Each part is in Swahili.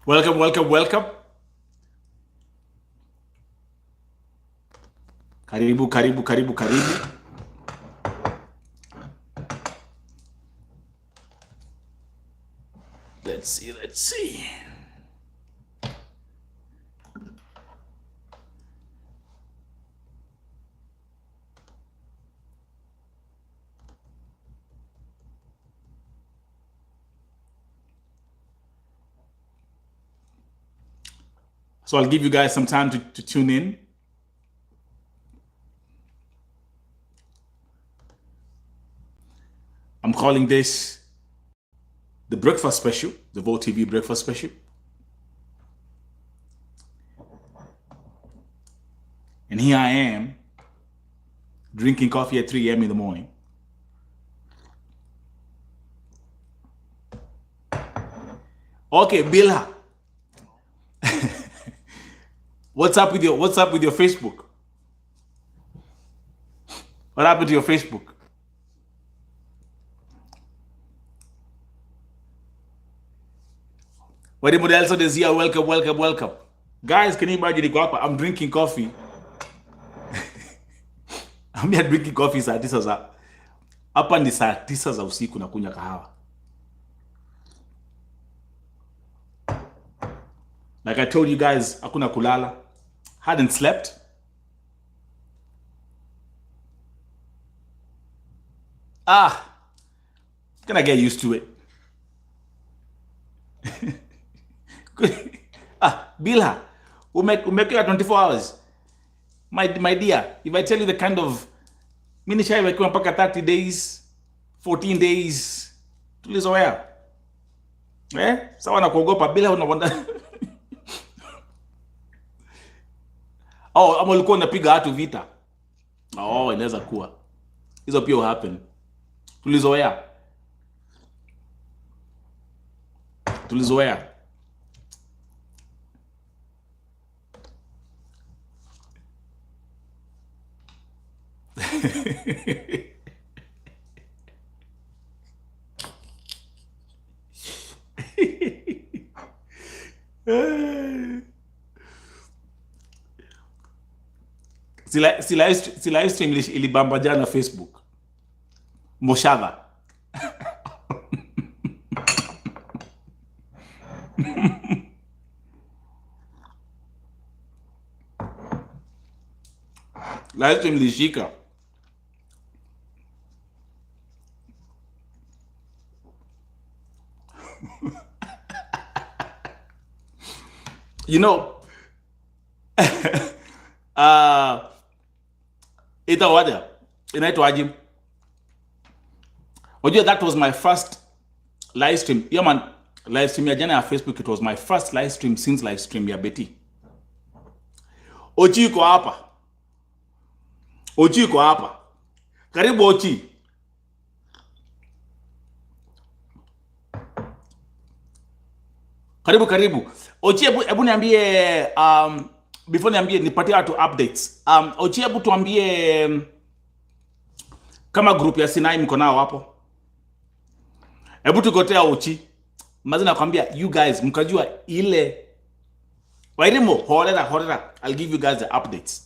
Welcome. Karibu. Let's see. So I'll give you guys some time to tune in. I'm calling this the breakfast special, the Vote TV breakfast special. And here I am, drinking coffee at 3 a.m. in the morning. Okay, Bilha. What's up with your Facebook? What happened to your Facebook? What the model is here? Welcome. Guys, can you imagine I'm drinking coffee. I'm here drinking coffee saa 9 za. Hapa ni saa 9 za usiku na kunywa kahawa. Like I told you guys, hakuna kulala. Hadn't slept. Gonna get used to it. Bilha, we make it 24 hours. My dear, if I tell you the kind of minishai wekiwa mpaka 30 days, 14 days, tulizoea. Sawa na kuogopa Bilha unawanda. Ama ulikuwa unapiga watu vita. Inaweza kuwa. Hizo pia happen. Tulizoea. Si livestream ilibamba jana Facebook. Moshava. Livestream ilishika. You know, inaitwaje? Ojo, that was my first live stream. Yeah man, live stream ya jana ya Facebook, it was my first live stream since live stream ya Betty. Ochi iko hapa. Karibu Ochi. Karibu. Ochi, hebu niambie before niambie nipatie watu updates. Ochi, hebu tuambie kama group ya Sinai mko nao hapo. Hebu tukotea Ochi. Mazina nakwambia you guys mkajua ile Wairimo horera. I'll give you guys the updates.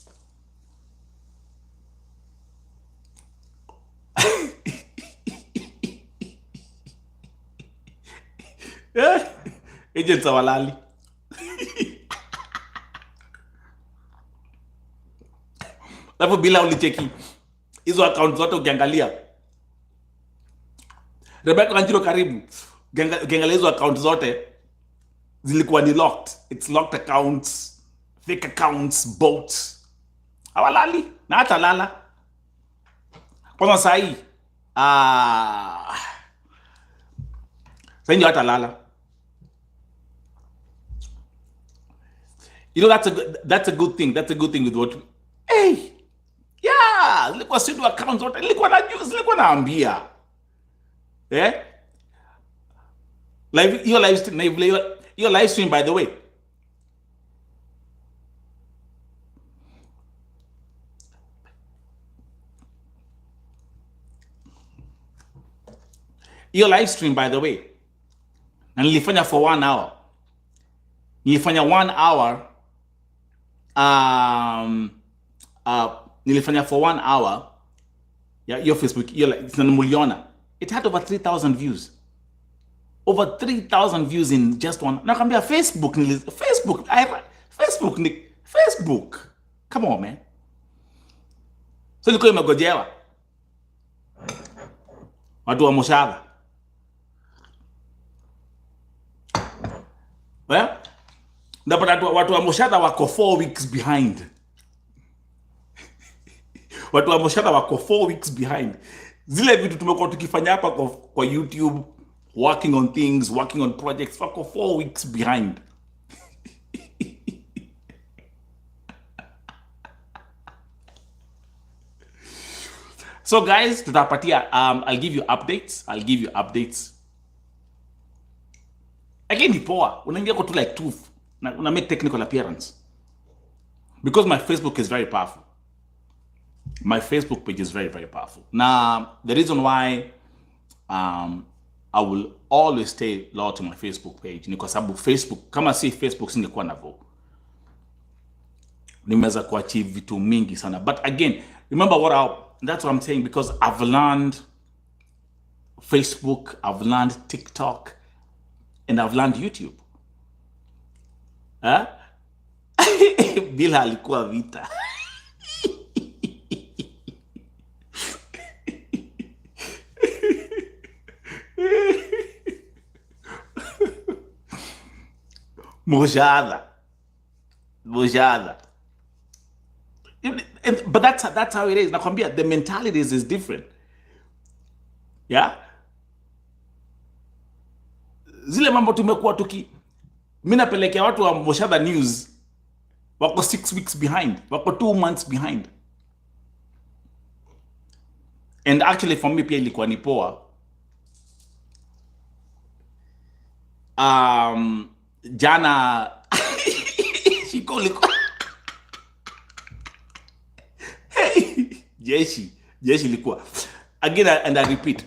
Agents walali. Alafu bila ulicheki hizo account zote ukiangalia. Rebecca Kanjiro karibu. Ukiangalia hizo account zote zilikuwa ni locked. It's locked accounts, fake accounts, bots. Hawalali na hata lala. Kwa sahi sasa hata lala. You know, that's a good thing. That's a good thing with what. Hey, yeah, nilikuwa sidu account zote nilikuwa naambia. Live your live stream by the way. Your live stream by the way. Na nilifanya for 1 hour. nilifanya 1 hour, nilifanya for 1 hour your Facebook, muliona it had over 3,000 views, over 3,000 views in just one. Nakwambia Facebook come on man. So nilikuwa imegojewa watu wa Moshadha. Well, ndapata watu wa Moshadha wako 4 weeks behind. Watu wa Moshadha wako 4 weeks behind. Zile vitu tumekuwa tukifanya hapa kwa YouTube, working on things, working on projects, wako 4 weeks behind. So guys, tutapatia I'll give you updates. Again, ni poa. Unaingia kwa tu like tooth na una make technical appearance. Because my Facebook is very powerful. My Facebook page is very, very powerful. Now, the reason why I will always stay loyal to my Facebook page ni kwa sababu Facebook, kama si Facebook singekuwa navo. Nimeweza kuachieve vitu mingi sana. But again, remember that's what I'm saying, because I've learned Facebook, I've learned TikTok, and I've learned YouTube. Huh? Bila alikuwa vita. Mojada. But that's how it is. Nakwambia, the mentalities is different. Yeah? Zile mambo tumekuwa mimi napelekea watu wa Moshadha News wako 6 weeks behind, wako 2 months behind. And actually for me pia ilikuwa ni poa. Jana shiko liko hey, jeshi likuwa again, and I repeat,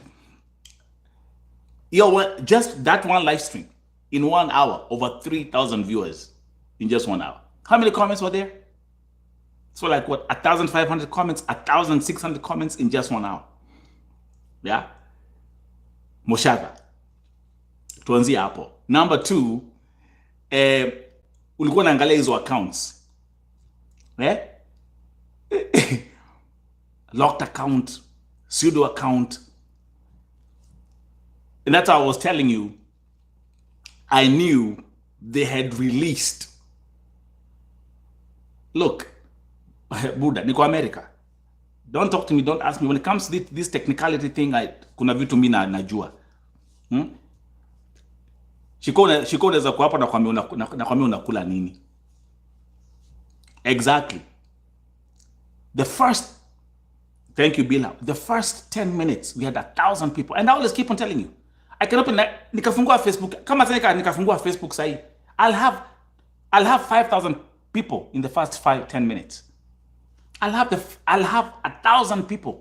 just that one live stream in 1 hour, over 3,000 viewers in just 1 hour. How many comments were there? So like what, 1,500 comments, 1,600 comments in just 1 hour. Yeah, Moshadha, tuanzie hapo. Number 2, ulikuwa naangalia hizo accounts, locked account, pseudo account, and that's how I was telling you. I knew they had released. Look, Buddha, niko America. Don't talk to me, don't ask me. When it comes to this technicality thing, kuna vitu mimi najua. Shiko unaweza kwa hapa na kwambia unakula nini. Exactly. Thank you, Bila. The first 10 minutes, we had 1,000 people. And I always keep on telling you, I can open nikafungua Facebook. Kama sasa nikafungua Facebook sahi, I'll have 5,000 people in the first 10 minutes. I'll have 1,000 people,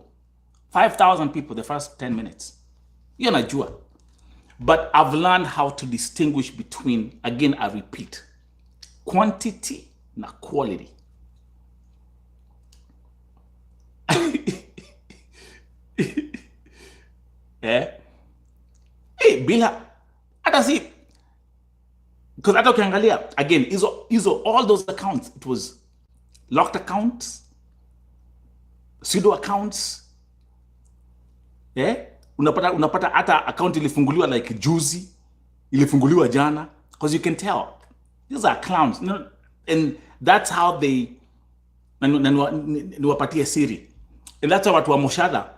5,000 people the first 10 minutes. You're not sure. But I've learned how to distinguish between, again, I repeat, quantity na quality. Hey, Bila, hata si, because hata ukiangalia, again, all those accounts, it was locked accounts, pseudo accounts, unapata hata account ilifunguliwa like juzi, ilifunguliwa jana, because you can tell these are clowns, and that's how they niwapatie siri, and that's how watu wa Moshadha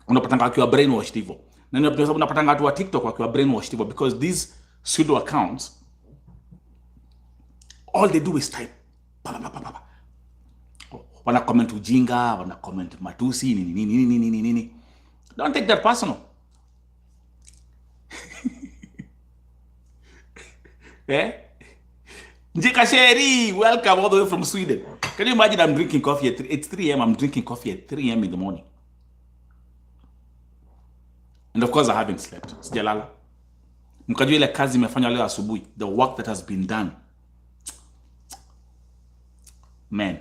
unapatanga wakiwa brainwashed hivyo, na unapatanga watu wa TikTok wakiwa brainwashed hivyo, because these pseudo accounts, all they do is type wana comment ujinga, wana comment matusi, nini. Don't take that personal. Njika Sheri, welcome all the way from Sweden. Can you imagine I'm drinking coffee at 3? It's 3 a.m. I'm drinking coffee at 3 a.m. in the morning. And of course I haven't slept. Sijalala. Mkajua ile kazi imefanywa leo asubuhi, the work that has been done. Man,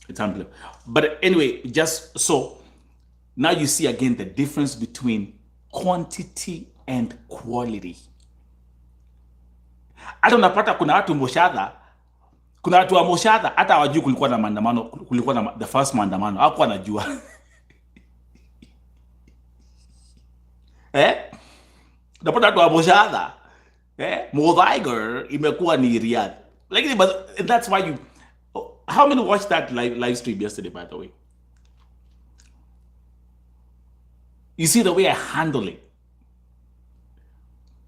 it's unbelievable. But anyway, just so now you see again the difference between quantity and quality. Hata unapata kuna watu Moshadha, kuna watu wa Moshadha hata hawajui kulikuwa na maandamano, kulikuwa na the first maandamano, hawakuwa wanajua. Unapata watu wa Moshadha, Muthaiga imekuwa ni Riyadh. Like, but that's why you, how many watched that live stream yesterday, by the way? You see the way I handle it.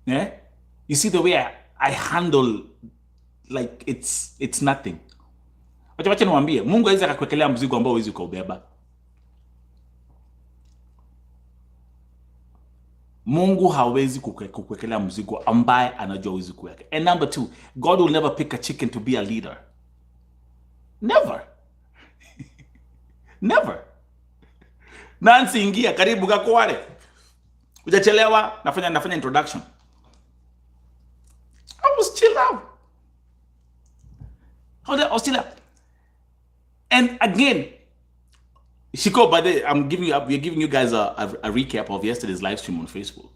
Yeah? You see the way I handle, like it's nothing. Wacha niwaambie, Mungu hawezi akakuwekelea mzigo ambao huwezi kuubeba. Mungu hawezi kukuwekelea mzigo ambaye anajua huwezi kuweka. And number two, God will never pick a chicken to be a leader. Never. Never. Nancy, ingia karibu Gakware. Hujachelewa, nafanya introduction. I was chill out. I was chill out. And again, Shiko, by the we're giving you guys a recap of yesterday's live stream on Facebook.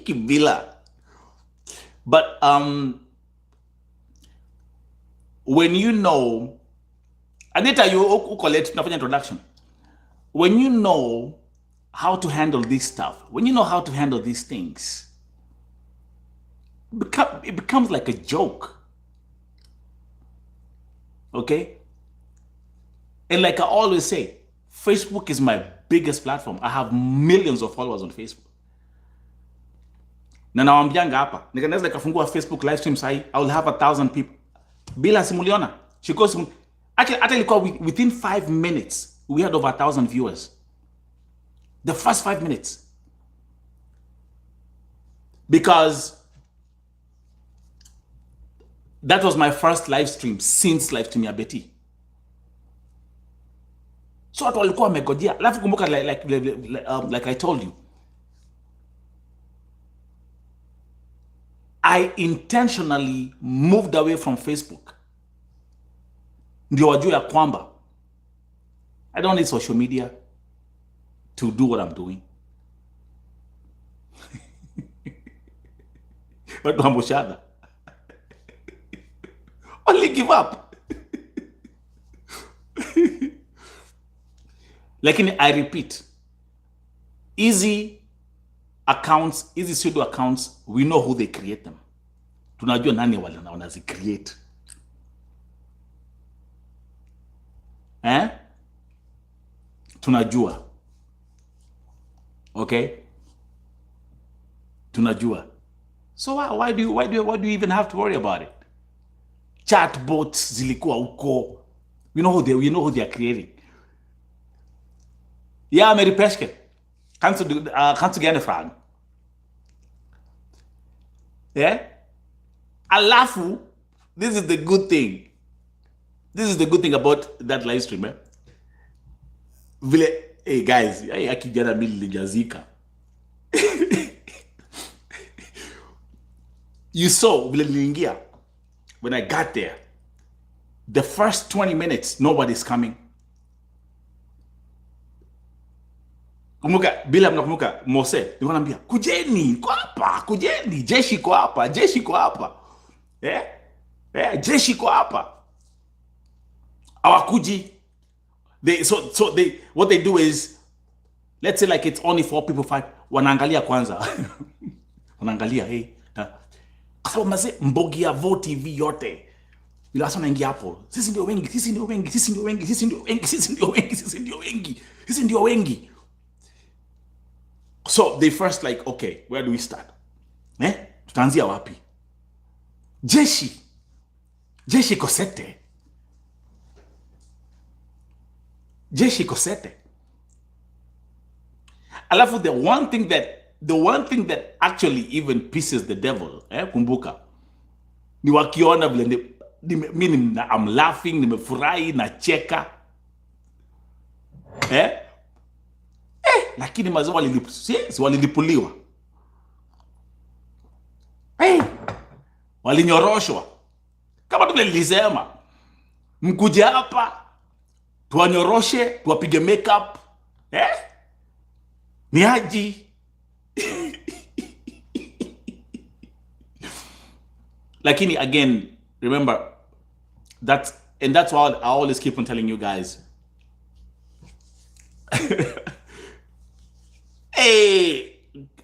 Kibila. But when you know, Anita, you collect nafanya introduction. When you know how to handle this stuff, when you know how to handle these things, it becomes like a joke. Okay? And like I always say, Facebook is my biggest platform. I have millions of followers on Facebook. Na nawambianga hapa, nikanaweza nikafungua Facebook live stream sahi, I will have 1,000 people. Bila simuliona. Actually, hata ilikuwa within 5 minutes, we had over 1,000 viewers. The first 5 minutes. Because that was my first live stream since live stream ya Betty. So watu walikuwa wamegojea. Alafu kumbuka, like I told you, I intentionally moved away from Facebook. Ndio wajue ya kwamba I don't need social media to do what I'm doing. But Moshadha only give up. Lakini I repeat, easy accounts, easy pseudo accounts, we know who they create them. Tunajua nani wale wanazi create. Tunajua. Okay? Tunajua. So why do you even have to worry about it? Chatbots zilikuwa huko. We know who they are creating. Yeah, Mary Peshke. Kannst du gerne fragen? Yeah? Alafu, this is the good thing. This is the good thing about that live stream. Hey guys, akijana mili lijazika. You saw vile nilingia. When I got there, the first 20 minutes, nobody's coming. Kumbuka, bila mnakumbuka Mose, nilikuwa naambia, kujeni, kwa hapa, kujeni, jeshi kwa hapa, jeshi kwa hapa. Jeshi kwa hapa. Hawakuji. What they do is, let's say like it's only 4 people, 5, wanaangalia kwanza. Wanaangalia, hey. Kwa sababu maze mbogi ya Vo TV yote. Ila wasa wanaingia hapo. Sisi ndio wengi, sisi ndio wengi, sisi ndio wengi, sisi ndio wengi, sisi ndio wengi, sisi ndio wengi, sisi ndio wengi. So they first like, okay, where do we start? Tutaanzia wapi? Jeshi kosete. Jeshi kosete. Alafu the one thing that actually even pisses the devil, kumbuka, ni wakiona vile I'm laughing, nimefurahi, nacheka. Lakini mazee walilipuliwa, walinyoroshwa. Kama tu nilisema, mkuje hapa tuwanyoroshe, tuwapige makeup, ni aji. Lakini again, remember that, and that's why I always keep on telling you guys,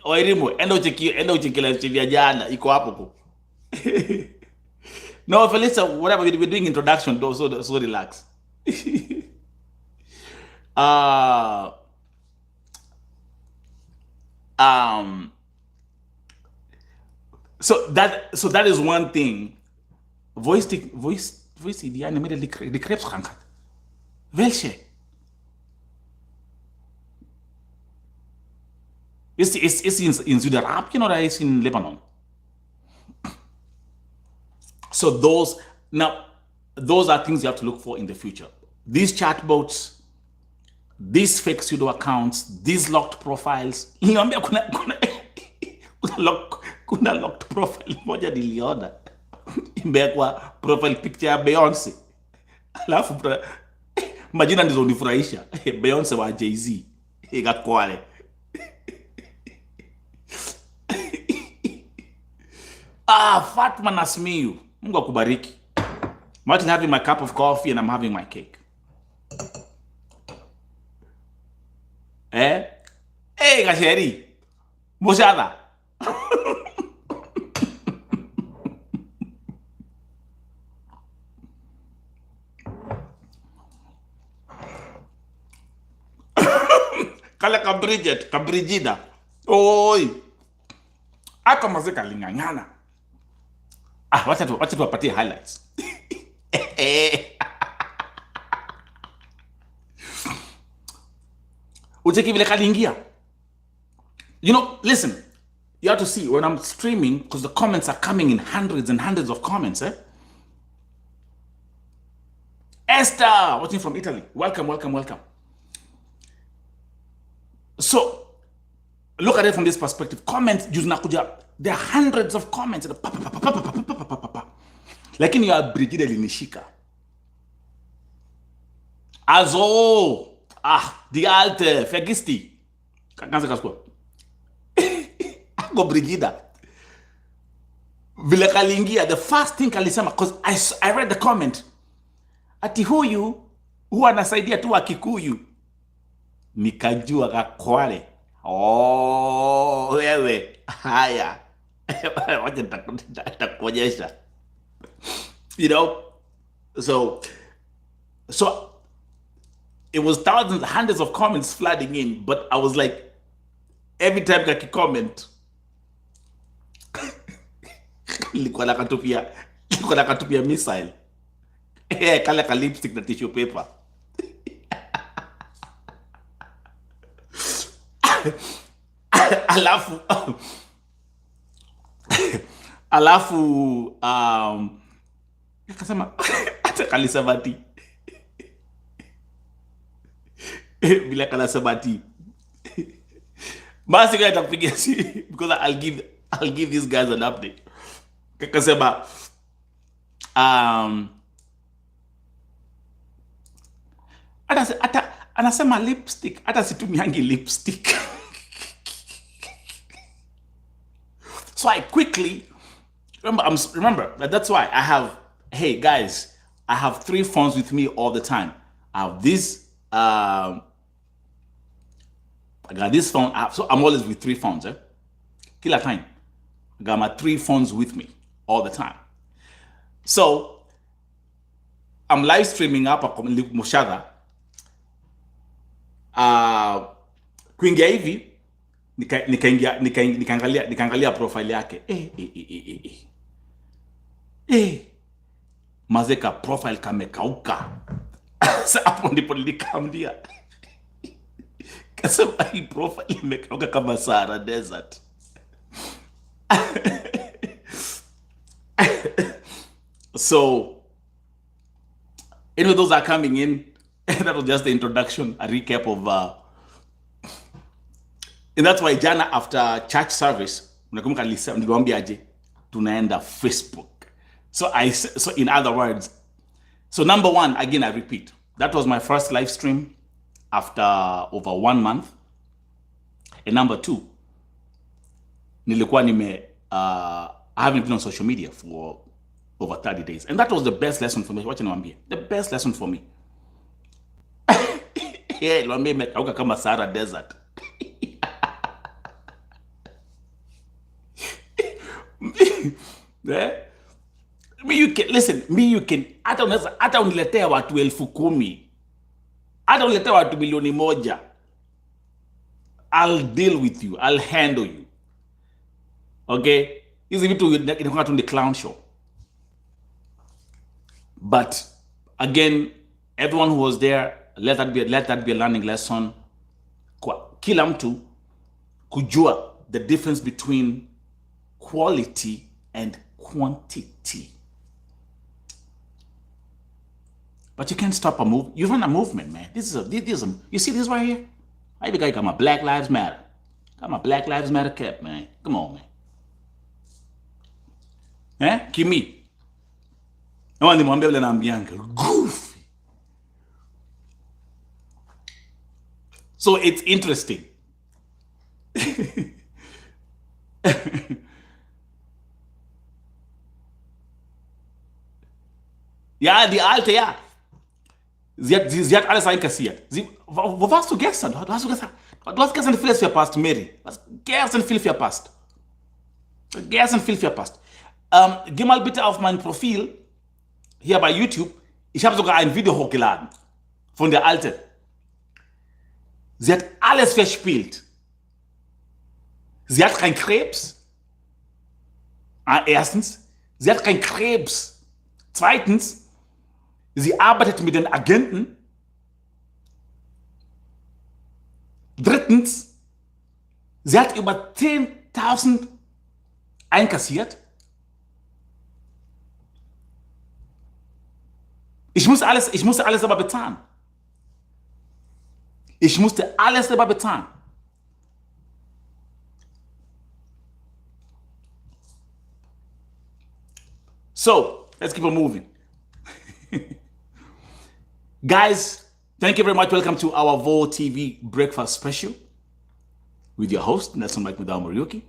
Wairimu, enda uchekila chivya jana iko hapo ku. No, Felisa, whatever, we're doing introduction, so relax. So that is one thing. Voice idiane made the crepes krankat. Welche? Ist in Südarabien oder ist in Lebanon? So those are things you have to look for in the future. These chatbots, these fake pseudo accounts, these locked profiles. Niambia kuna locked profile moja niliona imewekwa profile picture ya Beyonce, alafu majina ndizo unifurahisha. Beyonce wa Jay-Z igakwale. Fatma Nasmiu, Mungu akubariki. Martin having my cup of coffee and I'm having my cake. Gasheri, Moshada. Kala Kabrigida. Oi. Aka mazeka lingangana. Wacha tuwapatie highlights. Ucheki vile kalingia. You know, listen. You have to see when I'm streaming, because the comments are coming in hundreds and hundreds of comments. Esther, watching from Italy. Welcome, welcome, welcome. So, look at it from this perspective. Comments, there are hundreds of comments. Lakini ya Brigida linishika. Also, die alte, vergiss die. Ganze kaskua. Go Brigida. Vile kalingia, the first thing kalisema, because I read the comment. Ati huyu anasaidia tu wa Kikuyu. Nikajua kakwale. Wewe. Haya. Wacha nitakuonyesha. You know? So it was thousands, hundreds of comments flooding in, but I was like, every time kaki comment, nilikuwa nakatupia missile. Kala ka lipstick na tissue paper. Alafu akasema kalisabati. Bila kalasabati. Basi kaya takupigia si because I'll give these guys an update. Kakasema anasema lipstick, hata situmiangi lipstick. So I quickly remember that's why I have, hey guys, I have 3 phones with me all the time. I have this I got this phone, so I'm always with 3 phones, kila time. I got my 3 phones with me all the time. So I'm live streaming hapa kwa Moshada. Kuingia hivi nikaangalia profile yake. Mazeka profile kamekauka. Sasa hapo ndipo nilikamdia. Kasema hii profile imekauka kama Sahara Desert. So anyway, those are coming in. That was just the introduction, a recap of and that's why jana after church service unakumbuka niliwaambiaje tunaenda Facebook. So in other words, so number one, again I repeat, that was my first live stream after over 1 month. And number two, nilikuwa I haven't been on social media for over 30 days. And that was the best lesson for me. Wacha niwaambie, the best lesson for me. Yeah, niwaambie imekauka kama Sahara Desert. Yeah? You can hata uniletea watu 10,000, hata uniletea watu milioni 1, I'll deal with you, I'll handle you. Okay, hizi vitu inakuwa tu ni clown show. But again, everyone who was there, let that be a learning lesson kwa kila mtu kujua the difference between quality and quantity. But you can't stop a move. You run a movement, man. This is you see this right here? I think I got my Black Lives Matter. Got my Black Lives Matter cap, man. Come on, man. Eh? Kimi. I want to be able goofy. So it's interesting. Ja, die Alte, ja. Sie hat alles einkassiert. Wo warst du gestern? Du hast gestern viel verpasst, Mary. Du hast gestern viel verpasst. Geh mal bitte auf mein Profil hier bei YouTube. Ich habe sogar ein Video hochgeladen von der Alte. Sie hat alles verspielt. Sie hat keinen Krebs. Erstens, sie hat keinen Krebs. Zweitens, sie arbeitet mit den Agenten. Drittens, sie hat über 10.000 einkassiert. Ich musste alles aber bezahlen. So, let's keep on moving. Guys, thank you very much. Welcome to our Vo TV breakfast special with your host, Nelson Mike Mudao Muriuki.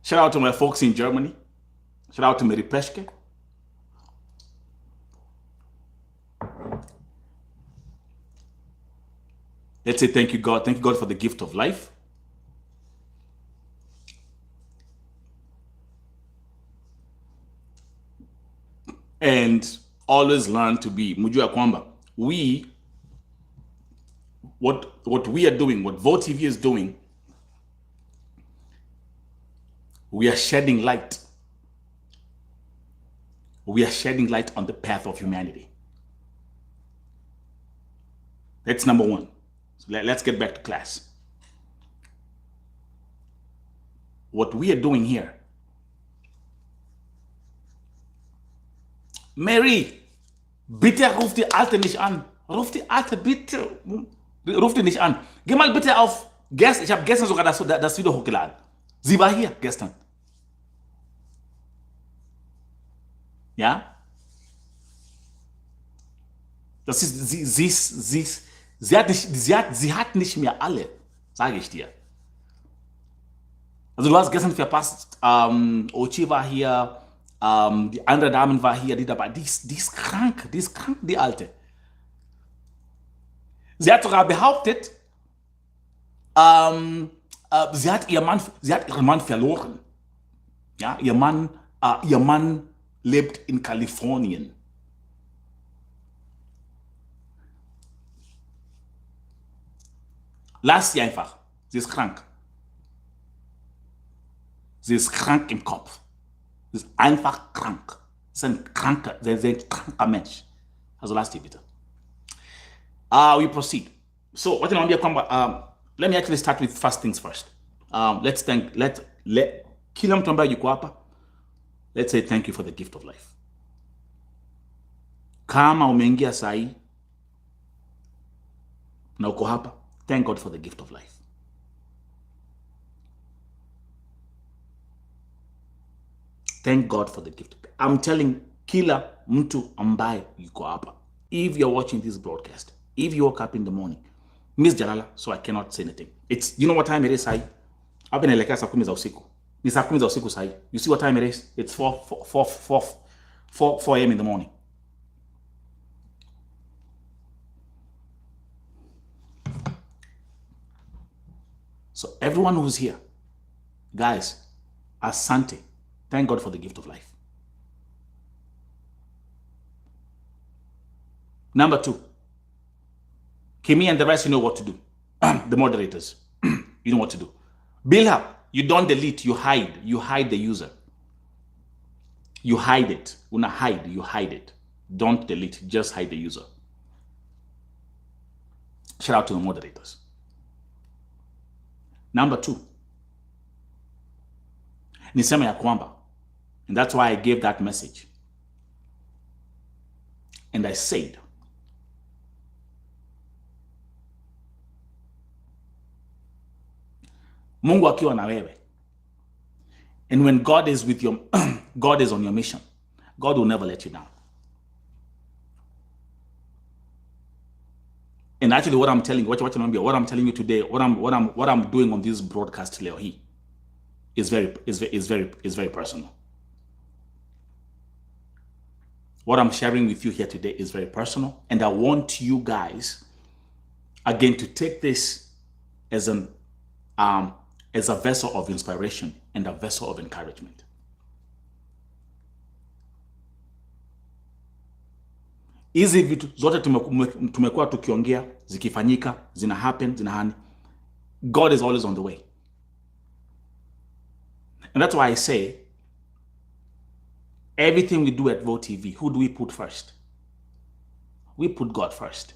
Shout out to my folks in Germany. Shout out to Mary Peschke. Let's say thank you, God. Thank you, God, for the gift of life. And always learn to be mujua kwamba what we are doing, what Vo TV is doing, we are shedding light. We are shedding light on the path of humanity. That's number one. So let's get back to class. What we are doing here, Mary, bitte ruf die Alte nicht an. Ruf die Alte, bitte. Ruf die nicht an. Geh mal bitte auf ich habe gestern sogar das Video hochgeladen. Sie war hier gestern. Ja? Das ist, sie hat nicht mehr alle, sage ich dir. Also du hast gestern verpasst, Ochi war hier, die andere Dame war hier, die dabei, die ist krank, die Alte. Sie hat sogar behauptet, sie hat ihren Mann verloren. Ja, ihr Mann lebt in Kalifornien. Lass sie einfach. Sie ist krank. Sie ist krank im Kopf. Sie ist einfach krank. Sie ist ein kranker Mensch. Also lass die bitte. We proceed. So, what let me actually start with first things first. Kila mtu ambaye yuko hapa, let's say thank you for the gift of life. Kama umeingia sahi na uko hapa, thank God for the gift of life. Thank God for the gift. I'm telling kila mtu ambaye yuko hapa, if you're watching this broadcast, if you woke up in the morning, Miss Jalala, so I cannot say anything. It's, you know what time it is, sahi? Hapa inaelekea saa 10 za usiku. Ni saa 10 za usiku sahi. You see what time it is? It's 4 a.m. in the morning. So everyone who's here, guys, asante. Thank God for the gift of life. Number 2, Kimi and the rest, you know what to do. The moderators, you know what to do. Bilha, you don't delete, you hide. You hide the user. You hide it. Una hide, you hide it. Don't delete, just hide the user. Shout out to the moderators. Number 2, nisema ya kwamba, and that's why I gave that message. And I said, Mungu akiwa na wewe, and when God is with your God is on your mission, God will never let you down. And actually, what I'm telling you today, what I'm doing on this broadcast leo hii is very personal. What I'm sharing with you here today is very personal, and I want you guys again to take this as a vessel of inspiration and a vessel of encouragement. Hizi vitu zote tumekuwa tukiongea, zikifanyika, zina happen. God is always on the way. And that's why I say, everything we do at Vote TV, who do we put first? We put God first.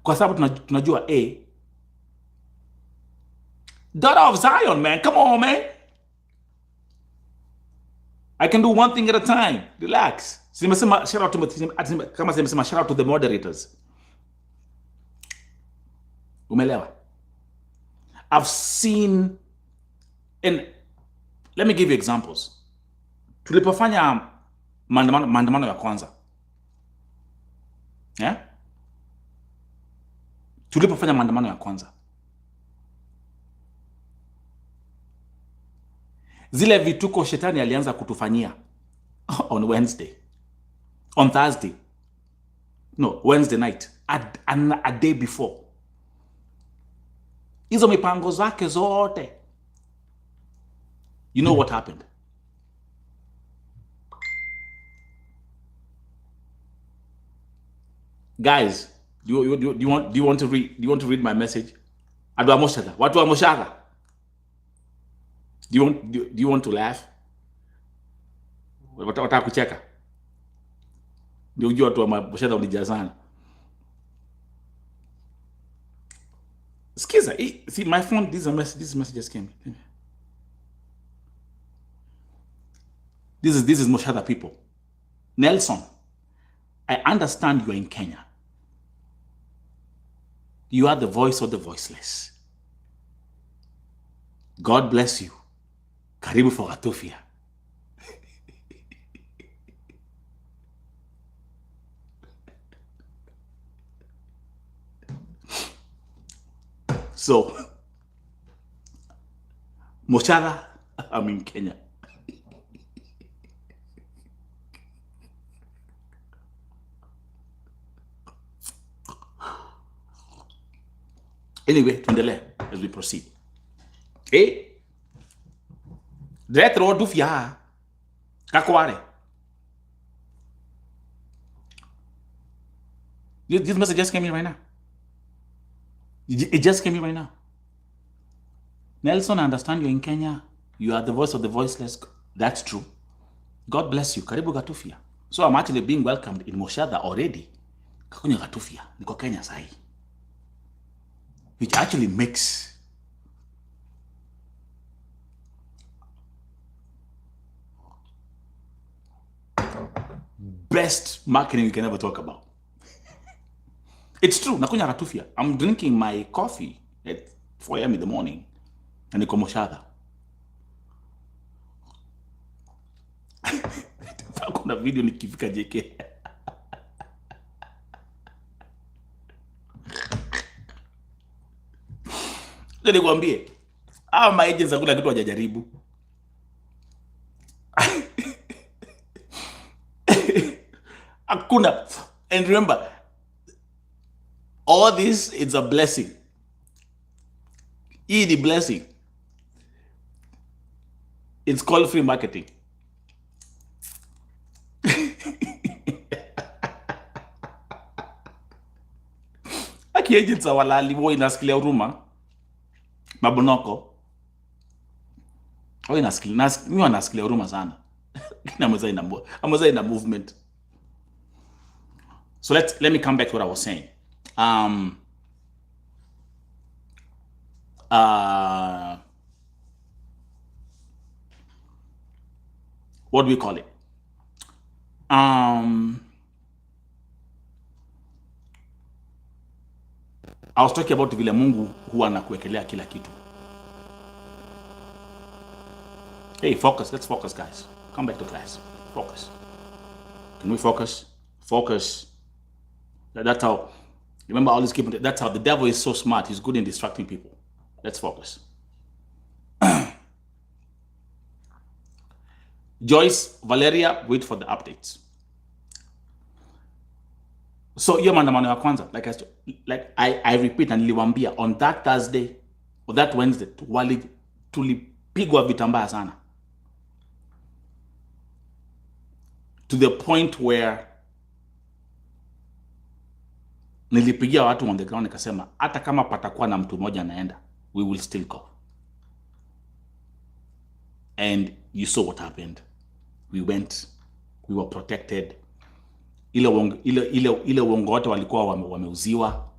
Kwa sababu tunajua, daughter of Zion, man, come on, man. I can do one thing at a time. Relax. Shout out to the moderators. Umelewa. I've seen, and let me give you examples. Tulipofanya maandamano ya kwanza. Yeah? Tulipofanya maandamano ya kwanza, zile vituko shetani alianza kutufanyia on Wednesday, on Thursday, no, Wednesday night, a day before. Hizo mipango zake zote, you know what happened? Guys, do you want to read my message? Watu wa Moshara. Do you want to laugh? Wataka kucheka? Ndio ujue watu wa Moshara ulijazana. Skiza, see my phone, this message just came. This is Moshara people. Nelson, I understand you are in Kenya. You are the voice of the voiceless. God bless you. Karibu for Gatufia. So, Moshara, I'm in Kenya. Anyway, tuendelee as we proceed. Retro dufia kakware. This message just came in right now. It just came in right now. Nelson, I understand you're in Kenya. You are the voice of the voiceless. That's true. God bless you. Karibu Gatufia. So I'm actually being welcomed in Moshada already. Kakunya Gatufia. Niko Kenya sahi. Which actually makes best marketing you can ever talk about. It's true. Nakunya ratufia. I'm drinking my coffee at 4 a.m. in the morning. Na niko moshadha. Kuna video nikifika JK. Ndio nikwambie. Ma agents hakuna kitu hajajaribu. Hakuna. And remember, all this is a blessing. The blessing. It's called free marketing. Aki agents awalali wo inasikilia huruma. Mabonoko. Wo inasikilia, mimi wanasikilia huruma sana. Amazai in a movement. So let me come back to what I was saying. What do we call it? I was talking about vile Mungu huwa anakuwekelea kila kitu. Hey, focus. Let's focus, guys. Come back to class. Focus. Can we focus? Focus. That's how, remember, I always keep it. That's how the devil is so smart. He's good in distracting people. Let's focus. Joyce, Valeria, wait for the updates. So hiyo maandamano ya kwanza, like I repeat, and niliwaambia on that Thursday or that Wednesday, tulipigwa vitambaya sana, to the point where nilipigia watu on the ground nikasema hata kama patakuwa na mtu mmoja anaenda, we will still go. And you saw what happened. We went, we were protected. Ile uongo wote walikuwa wameuziwa,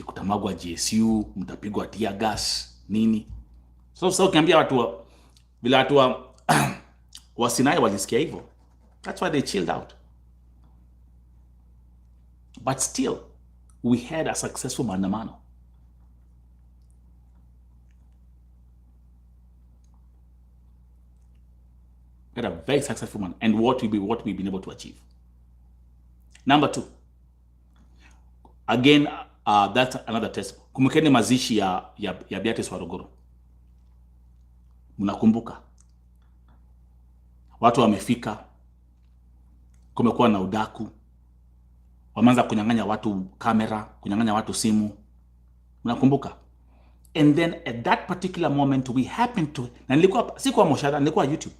kutamagwa GSU, mtapigwa tear gas nini. So ukiambia watu bila watu wa Sinai walisikia hivyo, that's why they chilled out. But still, we had a successful maandamano. We had a very successful one, and what we've been able to achieve. Number 2, again, that's another test. Kumukeni mazishi ya Beatrice Waruguru. Mnakumbuka watu wamefika, kumekuwa na udaku, wameanza kunyang'anya watu kamera, kunyang'anya watu simu. Mnakumbuka? And then at that particular moment we happened to, na nilikuwa sikuwa Moshada, nilikuwa YouTube.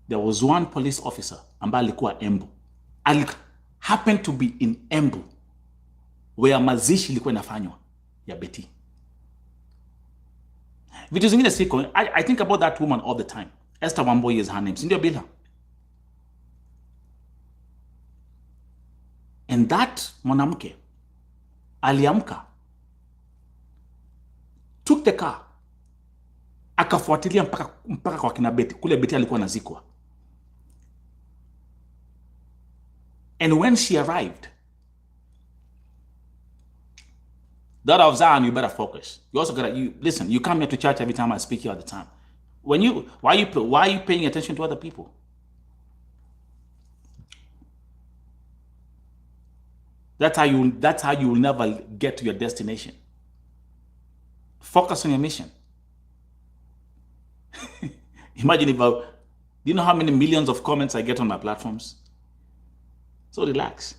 There was one police officer ambaye alikuwa Embu. Happened to be in Embu where mazishi ilikuwa inafanywa ya Betty. Vitu zingine siko, I think about that woman all the time. Esther Wamboi is her name. Sindio bila? And that mwanamke aliamka, took the car, akafuatilia mpaka kwa kina Betty. Kule Betty alikuwa anazikwa. And when she arrived, that of Zion, you better focus. You also gotta, listen, you come here to church every time I speak here all the time. Why are you paying attention to other people? That's how you will never get to your destination. Focus on your mission. Imagine do you know how many millions of comments I get on my platforms? So relax.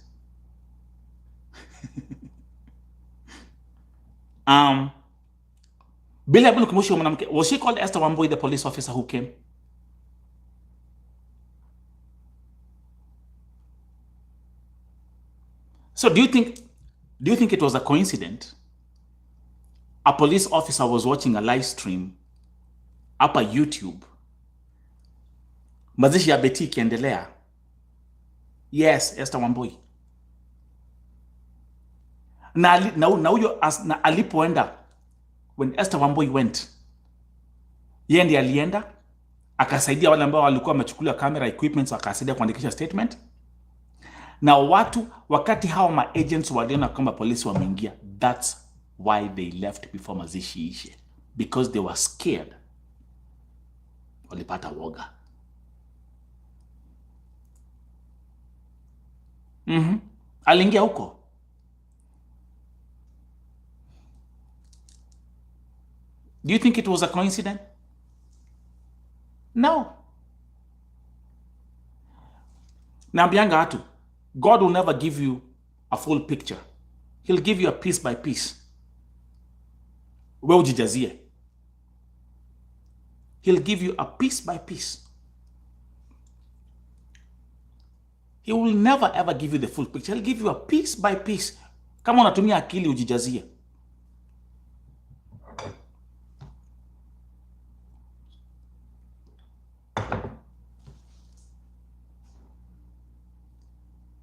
Was she called Esther Wamboi, the police officer who came? So do you think it was a coincidence? A police officer was watching a live stream up on YouTube. Mazishi ya Betty ikiendelea. Yes, Esther Wamboi. Na huyo alipoenda, when Esther Wamboi went, yeye ndiye alienda, akasaidia wale ambao walikuwa wamechukulia camera equipments, akasaidia kuandikisha statement. Na watu wakati hao ma agents waliona kama polisi wameingia, that's why they left before mazishi ishe, because they were scared. Walipata woga. Aliingia huko. Do you think it was a coincidence? No. Naambianga watu, God will never give you a full picture. He'll give you a piece by piece. Wewe ujijazie. He'll give you a piece by piece. He will never ever give you the full picture. He'll give you a piece by piece. Kama unatumia akili ujijazie.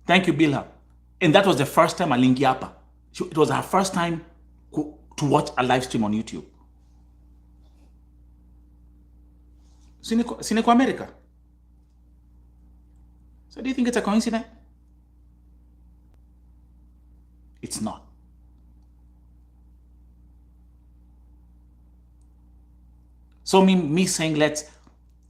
Thank you, Bilha. And that was the first time aliingia hapa. It was her first time to watch a live stream on YouTube. Sine kwa America. So do you think it's a coincidence? It's not. So me saying let's,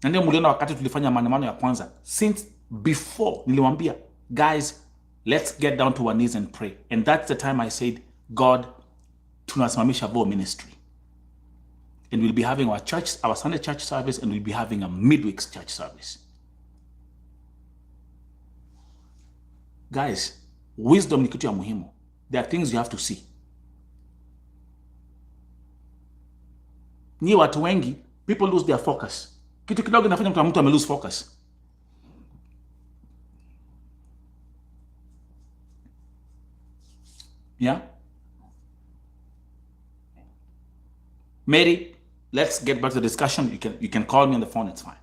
na ndio mliona wakati tulifanya maandamano ya kwanza, since before niliwaambia, guys, let's get down to our knees and pray. And that's the time I said, God, tunasimamisha Vo ministry. And we'll be having our Sunday church service, and we'll be having a midweek church service. Guys, wisdom ni kitu ya muhimu. There are things you have to see. Ni watu wengi, people lose their focus. Kitu kidogo inafanya mtu ame lose focus. Yeah? Mary, let's get back to the discussion. You can call me on the phone, it's fine.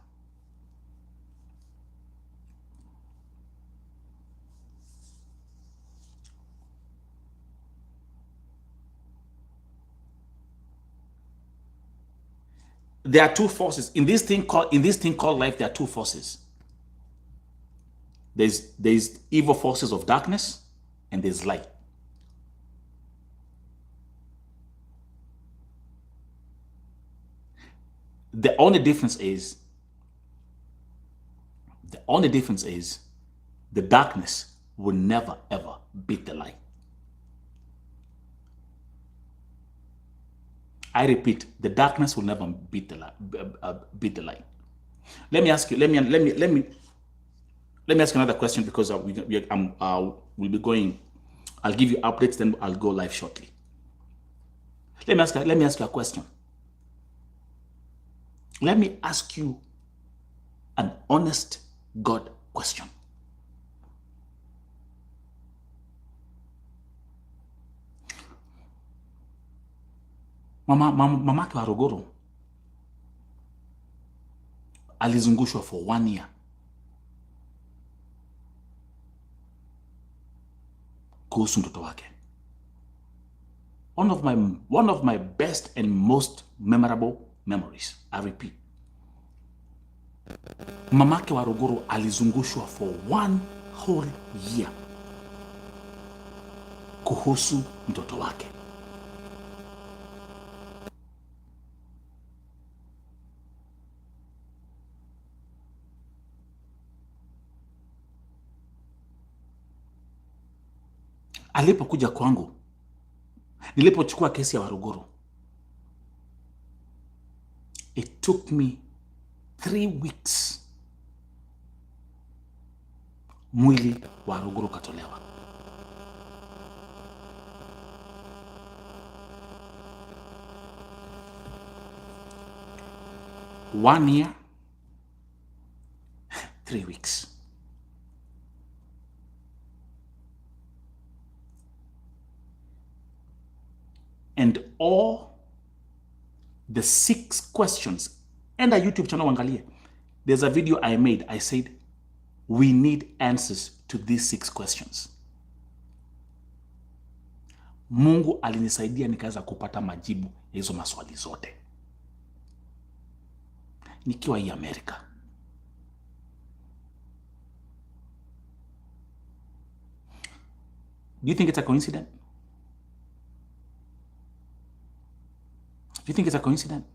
There are two forces in this thing called life. There are two forces. There's evil forces of darkness, and there's light. The only difference is the darkness will never ever beat the light. I repeat, the darkness will never beat the light. Let me ask you. Let me ask you another question, because we'll be going. I'll give you updates, then I'll go live shortly. Let me ask you a question. Let me ask you an honest God question. Mamake wa Rogoro alizungushwa for 1 year kuhusu mtoto wake. One of my best and most memorable memories. I repeat. Mamake wa Rogoro alizungushwa for 1 whole year kuhusu mtoto wake. Alipokuja kwangu, nilipochukua kesi ya Waruguru, it took me 3 weeks mwili wa Waruguru katolewa. One year, 3 weeks. And all the 6 questions, and a YouTube channel wangalie. There's a video I made. I said, we need answers to these 6 questions. Mungu alinisaidia nikaweza kupata majibu ya hizo maswali zote. nikiwa hii America. Do you think it's a coincidence? Do you think it's a coincidence?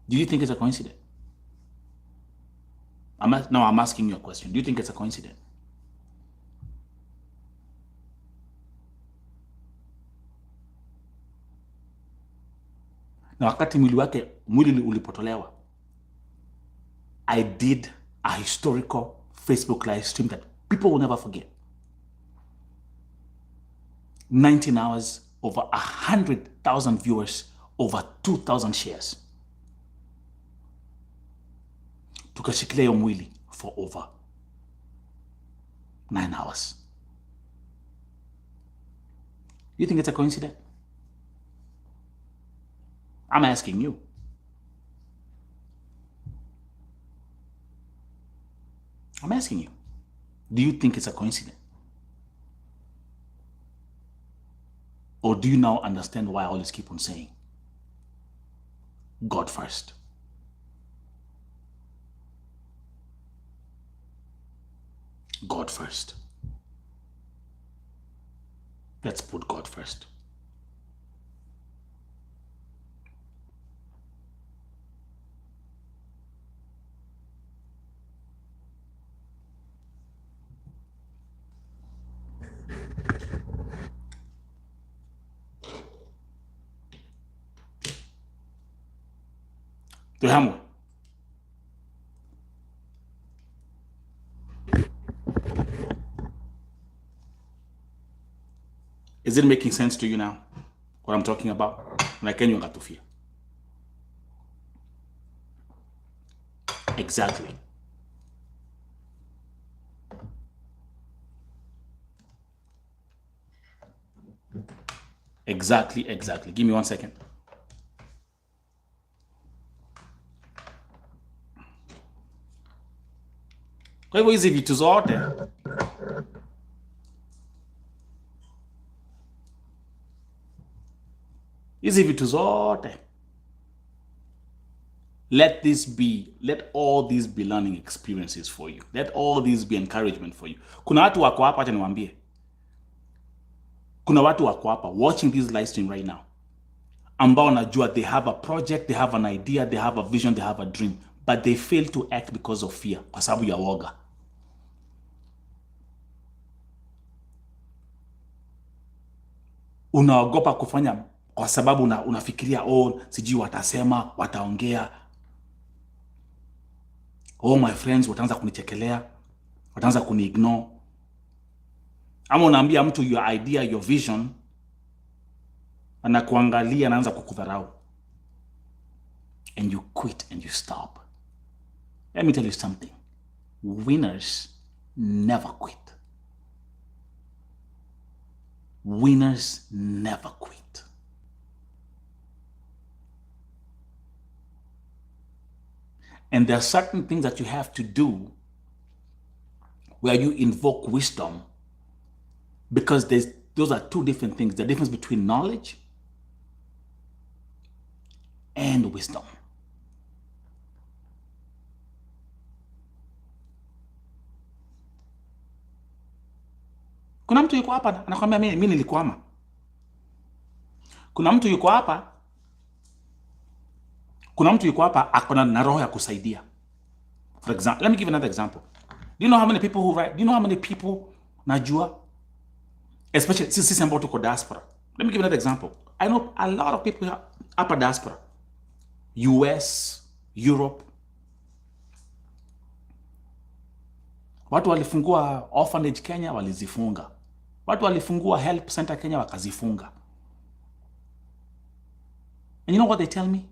Do you think it's a coincidence? I'm asking you a question. Do you think it's a coincidence? Na wakati mwili ulipotolewa, I did a historical Facebook live stream that people will never forget. 19 hours, over 100,000 viewers, over 2,000 shares. Tukashikilia hiyo mwili for over 9 hours. You think it's a coincidence? I'm asking you. I'm asking you. Do you think it's a coincidence? Or do you now understand why I always keep on saying, God first? God first. Let's put God first. Tuhamwe. Is it making sense to you now, what I'm talking about? Like any fear. Exactly. Exactly. Give me 1 second. Kwa hivyo hizi vitu zote let all these be learning experiences for you. Let all these be encouragement for you. Kuna watu wako hapa, acha niwaambie. Kuna watu wako hapa watching this live stream right now, ambao najua they have a project, they have an idea, they have a vision, they have a dream, but they fail to act because of fear, kwa sababu ya woga. Unaogopa kufanya kwa sababu unafikiria sijui watasema, wataongea. My friends wataanza kunichekelea, wataanza kuniignore. Ama unaambia mtu your idea, your vision, anakuangalia, anaanza kukudharau. And you quit and you stop. Let me tell you something. Winners never quit. Winners never quit. And there are certain things that you have to do where you invoke wisdom, because those are two different things. The difference between knowledge and wisdom. Kuna mtu yuko hapa anakuambia mimi nilikwama. Kuna mtu yuko hapa akona na roho ya kusaidia. For example, let me give another example. Do you know how many people who write? Do you know how many people najua? Especially since I'm about to diaspora. Let me give another example. I know a lot of people hapa diaspora. US, Europe. Watu walifungua orphanage Kenya, walizifunga. Watu walifungua help center Kenya, wakazifunga. And you know what they tell me?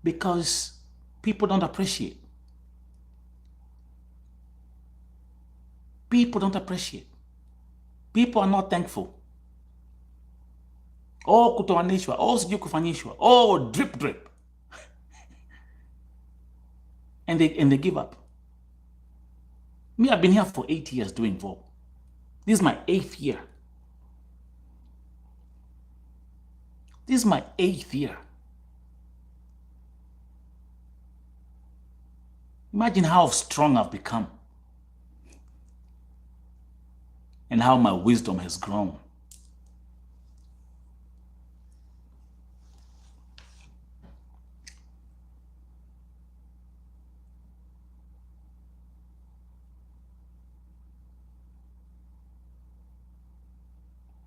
Because people don't appreciate. People don't appreciate. People are not thankful. Kutoanishwa, sijui kufanyishwa, drip. and they give up. Me, I've been here for 8 years doing VO. This is my 8th year. This is my 8th year. Imagine how strong I've become and how my wisdom has grown.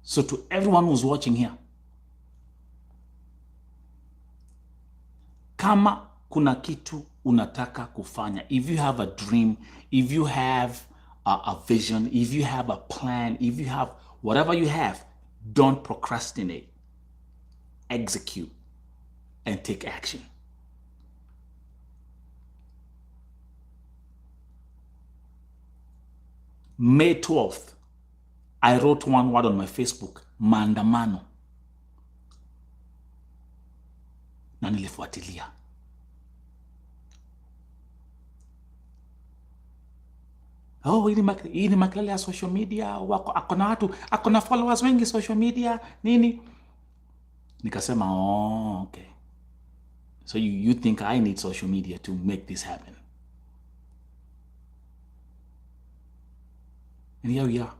So to everyone who's watching here, kama kuna kitu unataka kufanya, if you have a dream, if you have a vision, if you have a plan, if you have whatever you have, don't procrastinate. Execute and take action. May 12th, I wrote one word on my Facebook, maandamano. Na nilifuatilia. Oh, hii ni makelele ya social media, akona watu, akona followers wengi social media, nini? Nikasema, oh, okay. So you think I need social media to make this happen? And here we are.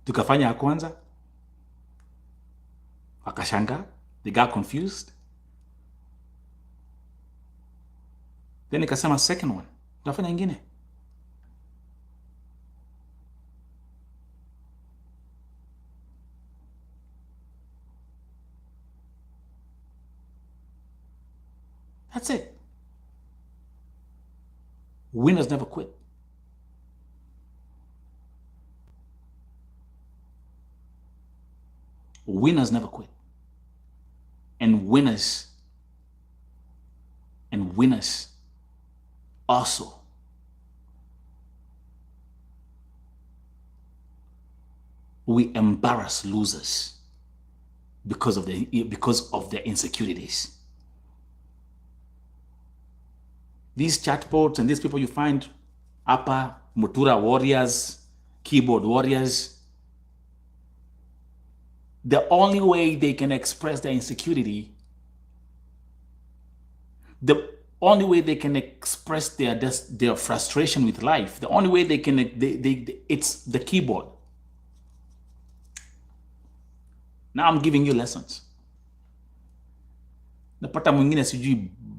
Tukafanya ya kwanza, wakashanga, they got confused. Then nikasema second one, tutafanya nyingine. That's it. Winners never quit. Winners never quit. And winners also we embarrass losers because of their insecurities. These chatbots and these people you find, upper Mutura warriors, keyboard warriors, the only way they can express their insecurity, the only way they can express their frustration with life, the only way they can, it's the keyboard. Now I'm giving you lessons. Napata mwingine sijui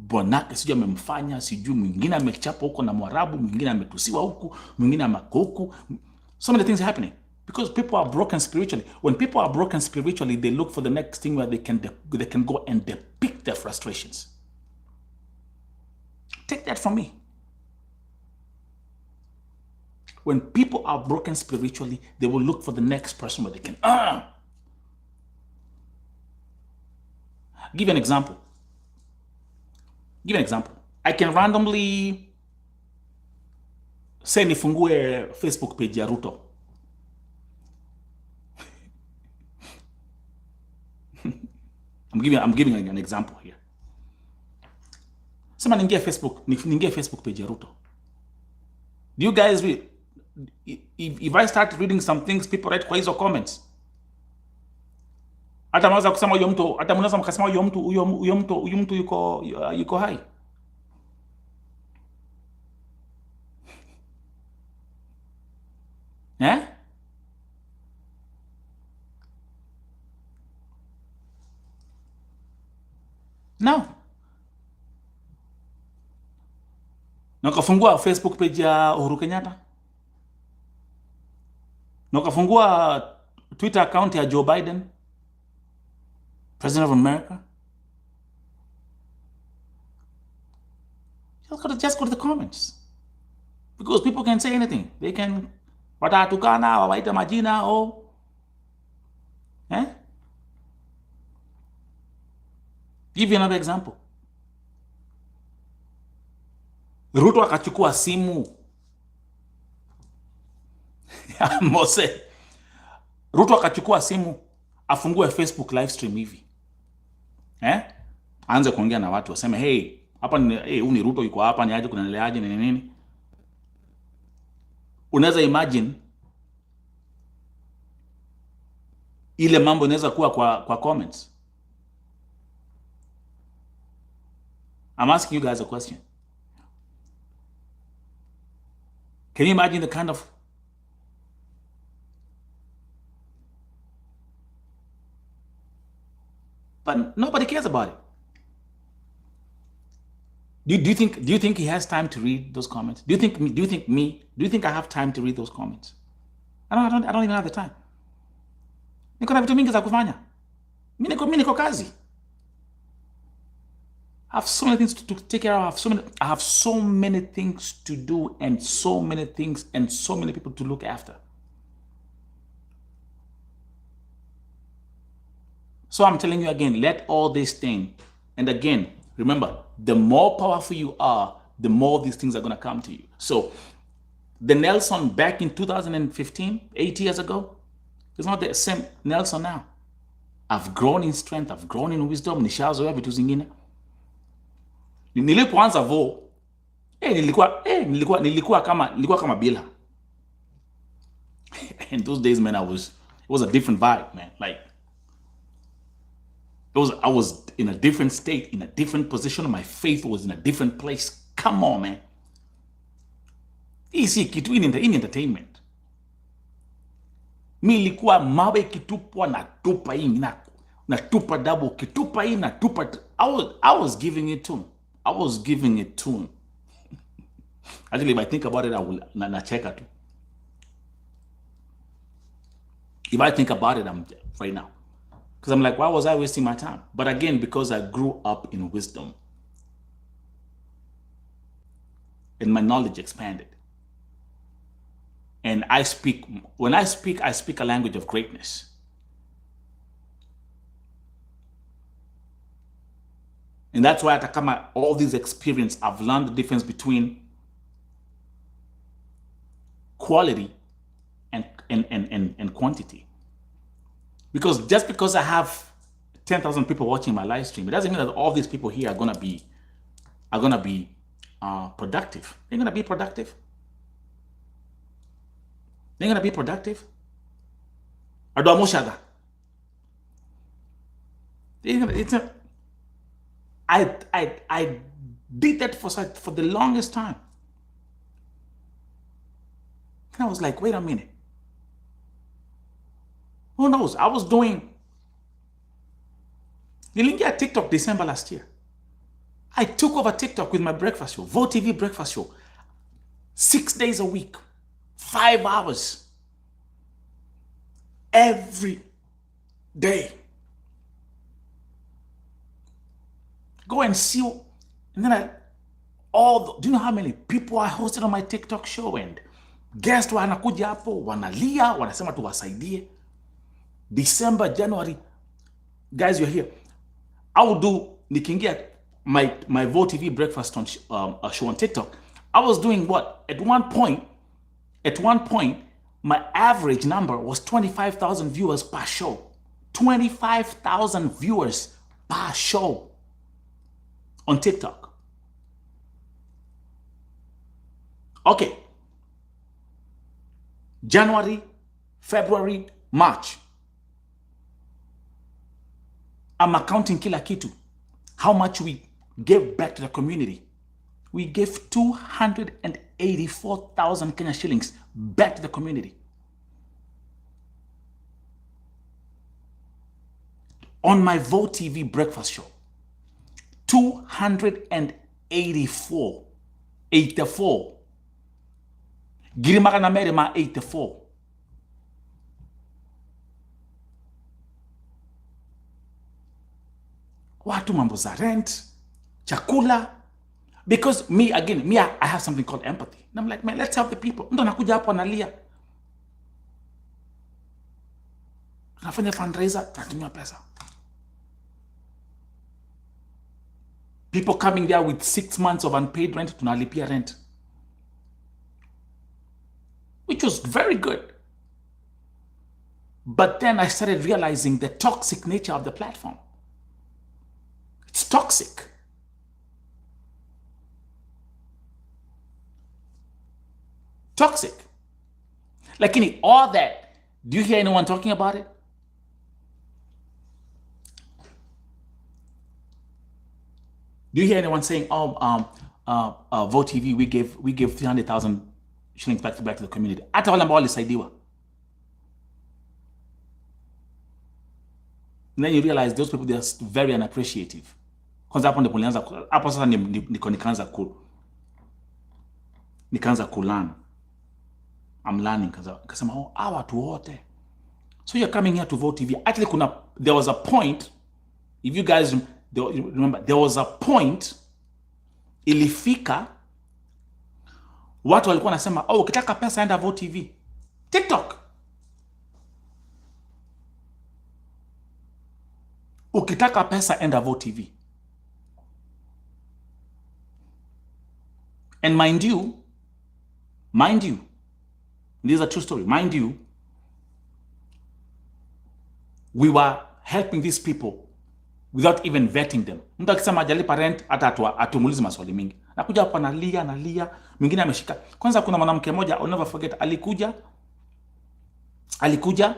bonake, sijui amemfanya, sijui mwingine amechapa huko na Mwarabu, mwingine ametusiwa huku, mwingine amako huku. So many things happening because people are broken spiritually. When people are broken spiritually, they look for the next thing where they can go and depict their frustrations. Take that from me. When people are broken spiritually, they will look for the next person where they can Give an example. I can randomly say nifungue Facebook page ya Ruto. I'm giving an example here. Sema ningia Facebook page ya Ruto. Do you guys read? If I start reading some things people write kwa hizo comments, hata mnaweza kusema huyo mtu, hata mnaweza mkasema huyo mtu yuko hai. No. Na ukafungua Facebook page ya Uhuru Kenyatta, na ukafungua Twitter account ya Joe Biden, President of America. Just go to the comments. Because people can say anything. They can watatukana, wawaita majina o Give you another example. Ruto akachukua simu. Mose. Ruto akachukua simu, afungue Facebook livestream hivi. Aanze kuongea na watu, waseme hey, hapa ni Ruto yuko hapa, ni aje kunaendeleaje nini. unaweza imagine ile mambo inaweza kuwa kwa comments. I'm asking you guys a question. Can you imagine the kind of but nobody cares about it. Do you think he has time to read those comments? Do you think I have time to read those comments? I don't even have the time. Niko na vitu mingi za kufanya. Mimi niko kazi. I have so many things to take care of. I have so many things to do and so many things and so many people to look after. So I'm telling you again, let all these things, and again, remember, the more powerful you are, the more these things are going to come to you. So the Nelson back in 2015, 8 years ago, is not the same Nelson now. I've grown in strength, I've grown in wisdom, nishazoea vitu zingine. Nilipoanza vo, nilikuwa kama Bila. In those days, man, it was a different vibe, man. Like, I was in a different state, in a different position. My faith was in a different place. Come on, man. Hii kitu in entertainment. Mi ilikuwa mawe kitupwa natupa hii, natupa double, kitupa hii, natupa. I was giving it to him. I was giving it to him. Actually, if I think about it, I will nacheka too. If I think about it, I'm right now. Because I'm like, why was I wasting my time? But again, because I grew up in wisdom. And my knowledge expanded. And when I speak a language of greatness. And that's why all these experience, I've learned the difference between quality and quantity. Because just because I have 10,000 people watching my live stream, it doesn't mean that all these people here are gonna be productive. They're gonna be productive. They're gonna be productive. I did that for the longest time. And I was like, wait a minute. Who knows? I was doing Nilingia TikTok December last year. I took over TikTok with my breakfast show, Vo TV breakfast show. 6 days a week, 5 hours. Every day. Go and see. And then do you know how many people I hosted on my TikTok show? And guests wanakuja hapo, wanalia, wanasema tuwasaidie. December, January, guys, you're here. I will do nikingia my Vo TV breakfast on show on TikTok. I was doing what? At one point, my average number was 25,000 viewers per show. 25,000 viewers per show on TikTok. Okay. January, February, March. I'm accounting kila kitu. How much we gave back to the community. We gave 284,000 Kenya shillings back to the community. On my Vo TV breakfast show. 284. 84. Girimaka na Merima 84. Watu mambo za rent, chakula. Because me, I have something called empathy. And I'm like, man, let's help the people. Ndo nakuja hapo analia. Tunafanya fundraiser, tunatumia pesa. People coming there with 6 months of unpaid rent, tunalipia rent. Which was very good. But then I started realizing the toxic nature of the platform. It's toxic. Toxic. Lakini all that, do you hear anyone talking about it? Do you hear anyone saying, Vote TV, we gave 300,000 shillings back to the community? Hata wale ambao walisaidiwa. And then you realize those people, they're very unappreciative. Kwanza hapo ndipo nilianza, hapo sasa nikaanza kulearn. I'm learning kasema, hawa watu wote. So you're coming here to Vote TV. Actually there was a point, if you guys remember, there was a point ilifika watu walikuwa nasema, ukitaka pesa enda Vote TV. TikTok. Ukitaka pesa enda Vote TV. And mind you, this is a true story. Mind you, we were helping these people without even vetting them. Mtu akisema hajalipa rent, hata atumulize maswali mingi. Nakuja hapa nalia, mwingine ameshika. Kwanza kuna mwanamke mmoja, I'll never forget, alikuja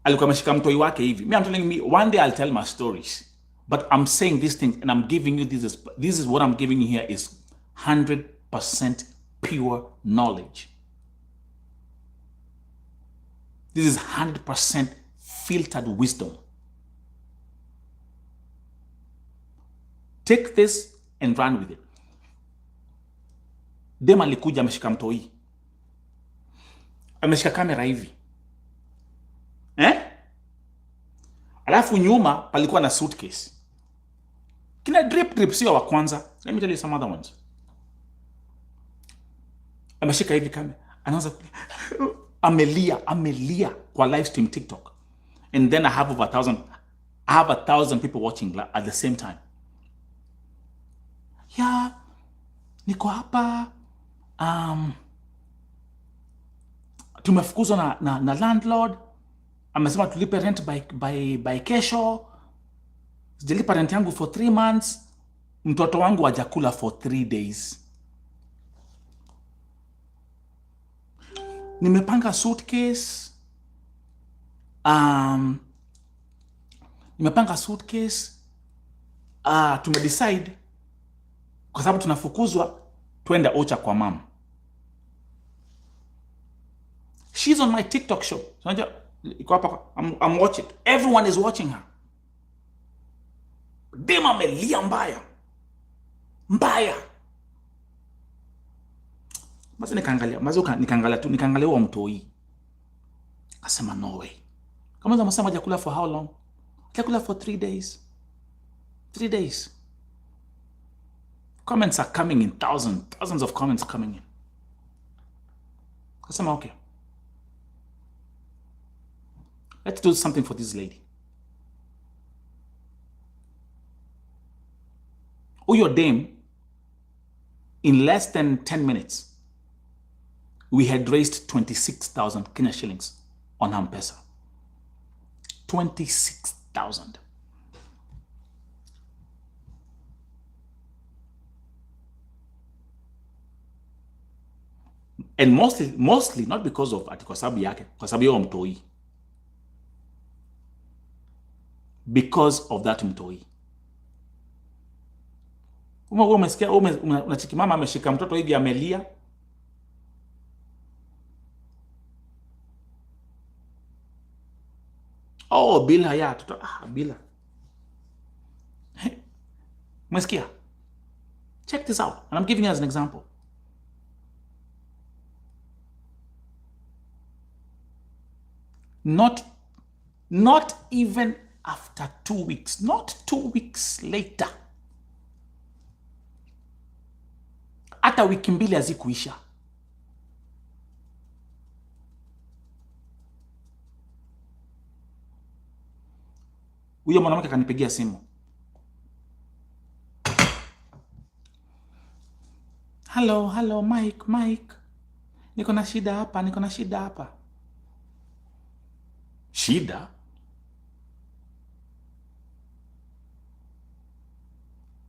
alikuwa ameshika mtoi wake hivi. I'm telling me, one day I'll tell my stories. But I'm saying these things and I'm giving you this is what I'm giving you here is 100% pure knowledge. This is 100% filtered wisdom. Take this and run with it. Dem alikuja ameshika mtoi. Ameshika kamera hivi. Alafu nyuma palikuwa na suitcase. Kina drip sio wa kwanza. Let me tell you some other ones. Ameshika hivi kamera. Anaanza amelia kwa live stream TikTok. And then I have over 1,000 people watching at the same time. Yeah, niko hapa. Tumefukuzwa na landlord. Amesema tulipe rent by kesho. Sijalipa rent yangu for 3 months. Mtoto wangu hajakula for 3 days. Nimepanga suitcase. Tumedecide kwa sababu tunafukuzwa twende Ocha kwa mama. She's on my TikTok show. I'm watching. Everyone is watching her. Dem amelia mbaya. Basi nikaangalia huo mtoi. Akasema no way. Kama unasema hajakula for how long? Hajakula for 3 days. 3 days. Comments are coming in, thousands of comments coming in. Akasema okay. Let's do something for this lady. Uyo dame, in less than 10 minutes, we had raised 26,000 Kenya shillings on M-Pesa. 26,000. And mostly not because of ati kwa sababu yake, kwa sababu yeye mtoi. Because of that mtoi. Umesikia unachiki mama ameshika mtoto hivi amelia. Bila ya toto bila. Umesikia? Check this out, and I'm giving you as an example. Not even after 2 weeks, not 2 weeks later. Hata wiki mbili hazikuisha. Huyo mwanamke akanipigia simu. Hello, Mike. Niko na shida hapa. Shida?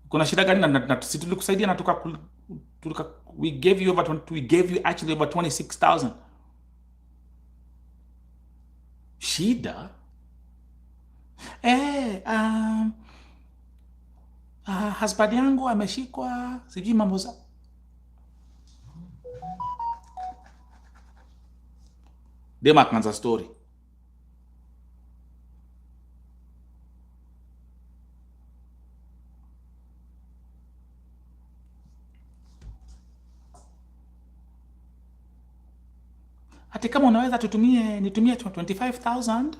Kuna shida gani? Na sisi tulikusaidia na we gave you actually over 26,000. Shida? Husband yangu ameshikwa, sijui mambo za dema kanza story. Ati kama unaweza nitumie 25,000.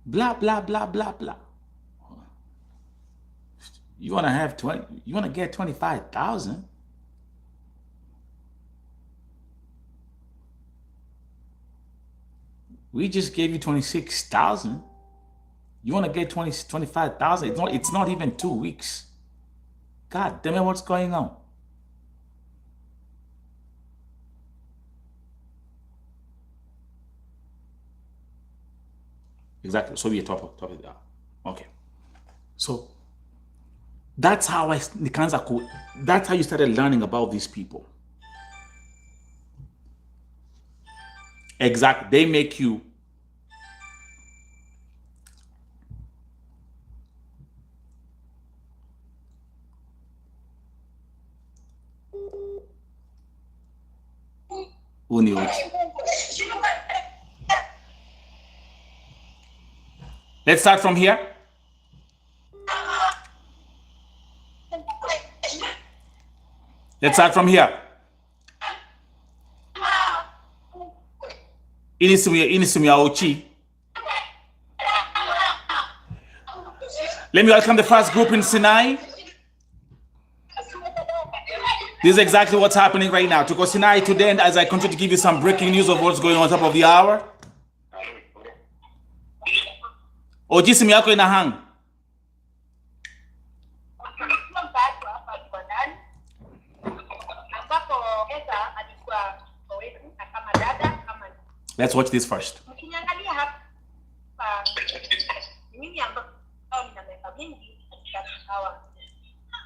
Blah blah blah blah blah. You want to get 25,000? We just gave you 26,000. You want to get 25,000? It's not even 2 weeks. God damn it, what's going on? Exactly. So we are top of that. Okay. So that's how that's how you started learning about these people. Exactly. They make you Let's start from here. Let's start from here. Inisumia Ochi. Let me welcome the first group in Sinai. This is exactly what's happening right now. To go Sinai today, and as I continue to give you some breaking news of what's going on top of the hour. Oji, simu yako ina hang. Let's watch this first.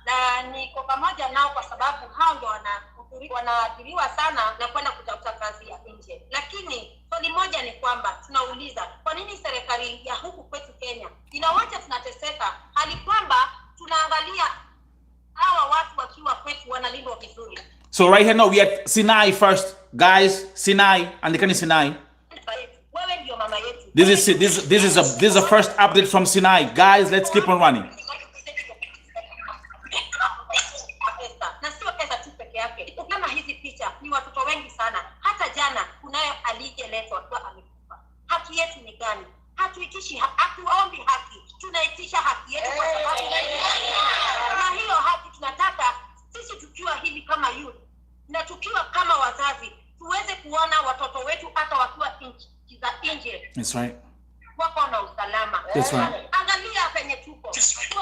Na niko pamoja nao kwa sababu hao ndio wanaadhiriwa sana na kwenda kutafuta kazi ya nje. Lakini swali moja ni kwamba tunauliza, kwa nini serikali ya huku kwetu Kenya inawacha tunateseka hali kwamba tunaangalia hawa watu wakiwa kwetu wanalindwa vizuri? So right here now we at Sinai first, guys. Sinai, andikani Sinai. Wewe ndio mama yetu. This is a first update from Sinai, guys. Let's keep on running. Kama hizi picha ni watoto wengi sana. Hata jana kunayo aliyeletwa kwa amekufa. Haki yetu ni gani? Hatuitishi hatuombi haki. Tunaitisha haki yetu kwa sababu na hiyo haki tunataka sisi tukiwa hivi kama youth na tukiwa kama wazazi tuweze kuona watoto wetu hata wakiwa nchi za nje. That's right. Wako na usalama. That's right. Angalia penye tuko.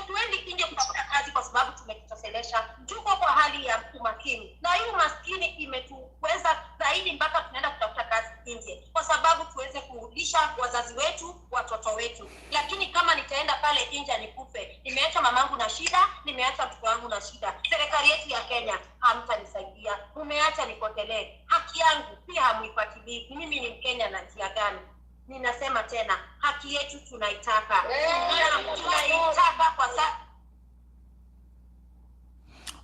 Tuendi nje kutafuta kazi kwa sababu tumejitoshelesha. Tuko kwa hali ya umaskini. Na hii umaskini imetuweza zaidi mpaka tunaenda kutafuta kazi nje. Kwa sababu tuweze kurudisha wazazi wetu, watoto wetu. Lakini kama nitaenda pale nje nikufe, nimeacha mamangu na shida, nimeacha mtoto wangu na shida. Serikali yetu ya Kenya hamtanisaidia. Umeacha nipotelee. Haki yangu pia hamuifuatilii. Mimi ni Mkenya na njia gani? Ninasema tena, haki yetu tunaitaka. Tunaitaka kwa sasa.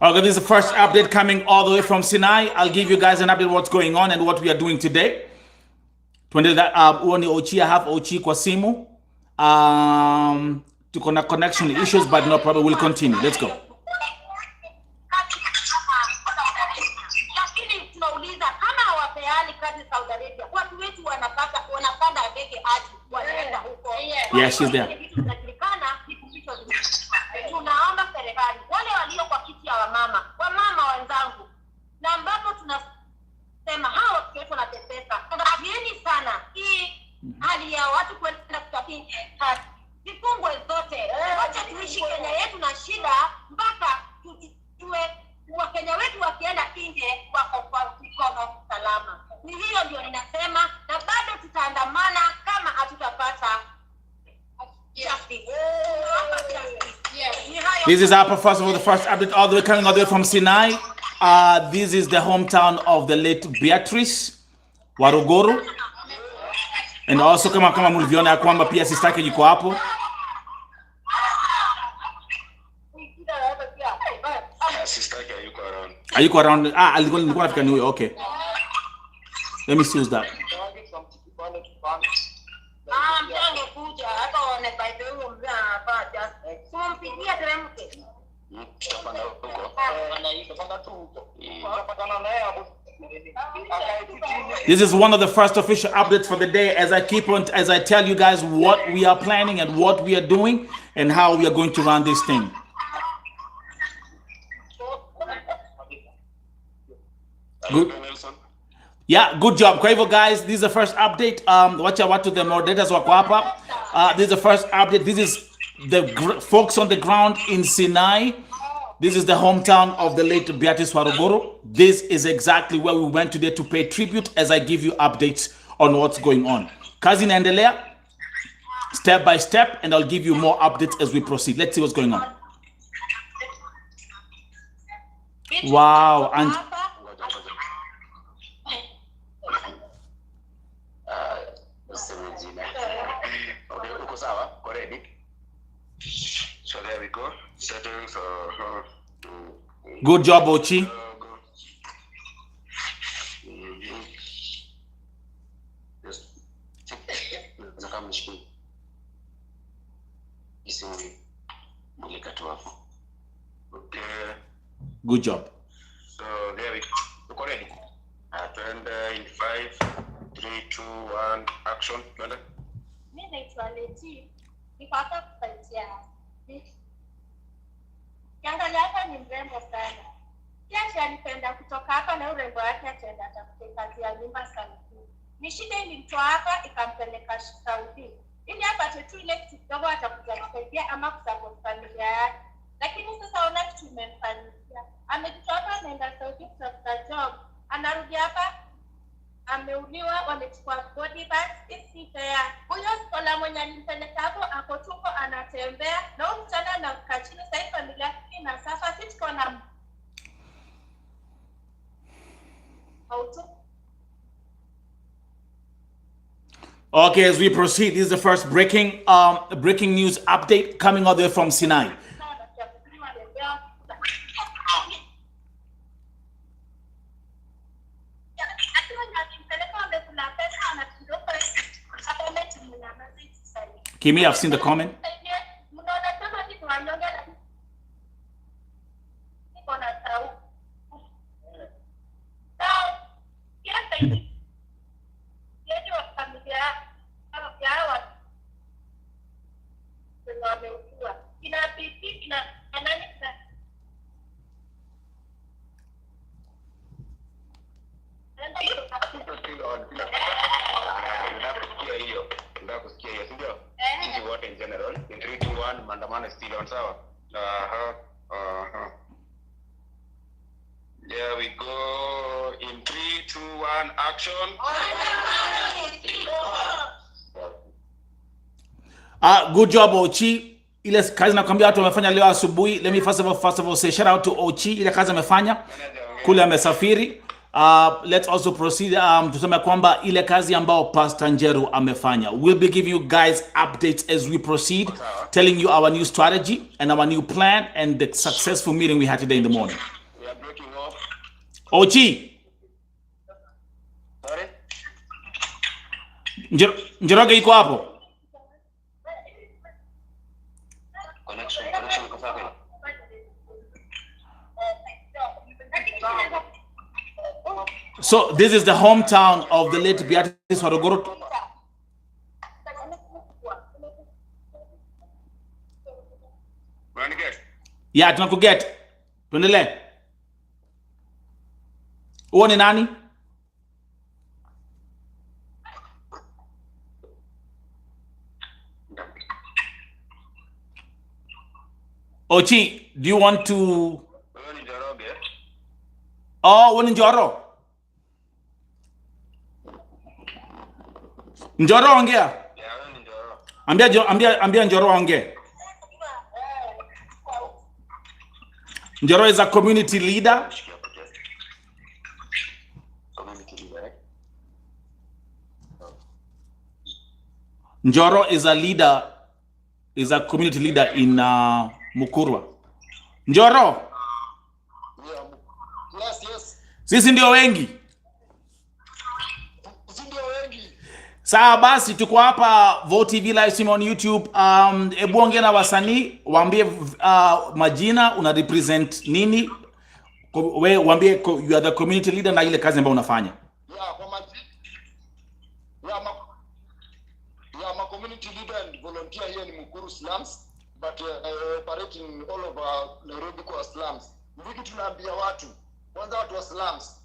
Okay, this is the first update coming all the way from Sinai. I'll give you guys an update what's going on and what we are doing today. Tuende that uone Ochi, I have Ochi kwa simu. To connect connection issues, but no problem, we'll continue. Let's go. Yeah, she's there. Tunaomba serikali wale walio kwa kiti ya wamama wenzangu, na ambapo tunasema hawa watu wetu wanateseka. Angalieni sana hii hali ya watu kwenda kutafuta vifungwe zote. Wacha tuishi Kenya yetu na shida mpaka tujue Wakenya wetu wakienda nje wako kwa mikono salama. Ni hiyo ndio ninasema, na bado tutaandamana kama hatutapata justice. This is our first of all, the first update all the way coming all the way from Sinai. This is the hometown of the late Beatrice. Waruguru. And also kama mlivyoona ya kwamba pia sister yake yuko hapo. Sister yake hayuko around. Hayuko around. Nilikuwa nafikiri ni huyo. Okay. Let me see who's that. This is one of the first official updates for the day as I tell you guys what we are planning and what we are doing and how we are going to run this thing. Good. Yeah, good job. Kwa hivyo guys, this is the first update. Wacha watu the moderators wako hapa. This is the first update. This is the folks on the ground in Sinai. This is the hometown of the late Beatrice Waruguru. This is exactly where we went today to pay tribute as I give you updates on what's going on. Kazi inaendelea step by step, and I'll give you more updates as we proceed. Let's see what's going on. Wow. And so there we go. Settings. Good job, Ochi. Good job. So there we go. Already. And in 5, 3, 2, 1, action. Mimi naitwa Leti. Niko hapa kusaidia. Kiangalia hapa ni mrembo sana. Kiasi alipenda kutoka hapa na urembo wake ataenda atafute kazi ya nyumba Saudi. Ni shida ilimtoa hapa ikampeleka Saudi. Ili apate tu ile kidogo atakuja kusaidia ama kusupport familia yake. Lakini sasa ona kitu imemfanyia. Amejitoa hapa anaenda Saudi kutafuta job. Anarudi hapa ameuliwa, wamechukua body bags. Isi fair. Huyo skola mwenye alimpeleka hapo ako tuko anatembea na huyu mchana na kachini. Sasa familia ina safa sitiko na auto. Okay, as we proceed, this is the first breaking news update coming all the way from Sinai. Kimi, I've seen the comment. In general, in 3, 2, 1, Mandamana is still on sawa. There we go. In 3, 2, 1, action. Good job, Ochi. Ile kazi nakwambia watu wamefanya leo asubuhi. Let me first of all say shout out to Ochi. Ile kazi amefanya kule amesafiri. Let's also proceed tuseme kwamba ile kazi ambao Pastor Njeru amefanya. We'll be giving you guys updates as we proceed, telling you our new strategy and our new plan and the successful meeting we had today in the morning. We are breaking off. Ochi. Sorry? Njoroge iko hapo? Connection iko sawa. So this is the hometown of the late Beatrice Waruguru. Yeah, tunakuget. Tuendelee. Huo ni nani? Ochi, do you want to... Oh, wewe ni Njoro. Njoro ongea. Yeah, wewe ni Njoro. Ambia Njoro ongea. Njoro is a community leader. Community leader. Njoro is a leader, is a community leader in Mukurwa. Njoro. Yes. Sisi ndio wengi. Sawa basi, tuko hapa Vo TV Livestream on YouTube. Ebu ongea na wasanii, waambie majina, una represent nini? We waambie you are the community leader na ile kazi ambayo unafanya. I'm a community leader and volunteer here in Mukuru slums, but I operate in all over Nairobi kwa slums. Mbiki tunaambia watu, kwanza watu wa slums.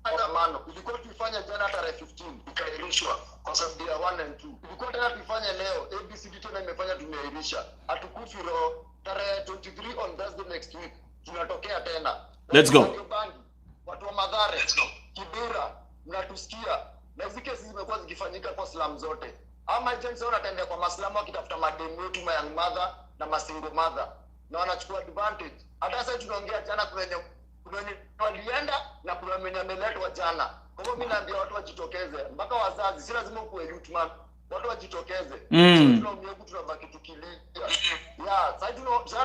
Maandamano ilikuwa tuifanya jana tarehe 15 ikaahirishwa kwa sababu ya 1 and 2. Ilikuwa tena tuifanye leo, ABCD tena imefanya tumeahirisha. Hatukufi roho, tarehe 23 on Thursday next week tunatokea tena. Let's go. Watu wa Madhare, Kibera, mnatusikia. Na hizi kesi zimekuwa zikifanyika kwa slum zote. Ama agents wanatembea kwa maslamu wakitafuta mademu wetu, ma young mother na ma single mother. Na wanachukua advantage. Hata sasa tunaongea jana kuna wenye walienda na kuna wenye wameletwa jana. Kwa hivyo mimi naambia watu wajitokeze. Mpaka wazazi, si lazima ukuwe youth man. Watu wajitokeze. Tunaumia huku tunabaki tukilia.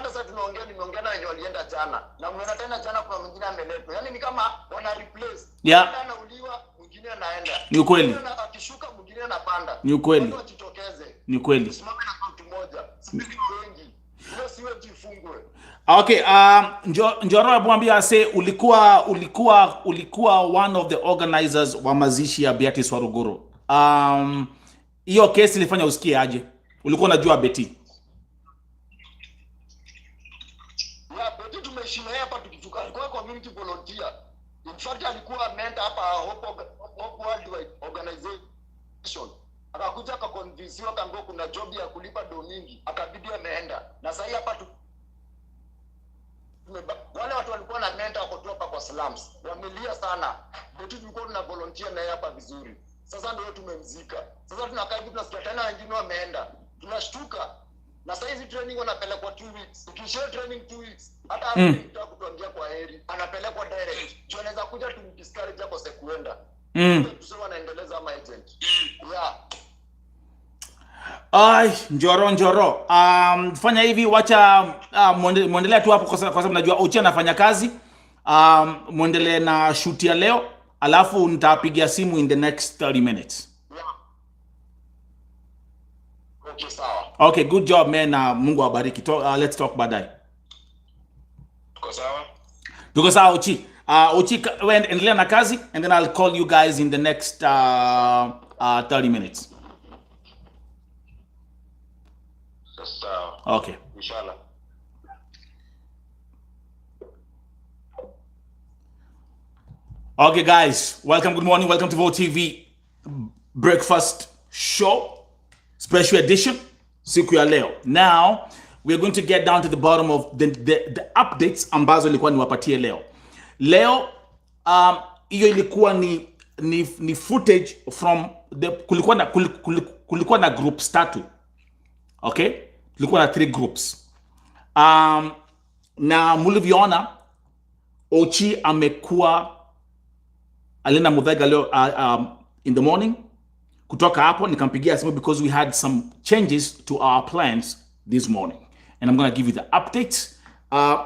Sasa tunaongea, nimeongea na wenye walienda jana. Na mmeona tena jana kuna mwingine ameletwa. Yaani ni kama wana replace. Anauliwa, mwingine anaenda. Ni ukweli. Akishuka mwingine anapanda. Ni ukweli. Watu wajitokeze. Ni ukweli. Tusimame na mtu mmoja. Sisi wengi. Ndio siwe jifungwe. Okay, Njoro Bwambia ase ulikuwa one of the organizers wa mazishi ya Beatrice Waruguru. Hiyo kesi ilifanya usikie aje? Ulikuwa unajua Betty? Betty tumeshina hapa tukituka, alikuwa community volunteer. In fact alikuwa mentor hapa Hope Worldwide Organization. Akakuja akaconvince akaambiwa kuna job ya kulipa do mingi, akabidi ameenda. Na sasa hapa wale watu walikuwa na mentor wako hapa kwa slums. Wamelia sana. Betty tulikuwa tuna volunteer naye hapa vizuri. Sasa ndio tumemzika. Sasa tunakaa hivi tunasikia tena wengine wameenda. Tunashtuka. Na sasa hizi training wanapelekwa 2 weeks. Ukishia training 2 weeks, hata anataka kutuambia kwa heri, anapelekwa direct. Juu anaweza kuja tumdiscourage hapo sekuenda. Tuseme wanaendeleza ama agent. Ai, Njoro. Fanya hivi, wacha muendelea tu hapo kwa sababu najua Ochi anafanya kazi. Muendelee na shoot ya leo. Alafu nitapigia simu in the next 30 minutes. Okay, sawa. Okay, good job man. Mungu awabariki. Let's talk baadaye. Tuko sawa Ochi. Ochi, endelea na kazi and then I'll call you guys in the next 30 minutes. Sawa. Okay. Inshallah. Okay, guys, welcome. Good morning. Welcome to Vo TV Breakfast Show, special edition, siku ya leo. Now, we're going to get down to the bottom of the updates ambazo ilikuwa niwapatie leo. Leo, hiyo ilikuwa ni footage from kulikuwa na groups 3. Okay? Kulikuwa na 3 groups. Na mulivyoona, Ochi amekuwa Alina Muthaiga leo in the morning. Kutoka hapo nikampigia simu because we had some changes to our plans this morning. And I'm going to give you the updates.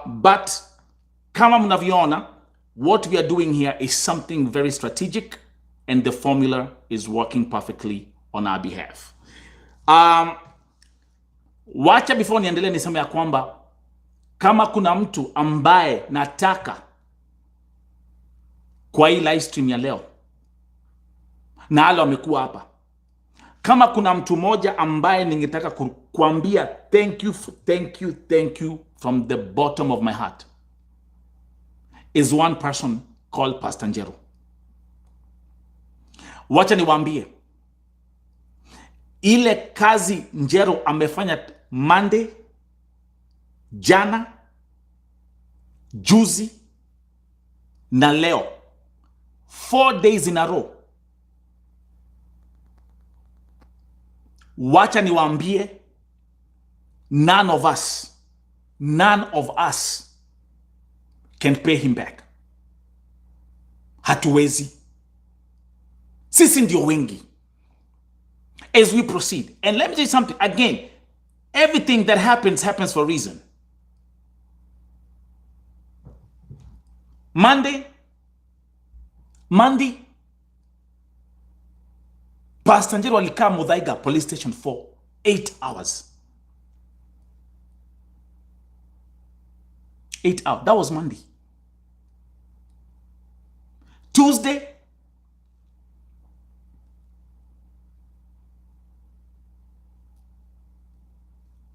But kama mnavyoona, what we are doing here is something very strategic and the formula is working perfectly on our behalf. Wacha before niendelee niseme ya kwamba kama kuna mtu ambaye nataka kwa hii live stream ya leo na halo amekuwa hapa, kama kuna mtu moja ambaye ningetaka kuambia thank you from the bottom of my heart, is one person called Pastor Njero. Wacha niwaambie ile kazi Njero amefanya Monday, jana, juzi na leo, 4 days in a row. Wacha niwaambie, none of us can pay him back. hatuwezi. Sisi ndio wengi. As we proceed, and let me tell you something again, everything that happens for a reason. Monday, Pastor Njero alikaa Muthaiga police station for 8 hours. 8 hours. That was Monday. Tuesday,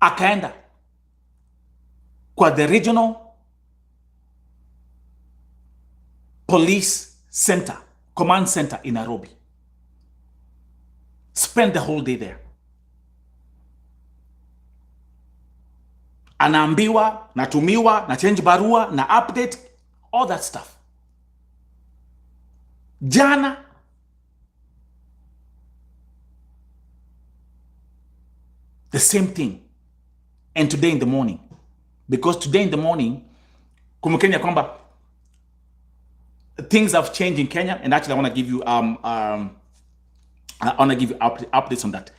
akaenda kwa the regional police center, command center in Nairobi. Spend the whole day there. Anaambiwa, natumiwa, na change barua, na update, all that stuff. Jana the same thing. And today in the morning. Because today in the morning, kumukenya kwamba things have changed in Kenya, and actually I want to give you updates on that.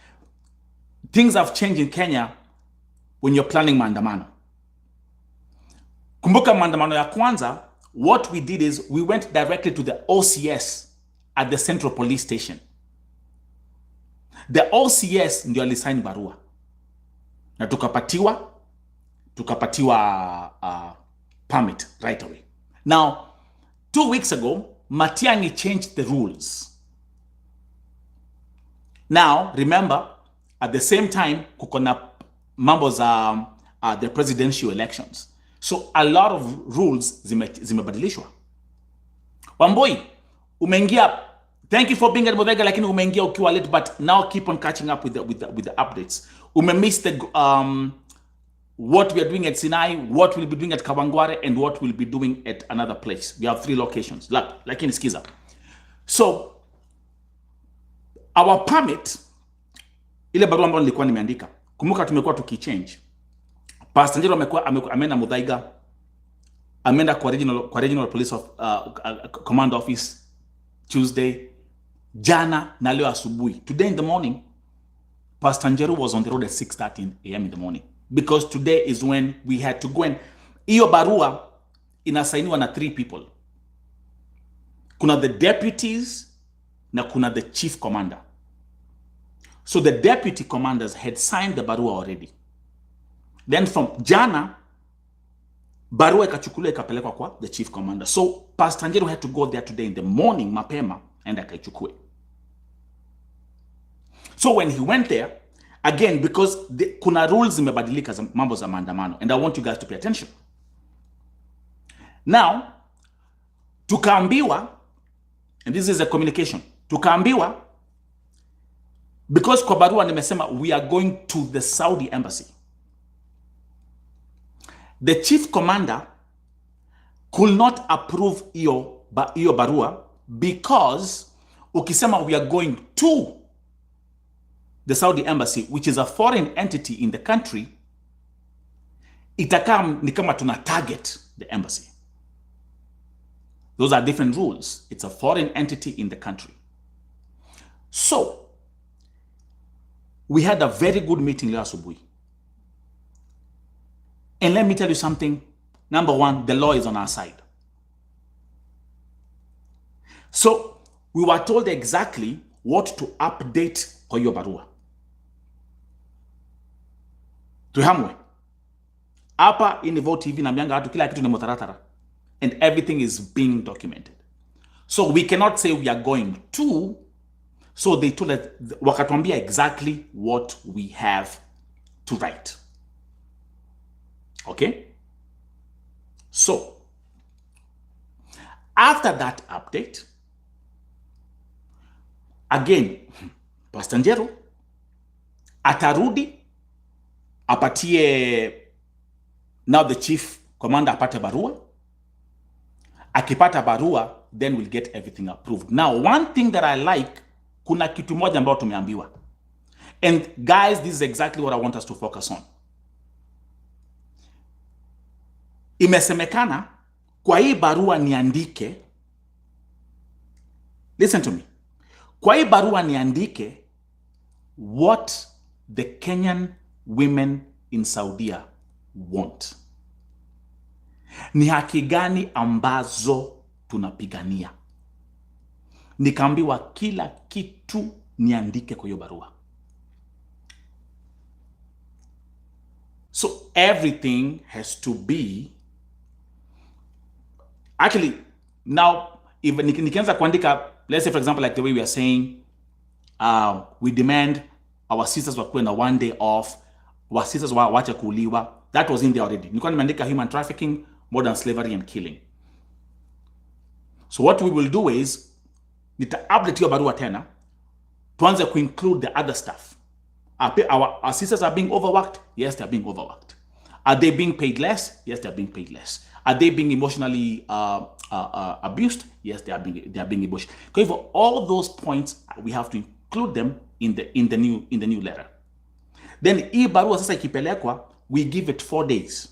Things have changed in Kenya when you're planning maandamano. Kumbuka maandamano ya kwanza, what we did is we went directly to the OCS at the Central Police Station. The OCS ndio alisign barua. Na tukapatiwa permit right away. Now, 2 weeks ago, Matiang'i changed the rules. Now, remember, at the same time, kukona mambo za the presidential elections. So, a lot of rules zimebadilishwa. Wamboi, umeingia, thank you for being at Muthaiga, lakini umeingia ukiwa late, but now keep on catching up with the updates. Miss the what we are doing at Sinai, what we'll be doing at Kawangware, and what we'll be doing at another place. We have 3 locations. Lakini skiza. So, our permit, ile barua ambayo nilikuwa nimeandika, kumbuka tumekuwa tukichange. Pastor Njero ameenda Muthaiga, ameenda kwa regional police command office Tuesday, jana na leo asubuhi. Today in the morning, Pastor Njero was on the road at 6:30 a.m. in the morning. Because today is when we had to go and iyo barua inasainiwa na 3 people. Kuna the deputies na kuna the chief commander. So the deputy commanders had signed the barua already. Then from jana, barua ikachukuliwa ikapelekwa kwa the chief commander. So Pastor Njero had to go there today in the morning mapema and akaichukue. So when he went there, again, because kuna rules zimebadilika za mambo za maandamano, and I want you guys to pay attention. Now, tukaambiwa, and this is a communication, tukaambiwa, because kwa barua nimesema we are going to the Saudi embassy. The chief commander could not approve iyo barua because ukisema we are going to the Saudi embassy, which is a foreign entity in the country, itakaa ni kama tuna target the embassy. Those are different rules. It's a foreign entity in the country. So, we had a very good meeting last asubuhi. And let me tell you something. Number one, the law is on our side. So, we were told exactly what to update kwa hiyo barua. Tuhamwe. Hapa in Vote TV na mianga watu kila kitu ni mutaratara. And everything is being documented. So we cannot say we are going to. So they told us, wakatuambia exactly what we have to write. Okay? So, after that update, again, Pastor Njero atarudi apatie, now the chief commander apate barua. Akipata barua, then we'll get everything approved. Now, one thing that I like, kuna kitu moja ambao tumeambiwa. And guys, this is exactly what I want us to focus on. Imesemekana, kwa hii barua niandike Listen to me. Kwa hii barua niandike what the Kenyan women in Saudi want. Ni haki gani ambazo tunapigania? Nikaambiwa kila kitu niandike kwa hiyo barua. So everything has to be actually now, even nikianza kuandika, let's say for example like the way we are saying we demand our sisters wakuwe na 1 day off, our sisters waache kuuliwa. That was in there already. Nilikuwa nimeandika human trafficking, modern slavery and killing. So what we will do is nita-update hiyo barua tena, tuanze include the other stuff. Our sisters are being overworked? Yes, they are being overworked. Are they being paid less? Yes, they are being paid less. Are they being emotionally abused? Yes, they are being emotional. Because for all those points, we have to include them in the new letter. Then hii barua sasa ikipelekwa, we give it 4 days.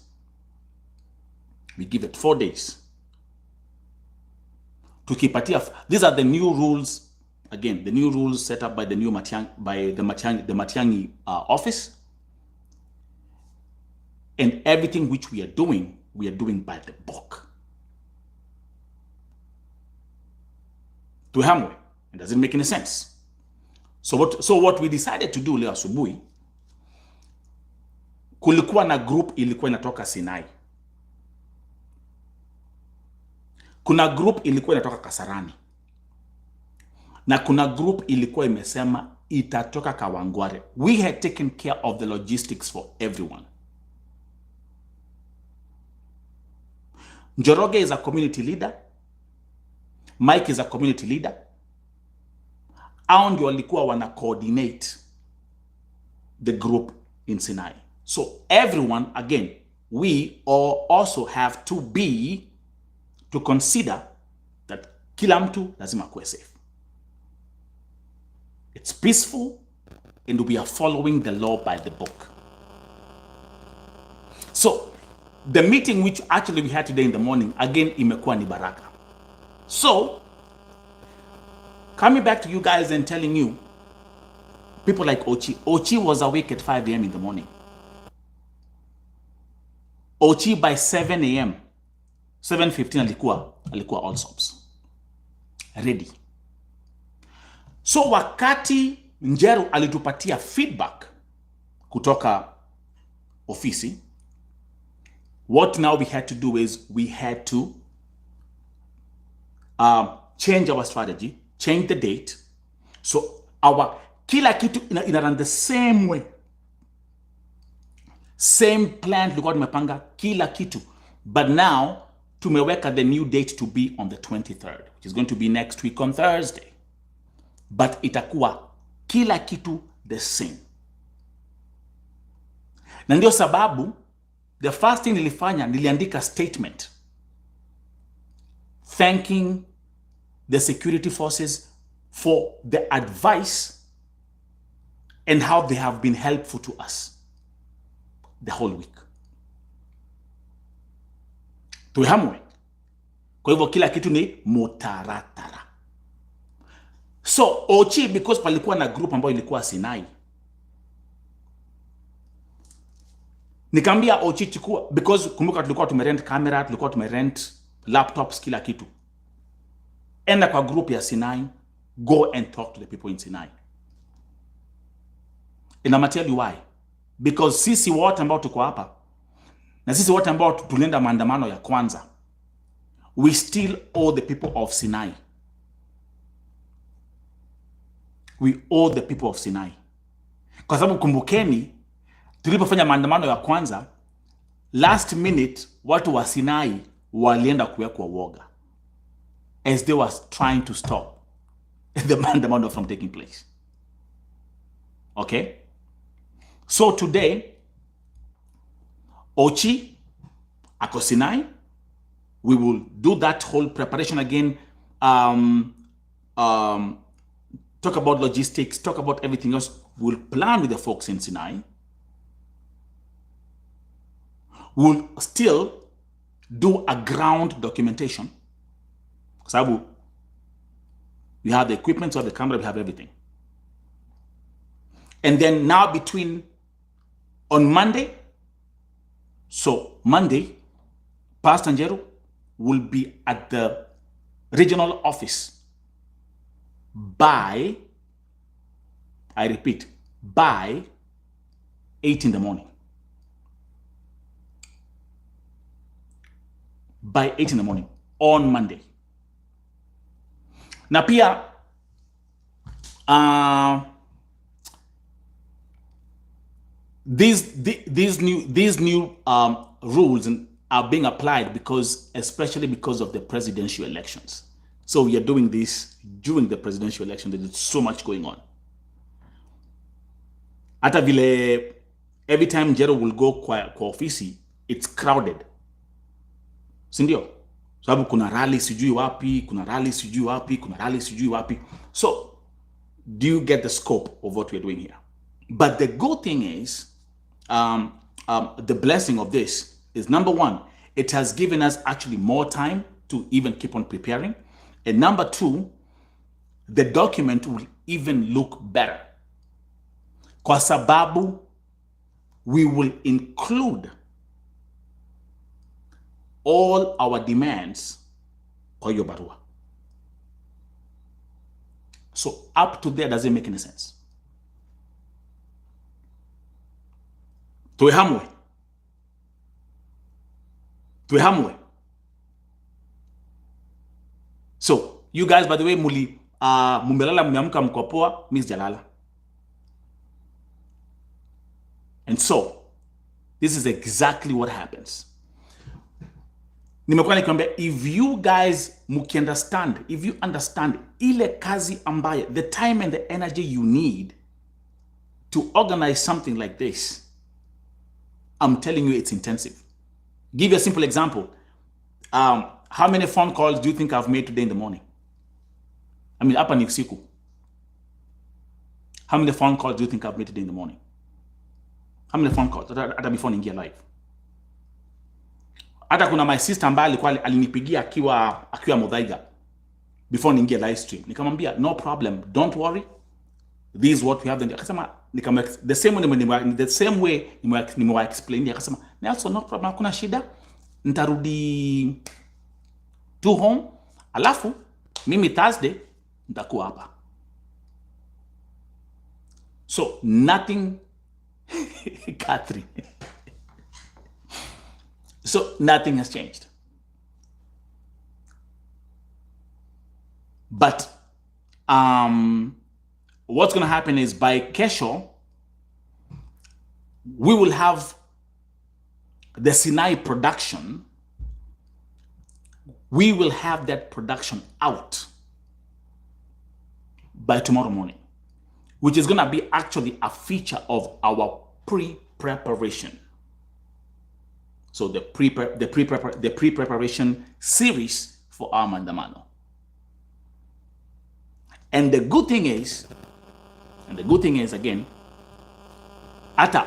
We give it 4 days. Tukipatia, these are the new rules. Again, the new rules set up by the new Matiang'i office, and everything which we are doing by the book. Tuhamwe, it doesn't make any sense. So what we decided to do leo asubuhi, kulikuwa na group ilikuwa inatoka Sinai. Kuna group ilikuwa inatoka Kasarani. Na kuna group ilikuwa imesema itatoka Kawangware. We had taken care of the logistics for everyone. Njoroge is a community leader. Mike is a community leader. Hao ndio walikuwa wana coordinate the group in Sinai. So everyone, again, we all also have to consider that kila mtu lazima kuwe safe. It's peaceful, and we are following the law by the book. So, the meeting which actually we had today in the morning, again, imekuwa ni baraka. So, coming back to you guys and telling you, people like Ochi was awake at 5 a.m. in the morning. Ochi by 7 a.m., 7:15 alikuwa all sops. Ready. So wakati Njeru alitupatia feedback kutoka ofisi, what now we had to do is we had to change our strategy, change the date. So kila kitu ina run the same way. Same plan tulikuwa tumepanga kila kitu. But now tumeweka the new date to be on the 23rd, which is going to be next week on Thursday. But itakuwa kila kitu the same. Na ndio sababu the first thing nilifanya, niliandika statement thanking the security forces for the advice and how they have been helpful to us the whole week. Tuhamwe. Kwa hivyo kila kitu ni mutaratara. So Ochi, because palikuwa na group ambayo ilikuwa Sinai, nikamwambia Ochi chukua, because kumbuka tulikuwa tumerent camera, tulikuwa tumerent laptops, kila kitu. Enda kwa group ya Sinai, go and talk to the people in Sinai. And I'ma tell you why. Because sisi wote ambao tuko hapa, na sisi wote ambao tulienda maandamano ya kwanza, we still owe the people of Sinai. We owe the people of Sinai. Kwa sababu kumbukeni, tulipofanya maandamano ya kwanza, last minute watu wa Sinai walienda kuwekwa woga as they was trying to stop the maandamano from taking place. Okay? So today, Ochi, ako Sinai, we will do that whole preparation again, talk about logistics, talk about everything else. We'll plan with the folks in Sinai. We'll still do a ground documentation. Kwa sababu We have the equipment, we have the camera, we have everything. And then now on Monday, so Monday, Pastor Njeru will be at the regional office by, I repeat, by 8 in the morning. By 8 in the morning on Monday. Na pia these new rules are being applied especially because of the presidential elections. So we are doing this during the presidential election. There's so much going on. Hata vile every time Jero will go kwa ofisi, it's crowded. Sindio? Sababu kuna rally sijui wapi, kuna rally sijui wapi, kuna rally sijui wapi. So, do you get the scope of what we're doing here? But the good thing is, the blessing of this is, number one, it has given us actually more time to even keep on preparing. And number two, the document will even look better. Kwa sababu, we will include all our demands kwa hiyo barua. So up to there doesn't make any sense. Tuehamwe. So you guys, by the way, mumelala mmeamka mko poa, mimi sijalala. And so this is exactly what happens. Nimekuwa nikiambia, if you guys if you understand ile kazi ambaye, the time and the energy you need to organize something like this, I'm telling you it's intensive. Give you a simple example. How many phone calls do you think I've made today in the morning? I mean, hapa ni usiku. How many phone calls do you think I've made today in the morning? How many phone calls? Hata before niingia live. Hata kuna my sister ambaye alikuwa alinipigia akiwa Muthaiga before niingie live stream. Nikamwambia no problem, don't worry. This is what we have. Akasema the same way nimewa explain. Akasema Nelson, no problem, hakuna shida. Nitarudi to home. Alafu mimi Thursday nitakuwa hapa. So nothing Catherine. So nothing has changed. But what's going to happen is by kesho, we will have the Sinai production. We will have that production out by tomorrow morning, which is going to be actually a feature of our pre-preparation. So the pre-preparation series for our Mandamano. And the good thing is again, ata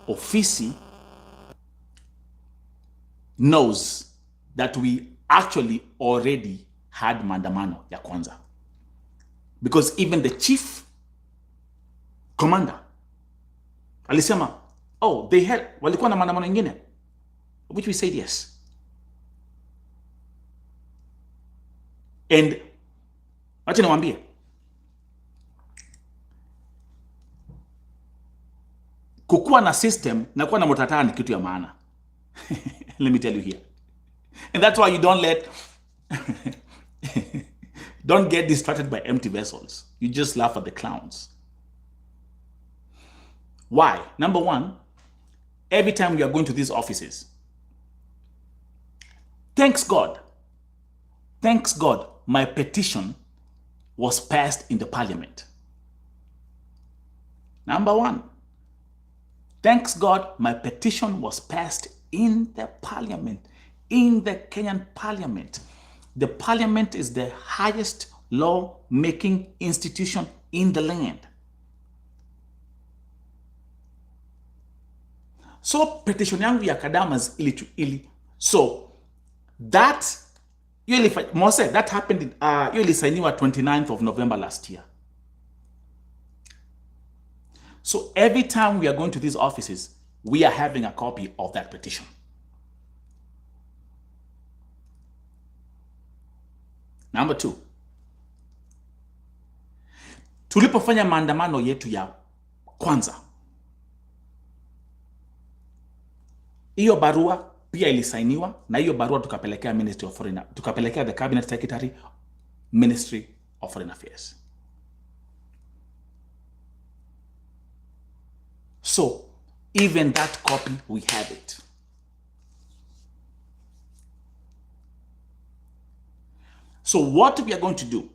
ofisi knows that we actually already had Mandamano ya kwanza. Because even the chief commander alisema, oh, they had, walikuwa na maandamano ingine, which we said yes. And acha niwaambie, kukuwa na system na kuwa na motatara ni kitu ya maana. Let me tell you here. And that's why you don't get distracted by empty vessels. You just laugh at the clowns. Why? Number one, every time we are going to these offices, thanks God, my petition was passed in the parliament. Number one, thanks God, my petition was passed in the parliament, in the Kenyan parliament. The parliament is the highest law-making institution in the land. So petition yangu ya Kadamas so That Mose, that happened in ilisainiwa 29th of November last year. So every time we are going to these offices, we are having a copy of that petition. Number 2. Tulipofanya maandamano yetu ya kwanza, hiyo barua pia ilisainiwa, na hiyo barua tukapelekea Ministry of Foreign, tukapelekea the Cabinet Secretary, Ministry of Foreign Affairs. So even that copy, we have it. So what we are going to do,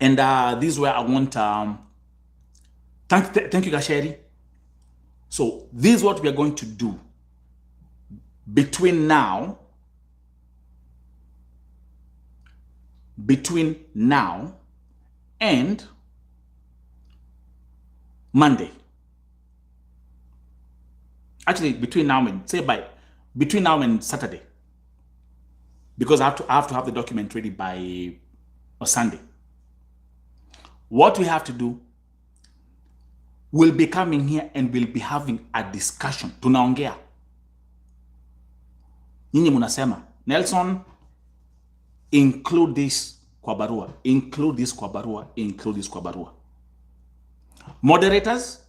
and this is where I want thank you Gasheri. So this is what we are going to do between now and Monday. Actually, between now and Saturday, because I have to have the document ready by Sunday. What we have to do, we'll be coming here and we'll be having a discussion. Tunaongea. Nyinyi munasema, Nelson, include this kwa barua, include this kwa barua, include this kwa barua. Moderators,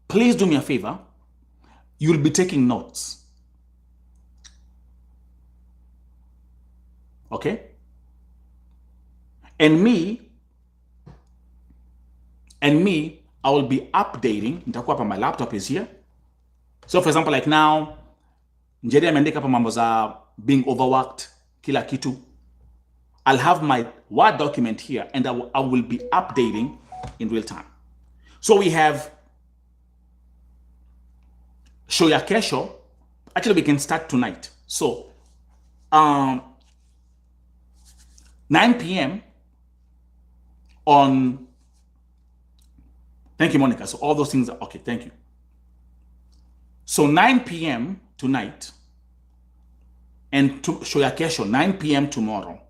please do me a favor. You'll be taking notes. Okay? And me, I will be updating. My laptop is here. So for example, like now, Njeri ameandika hapa mambo za being overworked, kila kitu. I'll have my Word document here and I will be updating in real time. So we have Shoya Kesho. Actually, we can start tonight. So 9 p.m. on, thank you, Monica. So all those things are okay. Thank you. So 9 p.m. tonight and to Shoya Kesho, 9 p.m. tomorrow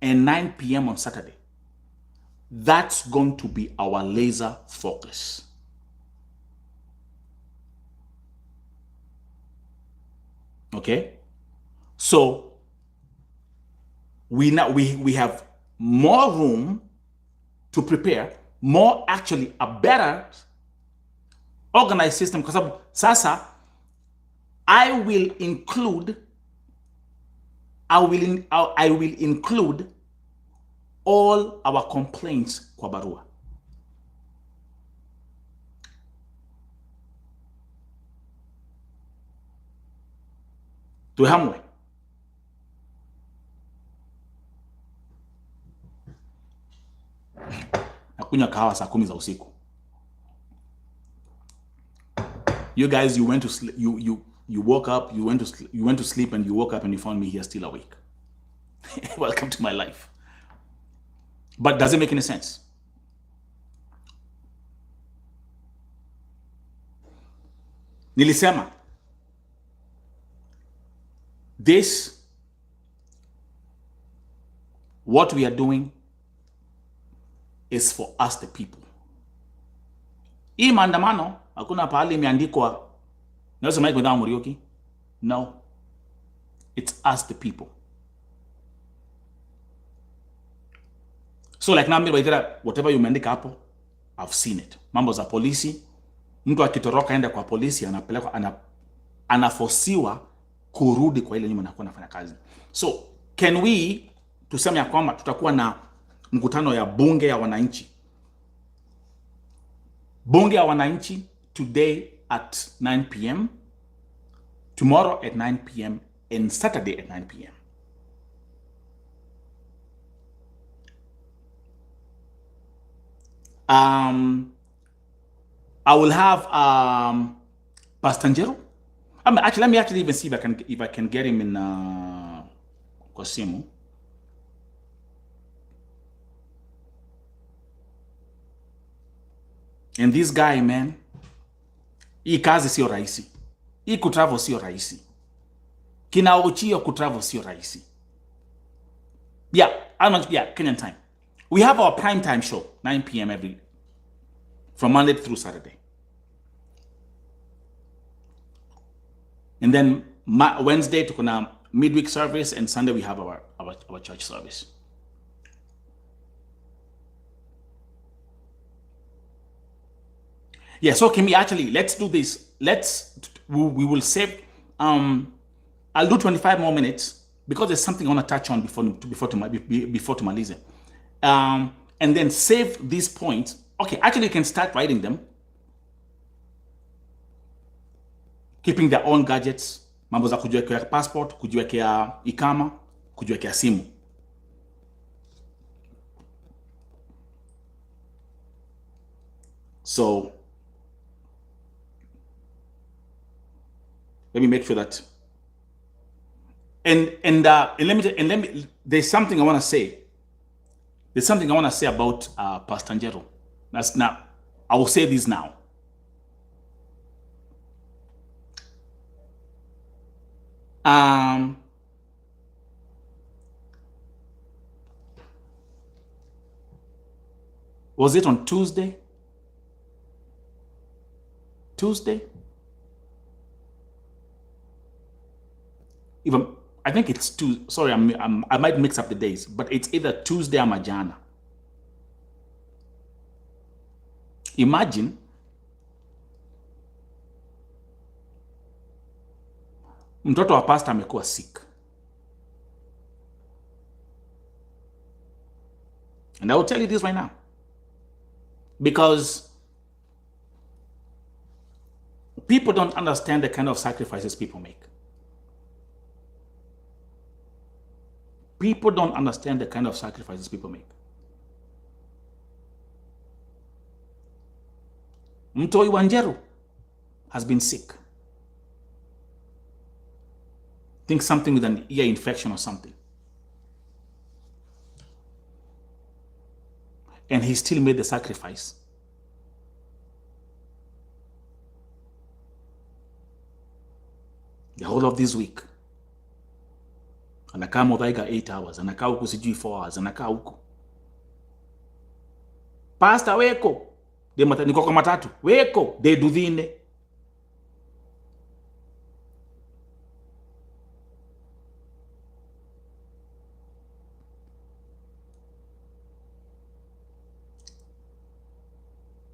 and 9 p.m. on Saturday. That's going to be our laser focus. Okay? So we have more room to prepare, more, actually a better organized system, because sasa I will include all our complaints kwa barua. Tuhamwe. Nakunywa kahawa saa 10 za usiku. You guys, you went to sleep, you woke up, you went to sleep and you woke up and you found me here still awake. Welcome to my life. But does it make any sense? Nilisema, this, what we are doing is for us the people. Hii maandamano hakuna pahali imeandikwa Nelson Mike without Muriuki. No. It's us the people. So like now, whatever you meandika hapo, I've seen it. Mambo za polisi, mtu akitoroka aenda kwa polisi, anapelekwa, anafosiwa kurudi kwa ile nyuma na kuwa nafanya kazi. So can we, tuseme ya kwamba tutakuwa na mkutano ya bunge ya wananchi. Bunge ya wananchi today at 9 p.m. tomorrow at 9 p.m. and Saturday at 9 p.m. I will have Pastor Njero. Actually, let me actually even see if I can get him in Kosimu. And this guy, man, hii kazi sio rahisi. Hii kutravel sio rahisi. kina Ochio kutravel sio rahisi. Yeah, Kenyan time. We have our prime time show 9 p.m. every from Monday through Saturday. And then Wednesday tukuna midweek service, and Sunday we have our church service. Yeah, so can we actually, let's do this. We will save, I'll do 25 more minutes because there's something I want to touch on before to Malize. And then save these points. Okay, actually you can start writing them. Keeping their own gadgets, mambo za kujiwekea passport, kujiwekea ikama, kujiwekea simu. So let me make sure that, and let me there's something I want to say. There's something I want to say about Pastor Njero. That's now, I will say this now. Was it on Tuesday? Even I think it's Tuesday. Sorry, I might mix up the days, but it's either Tuesday or Majana. Imagine mtoto wa pastor amekuwa sick. And I will tell you this right now. Because people don't understand the kind of sacrifices people make. People don't understand the kind of sacrifices people make. Mtoi Wanjeru has been sick. I think something with an ear infection or something. And he still made the sacrifice. The whole of this week. Anakaa Muthaiga 8 hours. Anakaa huku sijui 4 hours. Anakaa huku. Pastor weko. Niko kwa matatu. Weko. De dudhine.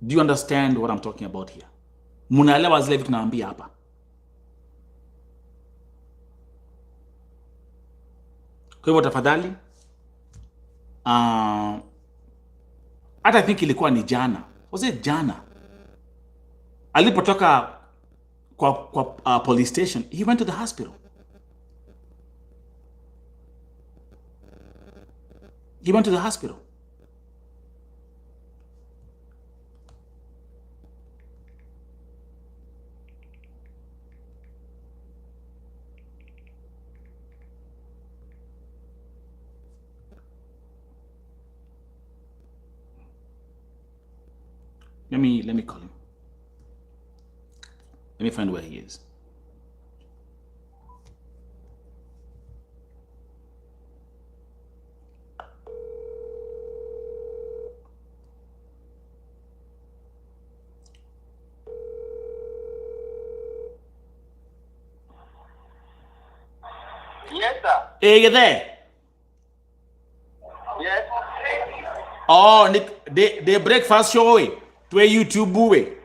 Do you understand what I'm talking about here? Munaelewa zile vitu naambia hapa. Kwa hivyo tafadhali, hata I think ilikuwa ni jana. Was it jana? Alipotoka kwa police station, he went to the hospital. He went to the hospital. Let me call him. Let me find where he is. Yes, sir. Hey, you there? Yes. Oh, the breakfast show we to YouTube we.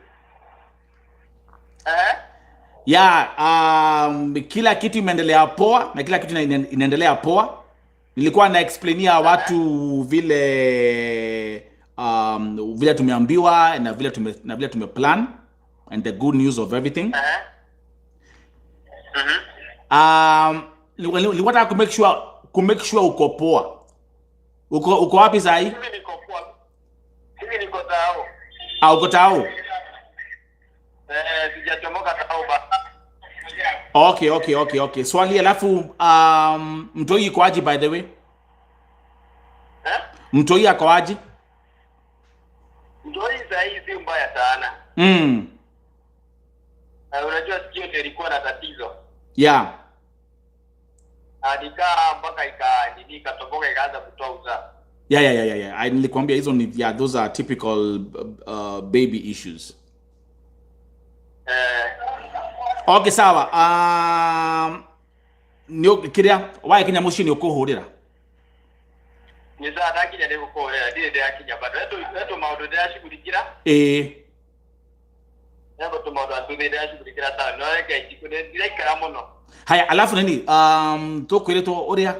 Yeah, kila kitu imeendelea poa na kila kitu inaendelea poa. Nilikuwa na explainia watu vile tumeambiwa na vile tumeplan and the good news of everything. Nilikuwa ku make sure uko poa. Uko wapi sasa hivi? Mimi niko poa. Mimi niko tao. Uko tao? Sijachomoka tao ba. Okay. Swali alafu mtoi iko aje by the way? Mtoi ako aje? Mtoi sasa hivi si mbaya sana. Unajua sikio ndio ilikuwa na tatizo. Yeah. Alikaa mpaka ikatoboka ikaanza kutoa uzaa. Yeah. I nilikwambia hizo ni those are typical baby issues. Okay, sawa. Nio kiria wae kinya mushi ni ukuhurira. Ni saa takinya ndi gukuhurira ndire yakinya bado. Eto maundu ndashugurikira. Nebo tu maundu atu ndashugurikira ta no reke ikune ndiraikara muno. Haya, alafu nini? Tukwire to uria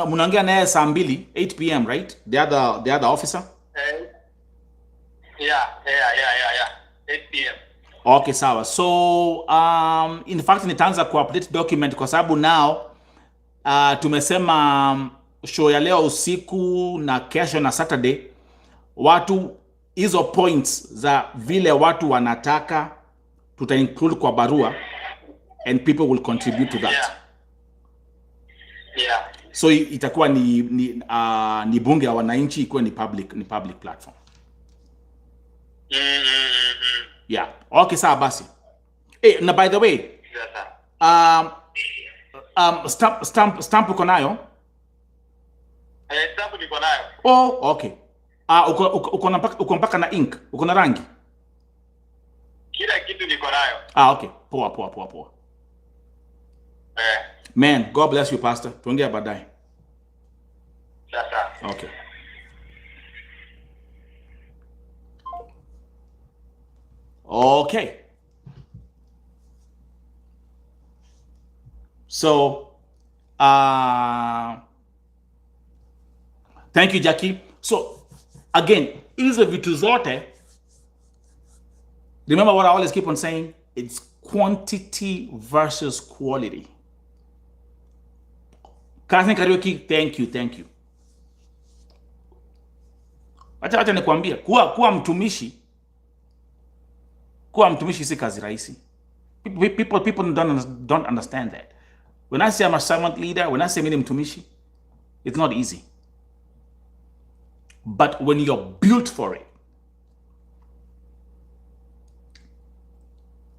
munaongea naye saa 2 8 p.m. right? The other officer? Yeah. 8 p.m. Okay, sawa. So in fact nitaanza ku update document kwa sababu now tumesema show ya leo usiku na kesho na Saturday watu hizo points za vile watu wanataka tuta include kwa barua and people will contribute to that. Yeah. So itakuwa ni bunge ya wananchi, ikuwa ni public platform. Yeah. Okay, sawa basi. Na by the way, stamp uko nayo? Stamp niko nayo. Oh, okay. Uko mpaka na ink, uko na rangi? Kila kitu niko nayo. Okay. Poa. Man, God bless you, Pastor. Tuongea baadaye. Sasa. Okay. Okay. So, thank you, Jackie. So, again, hizo vitu zote, remember what I always keep on saying? It's quantity versus quality. Catherine Karaoke, thank you. Acha nikwambie, kuwa mtumishi si kazi rahisi. People don't understand that. When I say I'm a servant leader, when I say mimi mtumishi, it's not easy. But when you're built for it.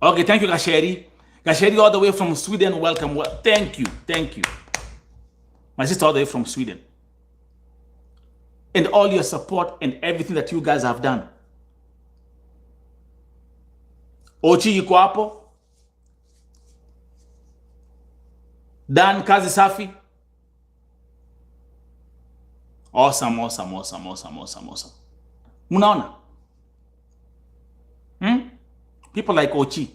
Okay, thank you, Gasheri. Gasheri all the way from Sweden, welcome. Thank you. My sister all the way from Sweden. And all your support and everything that you guys have done. Ochi yuko hapo. Dan, kazi safi. Awesome. Munaona? People like Ochi.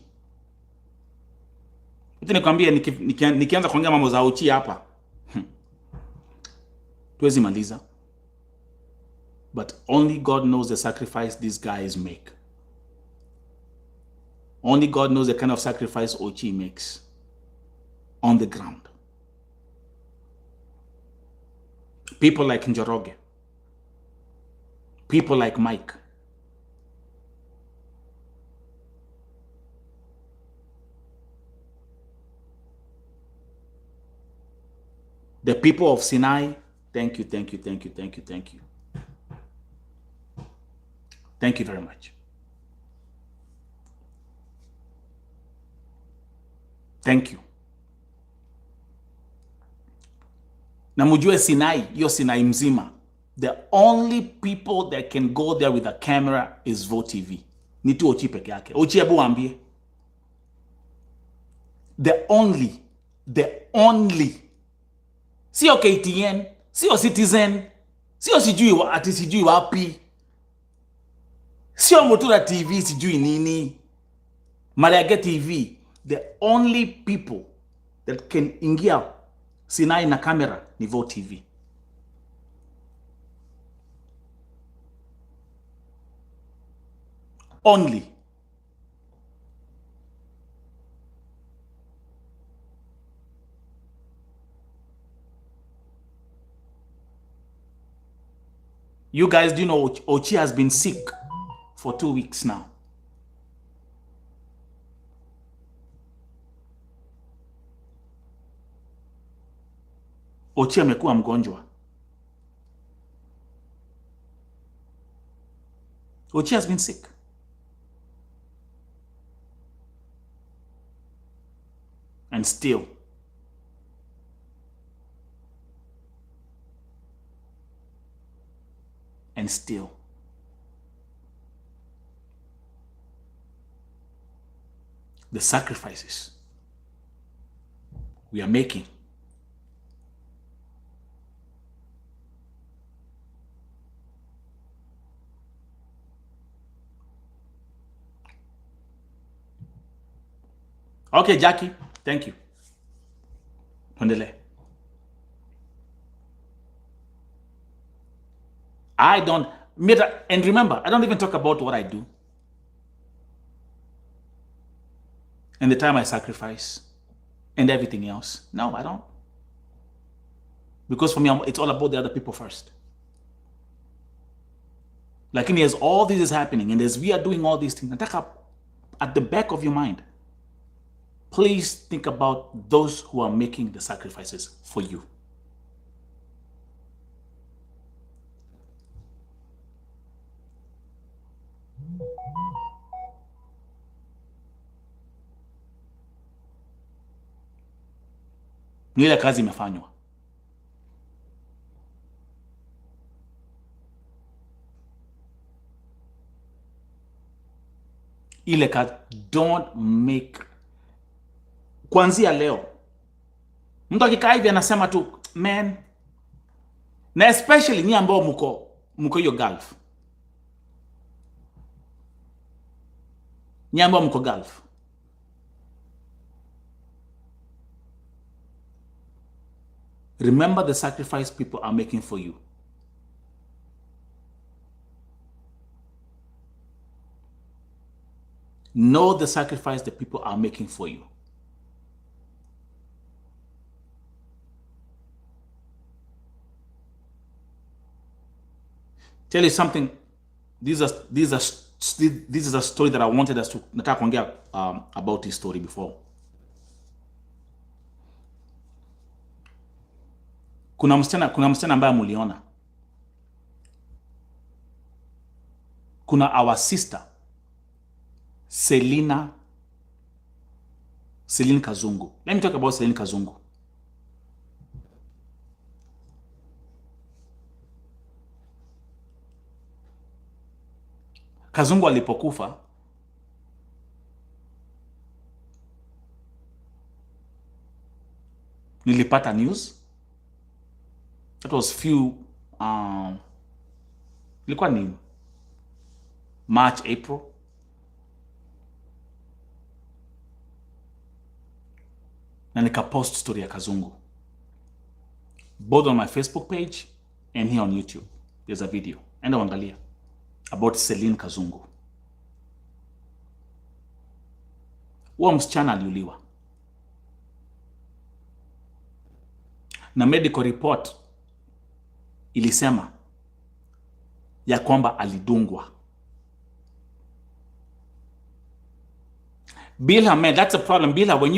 Iti nikwambia nikianza kuongea mambo za Ochi hapa. Tuwezi maliza. But only God knows the sacrifice these guys make. Only God knows the kind of sacrifice Ochi makes on the ground. People like Njoroge. People like Mike. The people of Sinai, thank you. Thank you very much. Thank you. Na mujue Sinai, hiyo Sinai mzima, the only people that can go there with a camera is Vote TV. Ni tu Ochi peke yake. Ochi hebu waambie. The only. Sio KTN, sio Citizen, sio sijui wapi. Sio Motura TV sijui nini. Mariage TV. The only people that can ingia Sinai na camera ni Vote TV. Only. You guys, do you know Ochi has been sick for 2 weeks now? Ochi amekuwa mgonjwa. Ochi has been sick. And still, and steal. The sacrifices we are making Okay, Jackie, thank you. Tuendelee. I don't, and remember, I don't even talk about what I do and the time I sacrifice and everything else. No, I don't. Because for me, it's all about the other people first. Like, as all this is happening and as we are doing all these things, at the back of your mind, please think about those who are making the sacrifices for you. Ni ile kazi imefanywa. Ile kazi, don't make, kuanzia leo mtu akikaa hivi anasema tu man, na especially ni ambao mko hiyo Gulf, ni ambao mko Gulf, remember the sacrifice people are making for you. Know the sacrifice the people are making for you. Tell you something. This is a story that I wanted us to nataka kuongea about this story before. Kuna msichana ambaye muliona. Kuna our sister Celine Kazungu. Let me talk about Celine Kazungu. Kazungu alipokufa, nilipata news. That was ilikuwa ni March, April. Na nikapost story ya Kazungu, both on my Facebook page and here on YouTube. There's a video. Enda uangalia about Celine Kazungu. Huyo msichana aliuliwa na medical report ilisema ya kwamba alidungwa. Bilha, man, that's a problem. Bilha, when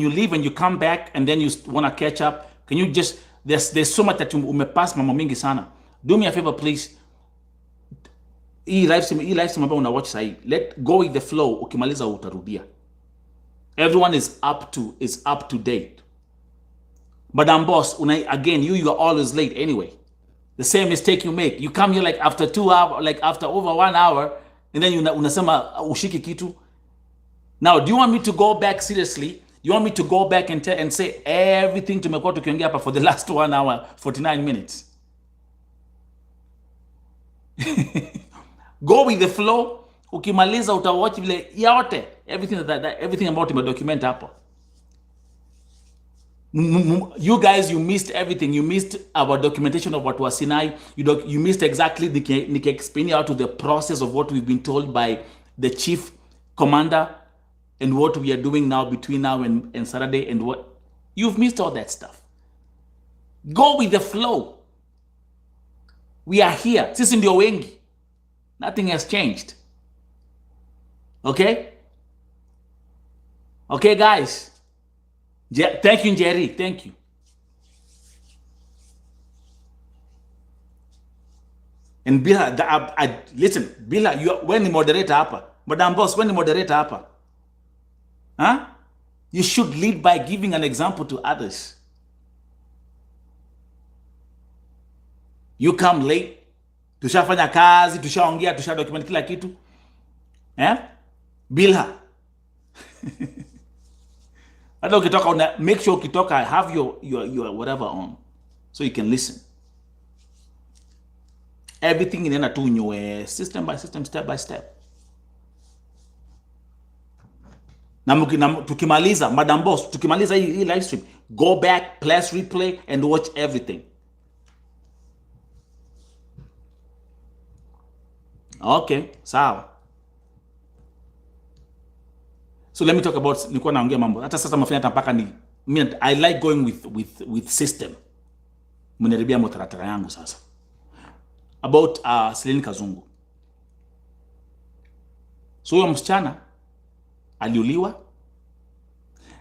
you leave and you come back and then you want to catch up, can you just, there's so much that umepass mambo mingi sana. Do me a favor, please. Hii live stream ambayo una watch sahi, let go with the flow. Ukimaliza utarudia. Everyone is up to date. But boss, again, you are always late anyway. The same mistake you make. You come here like after 2 hours, like after over 1 hour, and then unasema ushiki kitu. Now, do you want me to go back seriously? You want me to go back and say everything tumekuwa tukiongea hapa for the last 1 hour, 49 minutes? Go with the flow. Ukimaliza utawatch vile yote, everything about my document hapo. You guys, you missed everything. You missed our documentation of what was Sinai. You missed exactly the explaining out to the process of what we've been told by the chief commander and what we are doing now between now and Saturday and what you've missed all that stuff. Go with the flow. We are here. Sisi ndio wengi. Nothing has changed. Okay? Okay, guys. Thank you, Jerry. Thank you. And Bila, listen, Bila, when the moderator hapa, Madam Boss, when the moderator hapa, huh? You should lead by giving an example to others. You come late, tushafanya kazi, tushaongea, tushadocument kila kitu bila hata ukitoka make sure ukitoka have your whatever on so you can listen. Everything inaenda tu nywe system by system, step by step. Na tukimaliza, Madam Boss, tukimaliza hii live stream, go back, press replay and watch everything. Okay, sawa. So let me talk about, nilikuwa naongea mambo. Hata sasa mafanya mpaka ni I like going with system. Mnaribia motaratara yangu sasa. About Celine Kazungu. So huyo msichana aliuliwa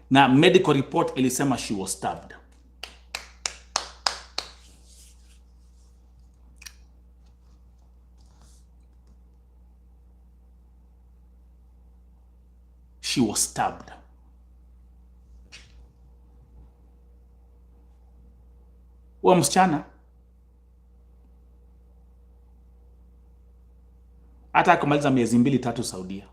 na medical report ilisema she was stabbed. She was stabbed. Huyo msichana hata akamaliza miezi 2-3 Saudia.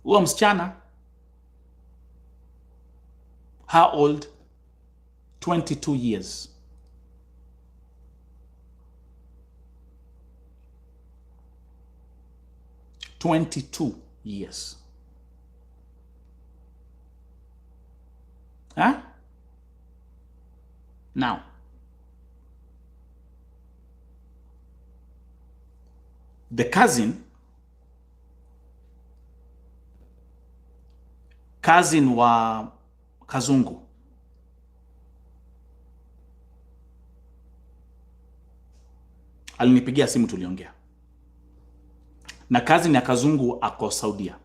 Huyo msichana, how old? 22 years. Now, the cousin wa Kazungu alinipigia simu, tuliongea na cousin ya Kazungu ako Saudia.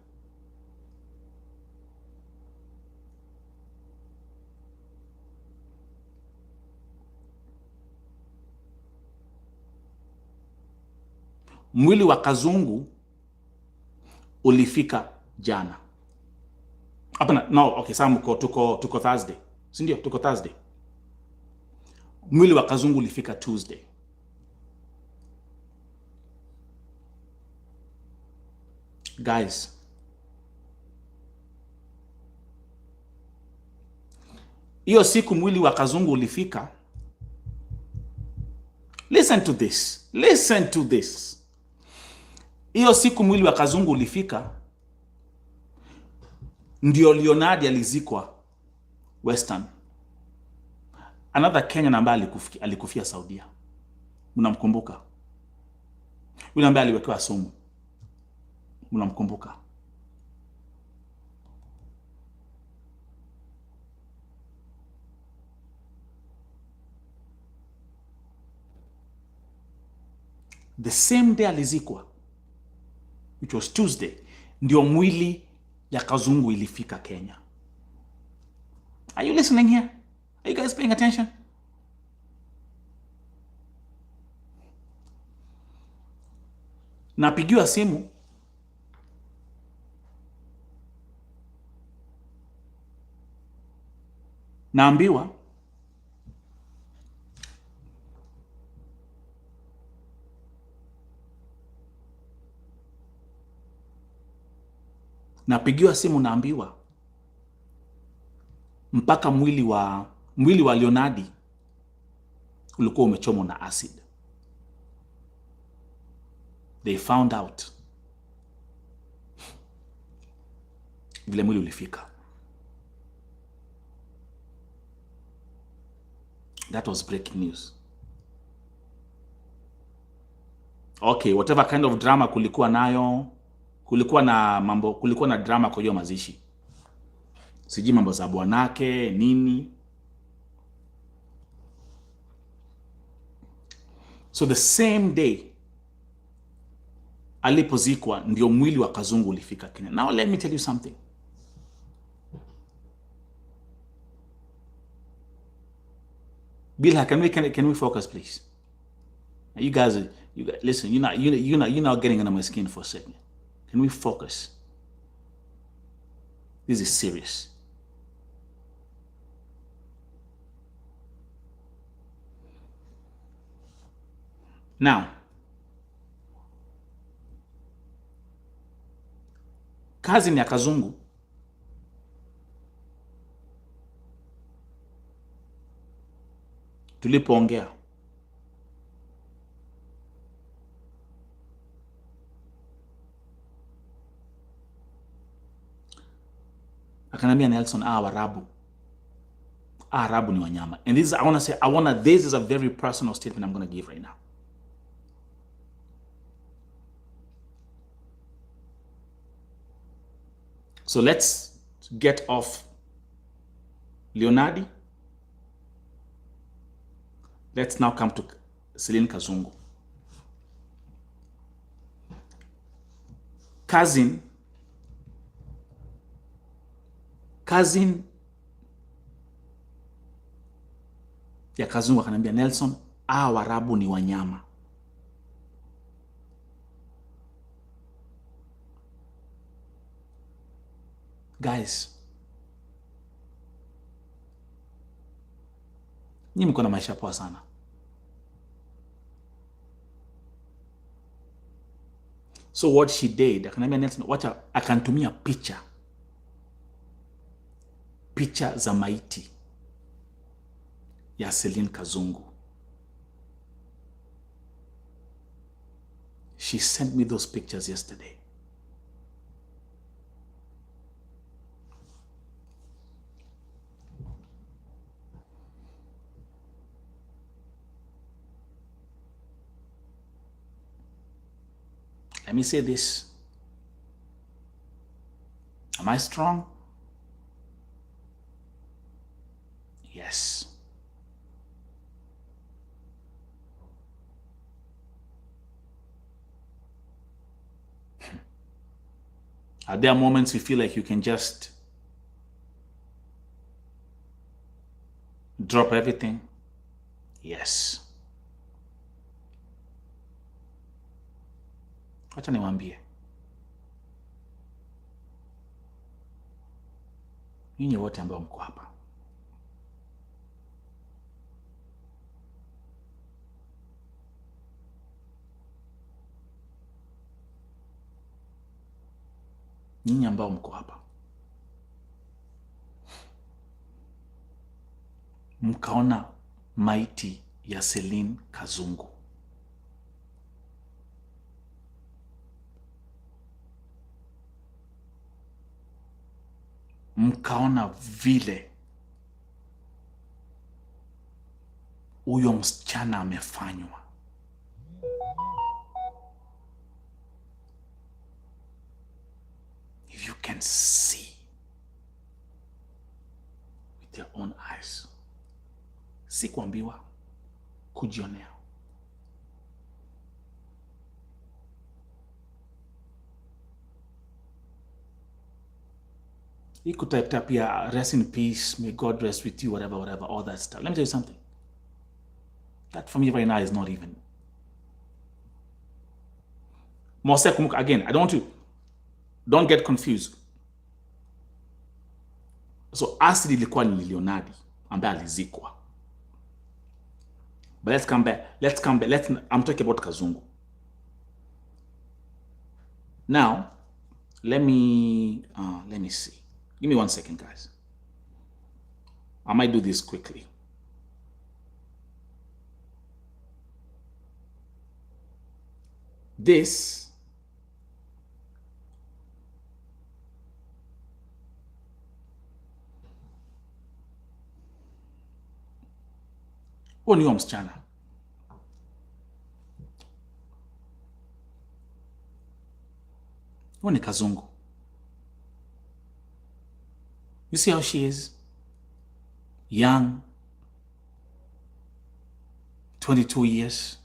Mwili wa Kazungu ulifika jana. Hapana, no, okay, sawa, tuko Thursday. Si ndio? Tuko Thursday. Mwili wa Kazungu ulifika Tuesday. Guys, hiyo siku mwili wa Kazungu ulifika. Listen to this. Listen to this. Hiyo siku mwili wa Kazungu ulifika, ndio Leonard alizikwa Western. Another Kenyan ambaye alikufia Saudia. Mnamkumbuka? Yule ambaye aliwekewa sumu. Mnamkumbuka? The same day alizikwa, which was Tuesday, ndio mwili ya Kazungu ilifika Kenya. Are you listening here? Are you guys paying attention? Napigiwa simu, naambiwa naambiwa mpaka mwili wa Leonardi ulikuwa umechomwa na acid. They found out vile mwili ulifika. That was breaking news. Okay, whatever kind of drama kulikuwa nayo, kulikuwa na drama kwa hiyo mazishi. Sijui mambo za bwanake nini. So the same day alipozikwa ndio mwili wa Kazungu ulifika Kenya. Now let me tell you something. Bill, can we focus, please? You guys listen, you're not getting under my skin for a second. Can we focus? This is serious. Now, cousin ya Kazungu tulipoongea, akanambia Nelson, Arabu ni wanyama. And this this is a very personal statement I'm going to give right now. So let's get off Leonardi. Let's now come to Celine Kazungu. Cousin ya Kazungu akanambia, Nelson, Waarabu ni wanyama. Guys, nyinyi mko na maisha poa sana. So what she did, akanambia Nelson, wacha, akantumia picha za maiti ya Celine Kazungu. She sent me those pictures yesterday. Let me say this. Am I strong? Yes. Are there moments you feel like you can just drop everything? Yes. Acha niwaambie, nyinyi wote ambao mko hapa, mkaona maiti ya Celine Kazungu, mkaona vile huyo msichana amefanywa, if you can see with your own eyes, si kuambiwa, kujionea, you could type up here, rest in peace, may God rest with you, whatever, all that stuff. Let me tell you something. That for me right now is not even. Again, don't get confused. So asili ilikuwa ni Leonardi ambaye alizikwa. But let's come back. I'm talking about Kazungu. Now, let me see. Give me 1 second, guys. I might do this quickly. This ni msichana. Ni Kazungu. You see how she is? Young, 22 years.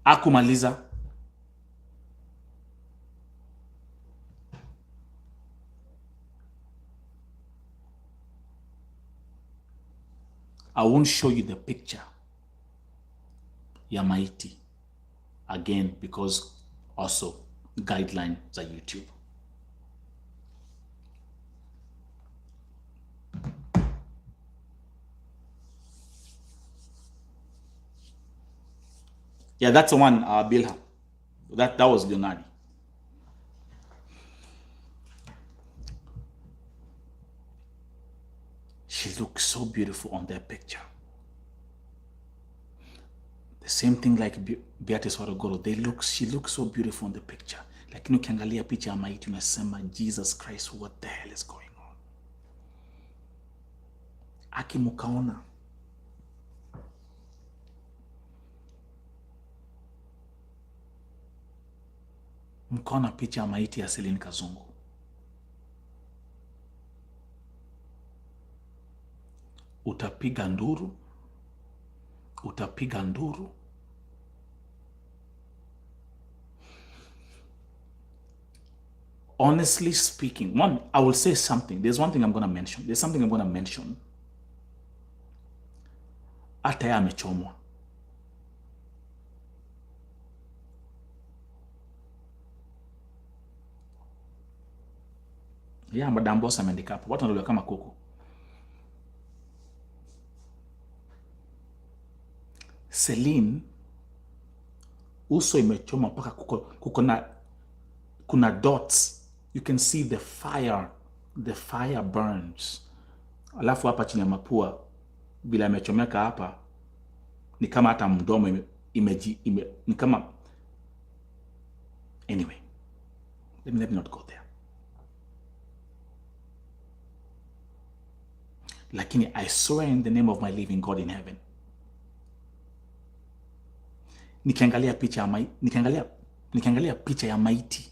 Akumaliza. I won't show you the picture ya maiti again because also guideline za YouTube. Yeah, that's the one, Bilha. That was Leonardi. She looks so beautiful on that picture. The same thing like Beatrice Warogoro. She looks so beautiful on the picture. Lakini ukiangalia picha ya maiti unasema, Jesus Christ, what the hell is going on? Aki mukaona. Mkaona picha ya maiti ya Celine Kazungu. Utapiga nduru. Utapiga nduru. Honestly speaking, I will say something. There's one thing I'm going to mention. There's something I'm going to mention. Hata yeye amechomwa. Yeah, Madam Boss ameandika hapo. Watu wanaliwa kama kuku. Celine uso imechoma mpaka kuna dots. You can see the fire burns. Alafu hapa chini ya mapua bila imechomeka hapa ni kama hata mdomo ni kama. Anyway, let me not go there. Lakini I swear in the name of my living God in heaven, nikiangalia picha ya maiti,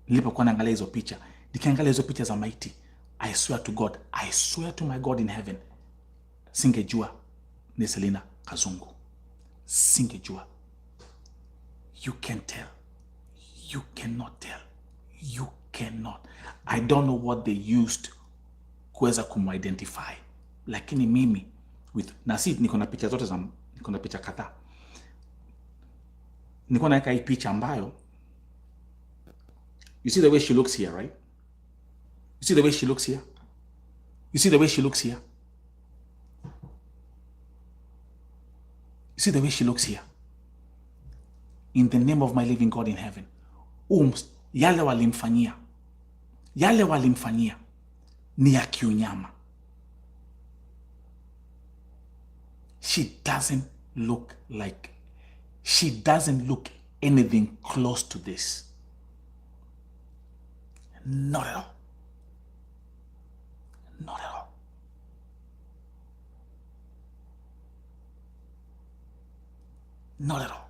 nilipokuwa naangalia hizo picha, nikiangalia hizo picha za maiti, I swear to God, I swear to my God in heaven, singejua ni Selina Kazungu. Singejua. You can tell. You cannot tell. You cannot. I don't know what they used kuweza kumidentify. Lakini mimi niko na picha zote niko na picha kadhaa. Niko na hii picha ambayo, you see the way she looks here, right? You see the way she looks here? You see the way she looks here? You see the way she looks here? In the name of my living God in heaven, yale walimfanyia ni ya kiunyama. She doesn't look anything close to this. Not at all. Not at all. Not at all.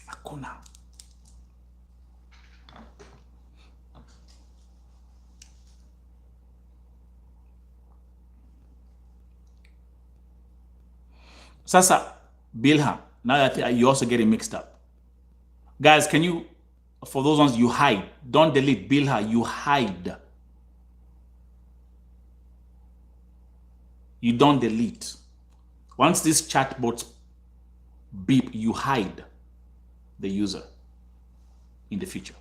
Hakuna. Sasa, Bilha, now I think you're also getting mixed up. Guys, can you, for those ones, you hide. Don't delete. Bilha, you hide. You don't delete. Once this chatbot beep, you hide the user in the future.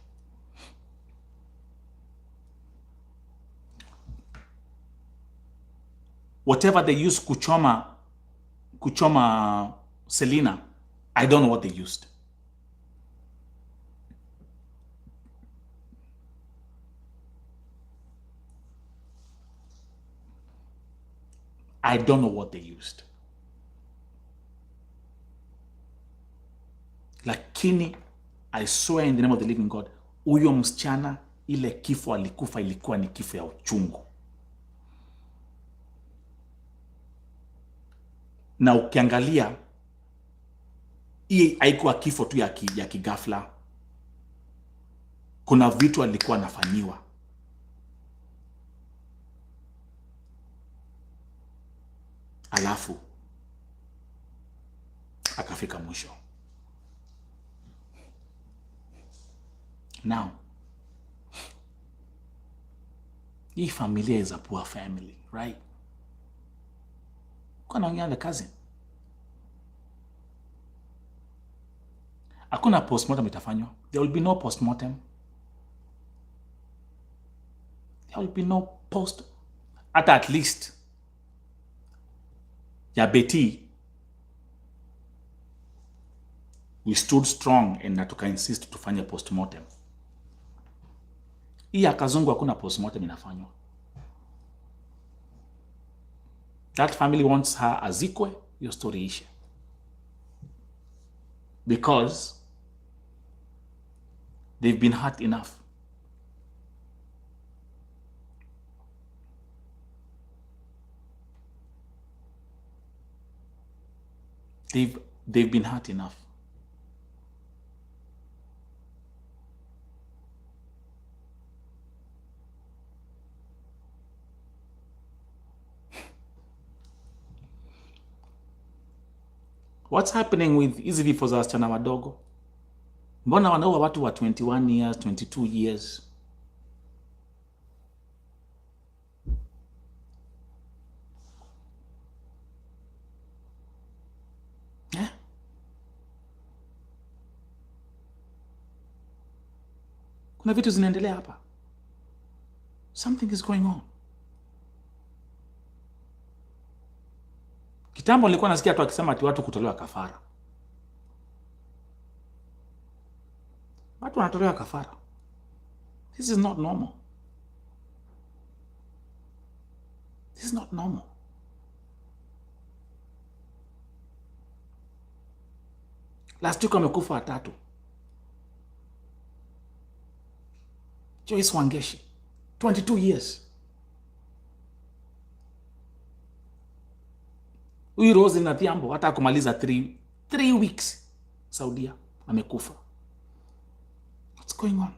Whatever they use kuchoma Selena, I don't know what they used. I don't know what they used. Lakini, I swear in the name of the living God, huyo msichana ile kifo alikufa ilikuwa ni kifo ya uchungu. Na ukiangalia, hii haikuwa kifo tu ya kigafla. Kuna vitu alikuwa anafanyiwa. Alafu akafika mwisho. Now, hii familia is a poor family, right? Kwa naongea the cousin. Hakuna postmortem itafanywa. There will be no postmortem. There will be no post. At least ya Betty, we stood strong and na tuka insist tufanye postmortem. Hii ya Kazungu hakuna postmortem inafanywa. That family wants her azikwe, your story ishe. Because they've been hurt enough. They've been hurt enough. What's happening with hizi vifo za wasichana wadogo? Mbona wanaua watu wa 21 years, 22 years? Yeah? Kuna vitu zinaendelea hapa. Something is going on. Kitambo nilikuwa nasikia tu akisema ati watu kutolewa kafara. Watu wanatolewa kafara. This is not normal. This is not normal. Last week wamekufa watatu. Joyce Wangeshi, 22 years. Huyu Rose na Thiambo hata kumaliza 3 weeks Saudia amekufa. What's going on?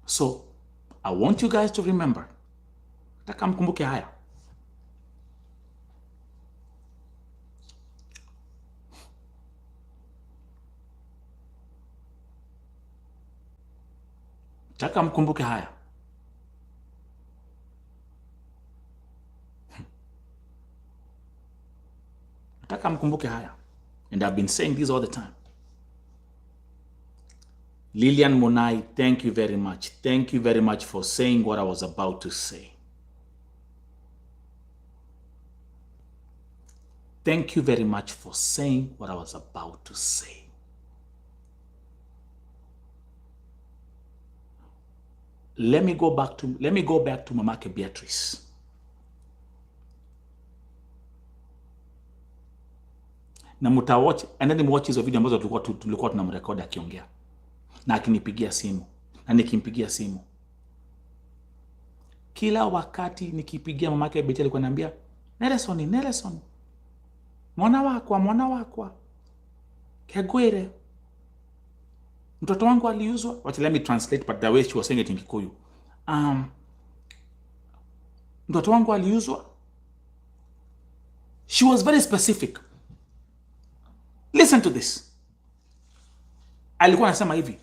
So, I want you guys to remember. Nataka mkumbuke haya. Nataka mkumbuke haya. Nataka mkumbuke haya. And I've been saying this all the time. Lillian Monai, thank you very much. Thank you very much for saying what I was about to say. Thank you very much for saying what I was about to say. Let me go back to Mamake Beatrice. Na mutawatch, and then watch hizo video ambazo tulikuwa tunamrekodi akiongea. Na akinipigia simu. Na nikimpigia simu. Kila wakati nikipigia Mamake Beatrice alikuwa ananiambia, Nelson. Mwana wakwa. Kegwere. Mtoto wangu aliuzwa. Let me translate, but the way she was saying it in Kikuyu. Mtoto wangu aliuzwa. She was very specific. Listen to this. Alikuwa anasema hivi.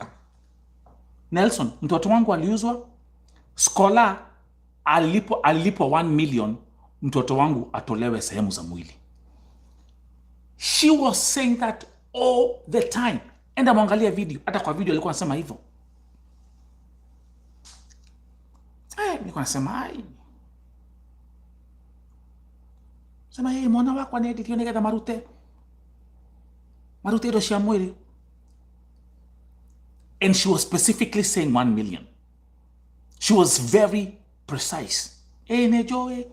Nelson, mtoto wangu aliuzwa. Scholar alipo 1 million, mtoto wangu atolewe sehemu za mwili. She was saying that all the time. Enda muangalia video. Hata kwa video alikuwa anasema hivyo. Nilikuwa nasema sema mwana wako ni edit yone marute ndo cia mwili. And she was specifically saying 1 million. She was very precise. Nejoe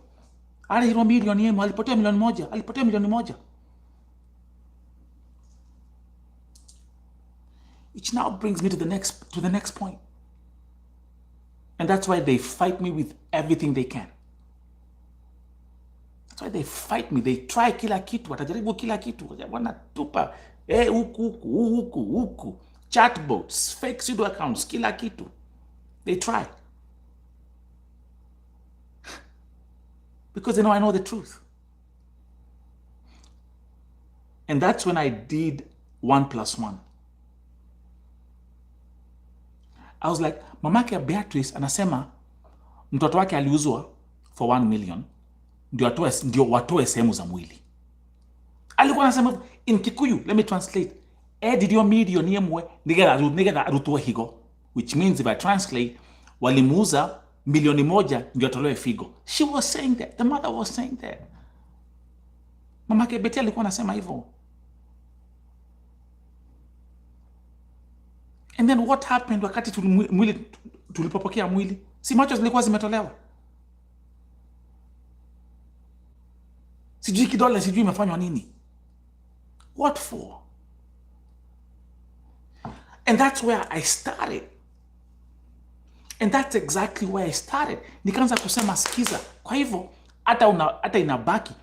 alihiro milioni yemo, alipotea milioni moja. Which now brings me to the next point. And that's why they fight me with everything they can. That's why they fight me. They try kila kitu. Watajaribu kila kitu. Wanatupa huku. Chatbots, fake pseudo accounts, kila kitu. They try. Because they know I know the truth. And that's when I did 1+1. I was like, Mamake Beatrice anasema mtoto wake aliuzwa for 1 million. ndio watoe sehemu za mwili. Alikuwa anasema in Kikuyu, let me translate, edidio milioni imwe nigetha arutwe higo, which means if I translate, walimuuza milioni moja ndio atolewe figo. She was saying that, the mother was saying that. Mamake Betty alikuwa anasema hivyo. And then what happened wakati tulipopokea mwili? Si macho zilikuwa zimetolewa. Sijui kidole, sijui imefanywa nini. What for? And that's where I started. And that's exactly where I started. Nikaanza kusema sikiza. Kwa hivyo hata inabaki.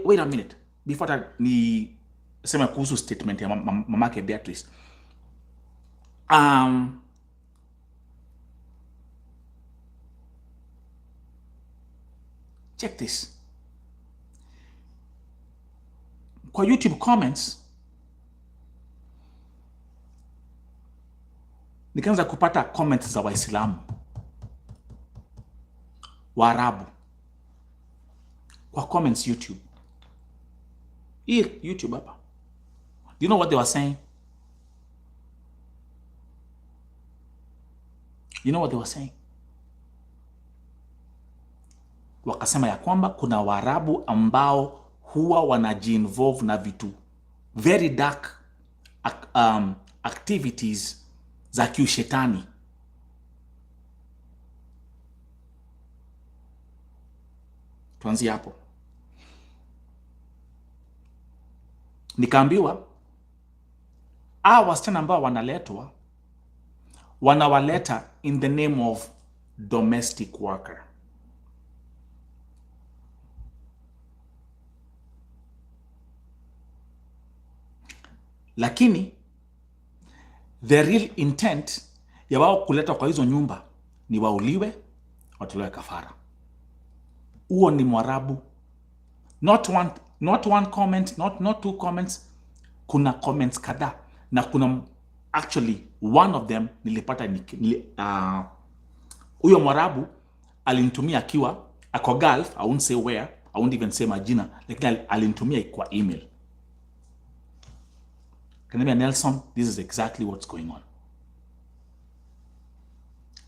Wait a minute. Before ni sema kuhusu statement ya mamake Beatrice. Check this. Kwa YouTube comments nikaanza kupata comments za Waislamu, Waarabu kwa comments YouTube. Here, YouTube hapa. Do you know what they were saying? You know what they were saying? Wakasema ya kwamba kuna Waarabu ambao huwa wanajiinvolve na vitu very dark activities za kiushetani. Tuanzie hapo. Nikaambiwa wasichana ambao wanawaleta in the name of domestic worker. Lakini the real intent ya wao kuleta kwa hizo nyumba ni wauliwe, watolewe kafara. Huo ni Mwarabu. Not one comment, not two comments. Kuna comments kadhaa, na kuna actually one of them nilipata huyo Mwarabu alinitumia akiwa ako Gulf. I won't say where, I won't even say majina, lakini alinitumia kwa email. Kanambia, Nelson, this is exactly what's going on.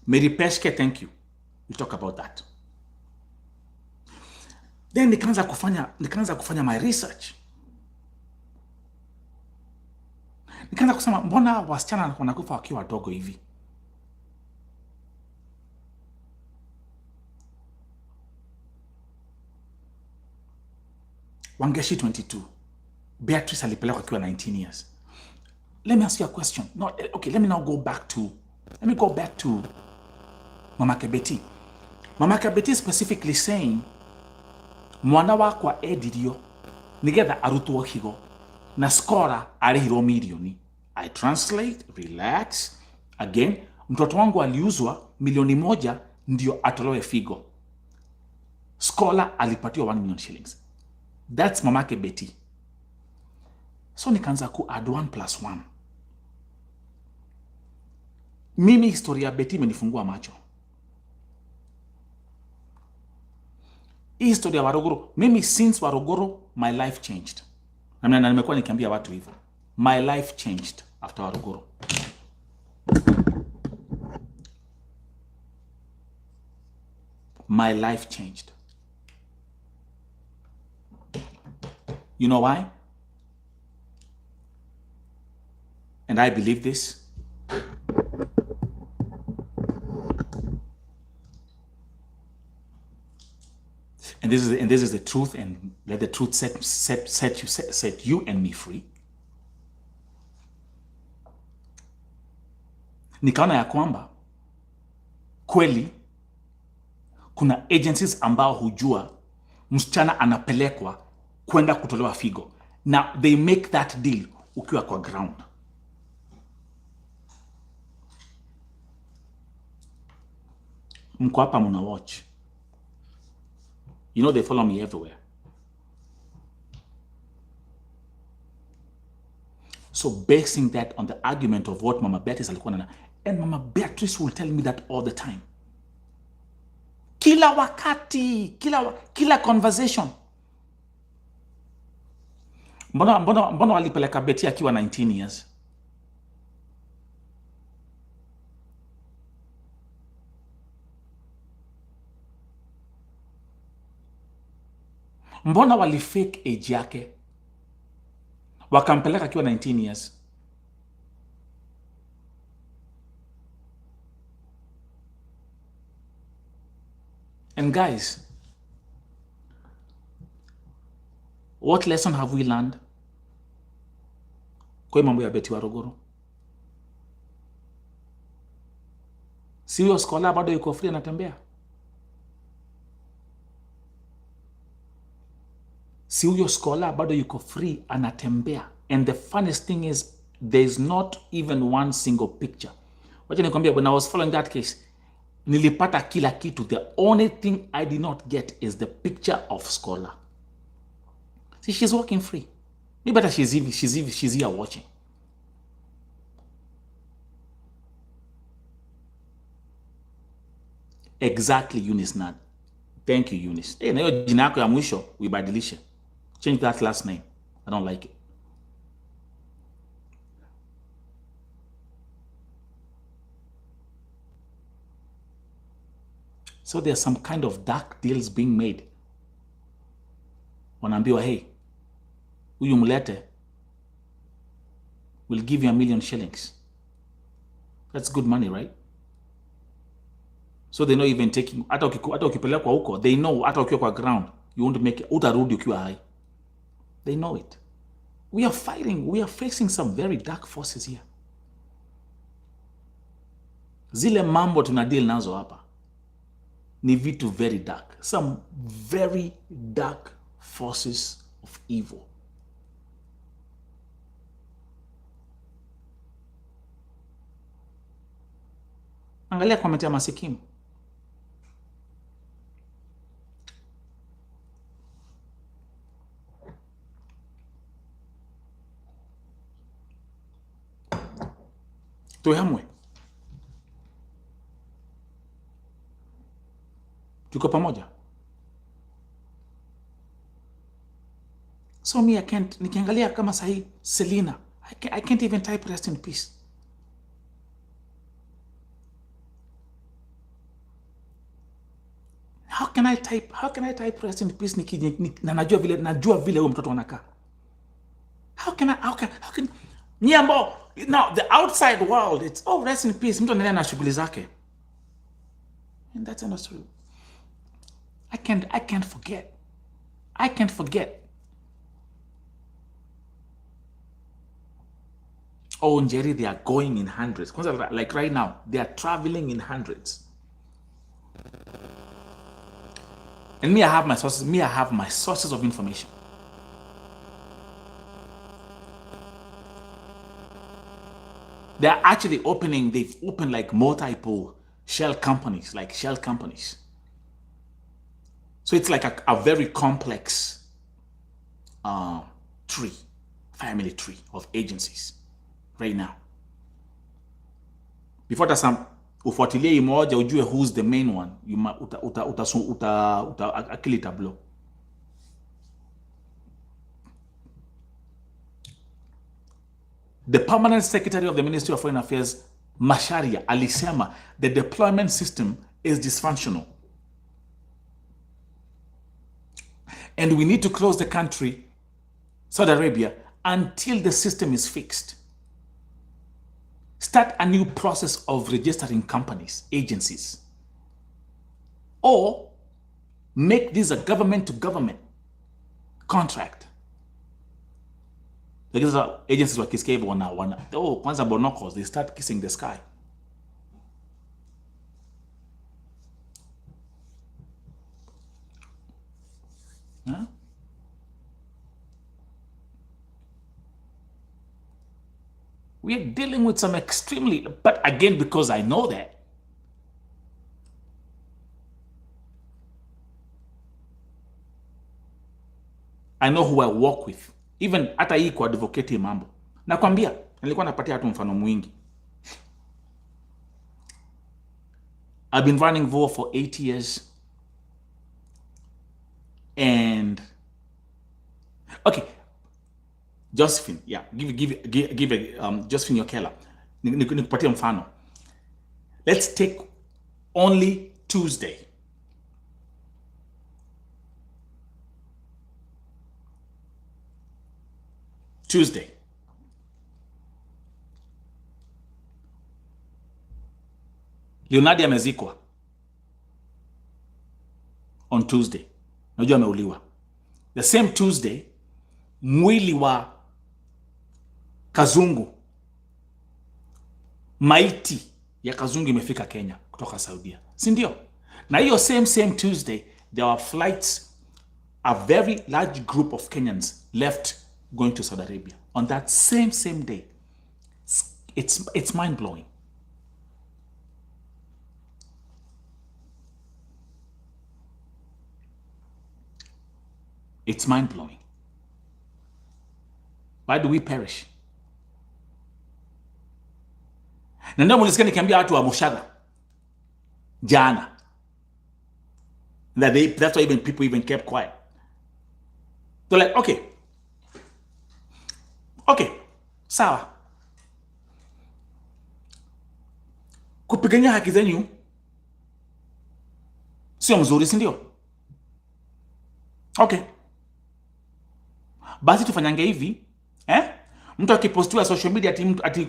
Mary Peshke, thank you. We'll talk about that. Then nikaanza kufanya my research. Nikaanza kusema, mbona wasichana wanakufa wakiwa wadogo hivi? Wangeshi 22. Beatrice alipelekwa akiwa 19 years. Let me ask you a question. No, okay, let me go back to Mamake Betty. Mamake Betty specifically saying, mwana wakwa edidio nigetha arutwo higo na skora arihirwo milioni. I translate, relax. Again, mtoto wangu aliuzwa milioni moja ndio atolewe figo. Skola alipatiwa 1 million shillings. That's Mamake Betty. So nikaanza ku add 1 plus 1. Mimi historia Betty imenifungua macho. Hii historia Waruguru, mimi since Waruguru my life changed. Na nimekuwa nikiambia watu hivyo. My life changed after Waruguru. My life changed. You know why? And I believe this. And this is the truth, and let the truth set you and me free. Nikaona ya kwamba kweli kuna agencies ambao hujua msichana anapelekwa kwenda kutolewa figo, na they make that deal ukiwa kwa ground. Mko hapa muna watch. You know they follow me everywhere. So basing that on the argument of what Mama Beatrice alikuwa na, and Mama Beatrice will tell me that all the time. Kila kila wakati, kila conversation. Mbona walipeleka Betty akiwa 19 years? Mbona walifake age yake wakampeleka akiwa 19 years? And guys, what lesson have we learned kwa mambo ya Betty Waruguru? Si huyo scholar bado yuko free anatembea? Si huyo scholar bado yuko free anatembea? And the funniest thing is there's not even one single picture. Wacha nikwambia, when I was following that case, nilipata kila kitu. The only thing I did not get is the picture of scholar. See, she's working free. Maybe better she's here watching. Exactly, Eunice Nad. Thank you, Eunice. Hey, na hiyo jina yako ya mwisho uibadilishe. Change that last name. I don't like it. So there's some kind of dark deals being made. Wanaambiwa, hey, huyu mlete, we'll give you 1 million shillings. That's good money, right? So they know even taking, hata ukipelekwa huko, they know hata ukiwa kwa ground, you won't make it, utarudi ukiwa high. They know it. We are facing some very dark forces here. Zile mambo tuna deal nazo hapa ni vitu very dark. Some very dark forces of evil. Angalia comment ya Masikimu. Tuhamwe. Tuko pamoja. So me, I can't, nikiangalia kama sahi Selena, I can't even type rest in peace. How can I type rest in peace na najua vile huyo mtoto anakaa? How can Nyambo, now the outside world, it's rest in peace, mtu anaendelea na shughuli zake. And that's not true. I can't forget. Oh, Njeri, they are going in hundreds. Like right now, they are traveling in hundreds. And me, I have my sources of information. They're actually they've opened like multiple shell companies. So it's like a very complex family tree of agencies right now. Before that, ufuatilie imoja ujue who's the main one, akili tablo. The permanent secretary of the Ministry of Foreign Affairs, Macharia, alisema the deployment system is dysfunctional. And we need to close the country, Saudi Arabia, until the system is fixed. Start a new process of registering companies, agencies. Or make this a government-to-government contract. Because agencies wakisikia hivyo kwanza bonokos, they start kissing the sky. Huh? We are dealing with some but again, because I know that, I know who I work with. Even hata hii kwa advocate mambo. Nakwambia, nilikuwa napatia hatu mfano mwingi. I've been running VO for 8 years. And okay, Josephine, yeah, give Josephine Yokela. Nikupatie mfano. Let's take only Tuesday. Leonardo amezikwa on Tuesday. Najua ameuliwa. The same Tuesday, mwili wa Kazungu, maiti ya Kazungu imefika Kenya kutoka Saudia. Si ndio? Na hiyo same Tuesday, there were flights, a very large group of Kenyans left going to Saudi Arabia. On that same day. It's mind-blowing. It's mind-blowing. Why do we perish? Na ndio mulisikia nikiambia watu wa Mushaga jana that's why people even kept quiet. They're like, okay, sawa, kupigania haki zenyu sio mzuri, si ndio? Okay, basi tufanyange hivi, mtu akipostiwa social media ati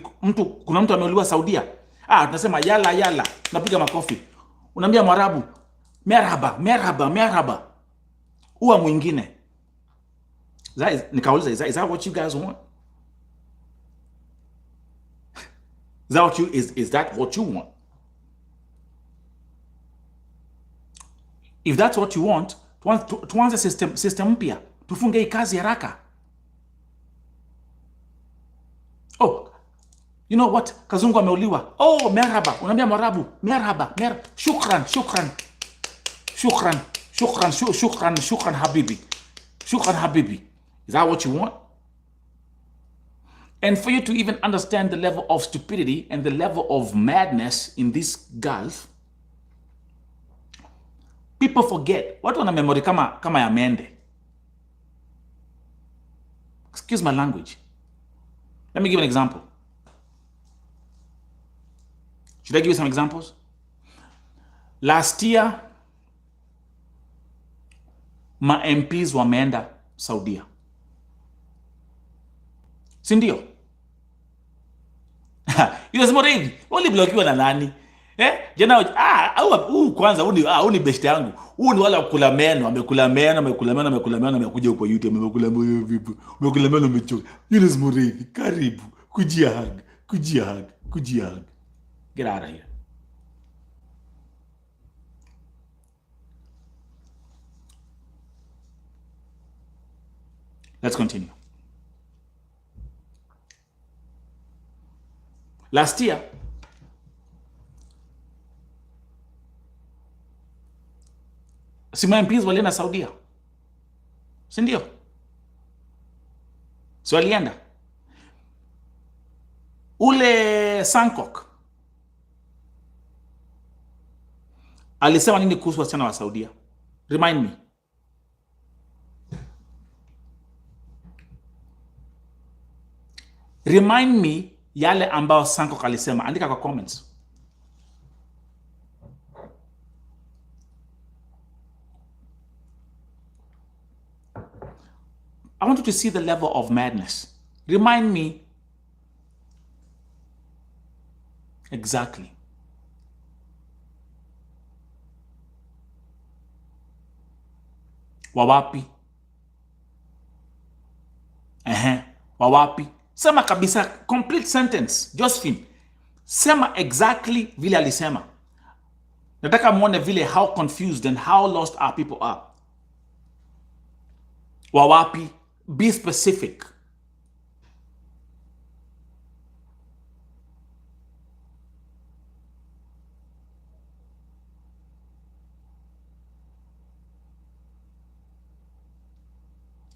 kuna mtu ameuliwa Saudia, tunasema yala, tunapiga makofi. Unaambia Mwarabu merhaba, uwa mwingine. Nikauliza, is that what you guys want? Is that what you want? If that's what you want, tuanze system mpya, tufunge hii kazi haraka. Oh, you know what? Kazungu ameuliwa. Oh, merhaba. Unaambia Mwarabu, merhaba. Shukran habibi. Shukran habibi. Is that what you want? And for you to even understand the level of stupidity and the level of madness in this Gulf, people forget. Watu wana memory kama ya mende. Excuse my language. Let me give an example. Should I give you some examples? Last year, ma MPs wameenda Saudia. Si ndio? Yule hivi, uliblokiwa na nani? Jana kwanza huu ni best yangu. Huu ni wala kula meno, amekula meno, amekuja kwa YouTube, amekula meno amechoka. Yule Zmorevi, karibu, kujia hug. Get out of here. Let's continue. Last year, MPs walienda Saudia. Si ndio? So walienda. Ule Sankok alisema nini kuhusu wasichana wa Saudia? Remind me. Remind me yale ambao Sankok alisema. Andika kwa comments. I want you to see the level of madness. Remind me exactly. Wawapi? Wawapi? Sema kabisa, complete sentence. Josephine, sema exactly vile alisema. Nataka muone vile how confused and how lost our people are. Wawapi? Be specific.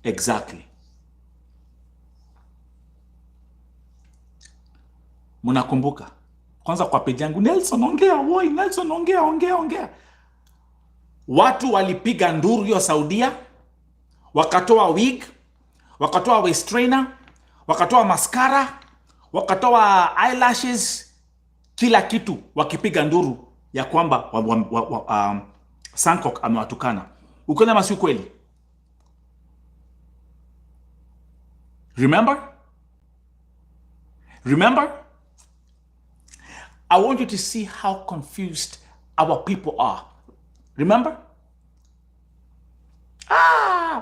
Exactly. Munakumbuka? Kwanza kwa page yangu, Nelson ongea. Watu walipiga nduru ya Saudia wakatoa wig, wakatoa waist trainer, wakatoa mascara, wakatoa eyelashes, kila kitu, wakipiga nduru ya kwamba Sankok amewatukana. Ukweli ama si ukweli? Remember? I want you to see how confused our people are. Remember?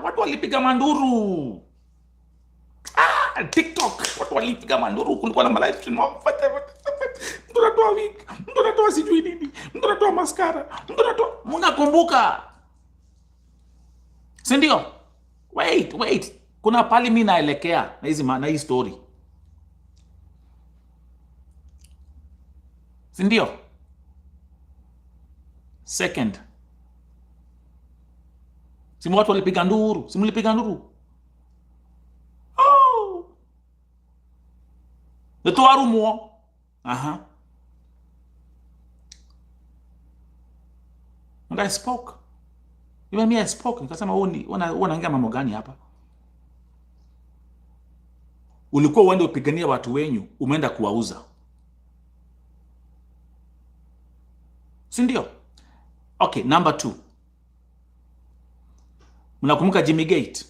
Watu walipiga manduru. TikTok, watu walipiga manduru. Kulikuwa na livestream. Mtu anatoa wig, mtu anatoa sijui nini, mtu anatoa mascara, mtu anatoa... Mnakumbuka? Si ndio? Wait. Kuna pali mimi naelekea na hii story. Si ndio? Second. Simu watu walipiga nduru. Oh. Ndio arumo. And I spoke. Even me, I spoke. Nikasema unaongea mambo gani hapa? Ulikuwa uende upigania watu wenyu, umeenda kuwauza. Si ndio? Okay, number 2. Mnakumbuka Jimmy Gate?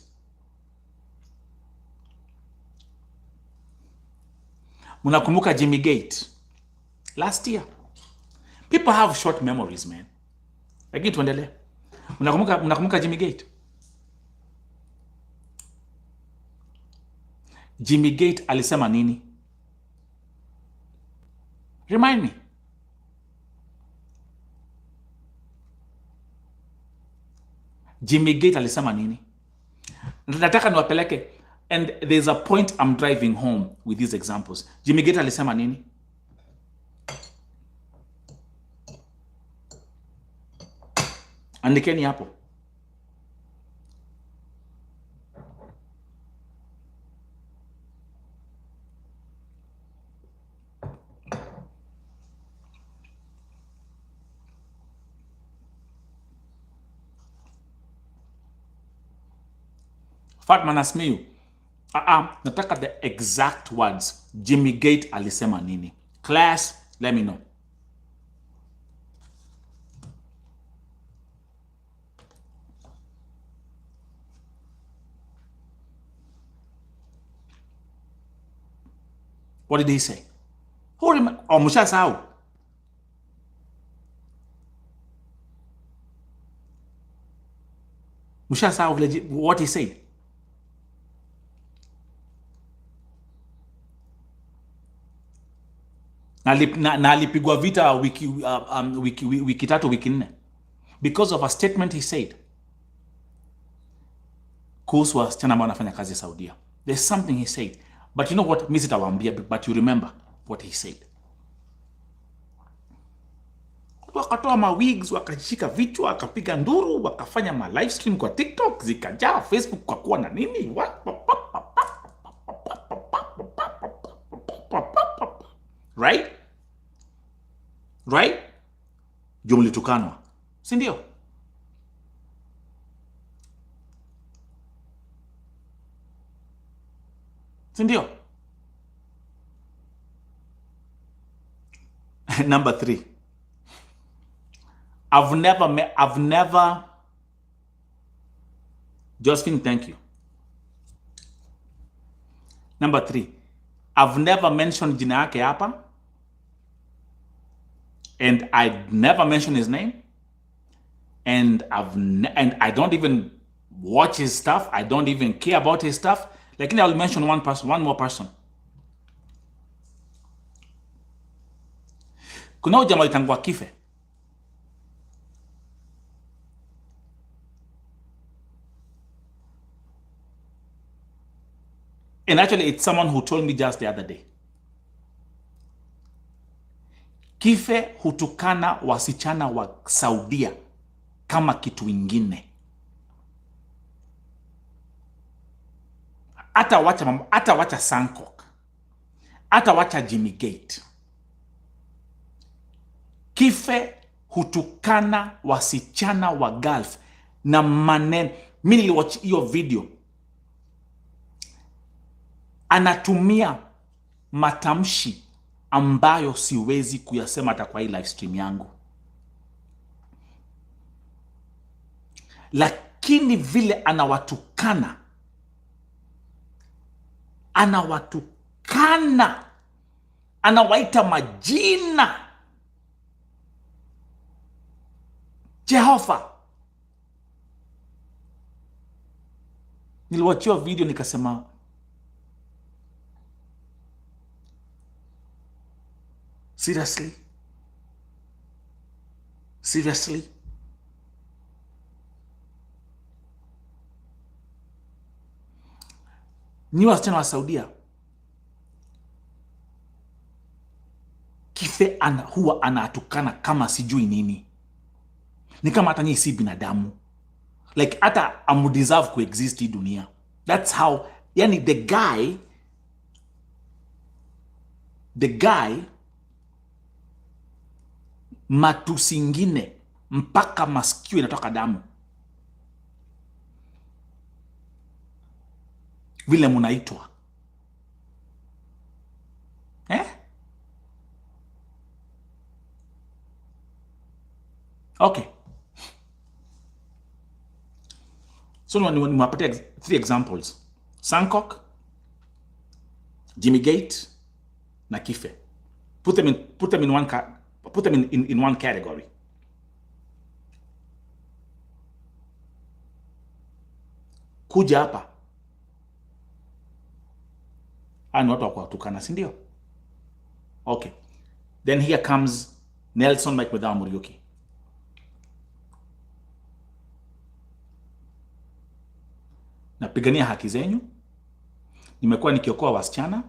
Mnakumbuka Jimmy Gate? Last year. People have short memories, man. Lakini tuendelee. Mnakumbuka Jimmy Gate? Jimmy Gate alisema nini? Remind me. Jimmy Gate alisema nini? Nataka niwapeleke, and there's a point I'm driving home with these examples. Jimmy Gate alisema nini? Andikeni hapo. Fatma Nasmiu. Nataka the exact words. Jimmy Gate alisema nini? Class, let me know. What did he say? Mshasahau. Mshasahau what he said. Na alipigwa vita wiki tatu, wiki nne, because of a statement he said kuhusu wasichana ambao wanafanya kazi Saudia. There's something he said, but you know what, mimi sitawaambia, but you remember what he said. Wakatoa mawigs, wakashika vichwa, wakapiga nduru, wakafanya ma live stream kwa TikTok, zikajaa Facebook kwa kuwa na nini, right? Jumli tukanwa, si ndio? Number 3. I've never Josephine, thank you. Number 3. I've never mentioned jina yake hapa. And I never mention his name, and I don't even watch his stuff. I don't even care about his stuff. Lakini I'll mention one more person. Kuna jamaa litangwa Kife. And actually, it's someone who told me just the other day. Kife hutukana wasichana wa Saudia kama kitu ingine. Hata wacha Sankok. Hata wacha Jimmy Gate. Kife hutukana wasichana wa Gulf na maneno. Mimi niliwatch hiyo video, anatumia matamshi ambayo siwezi kuyasema hata kwa hii live stream yangu, lakini vile anawatukana, anawaita majina. Jehova, niliwachia video nikasema, seriously? Ni wasichana wa Saudia, Kife huwa anatukana kama sijui nini, ni kama hata nyinyi si binadamu, like hata amudeserve kuexist hii dunia. That's how, yani the guy matusi ingine mpaka masikio inatoka damu. Vile munaitwa Okay, so niwapatia 3 examples: Sankok, Jimmy Gate na Kife. Put them in one category. Kuja hapa, ani watu wako watukana, si ndio? Okay, then here comes Nelson Mike Medhawa Muriuki. Napigania haki zenyu, nimekuwa nikiokoa wasichana,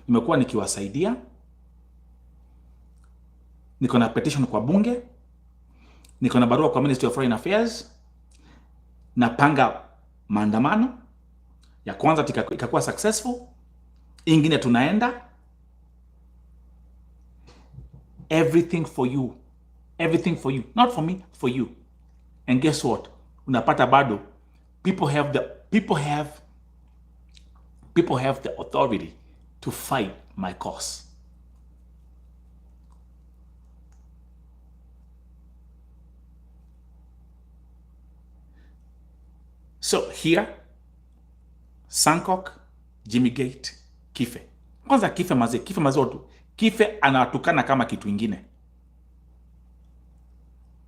nimekuwa nikiwasaidia, niko na petition kwa bunge, niko na barua kwa Ministry of Foreign Affairs, napanga maandamano ya kwanza ikakuwa successful, ingine tunaenda. Everything for you, not for me, for you. And guess what? Unapata bado people have the authority to fight my cause. So here, Sankok, Jimmy Gate, Kife. Kwanza Kife mazoto. Kife anatukana kama kitu ingine,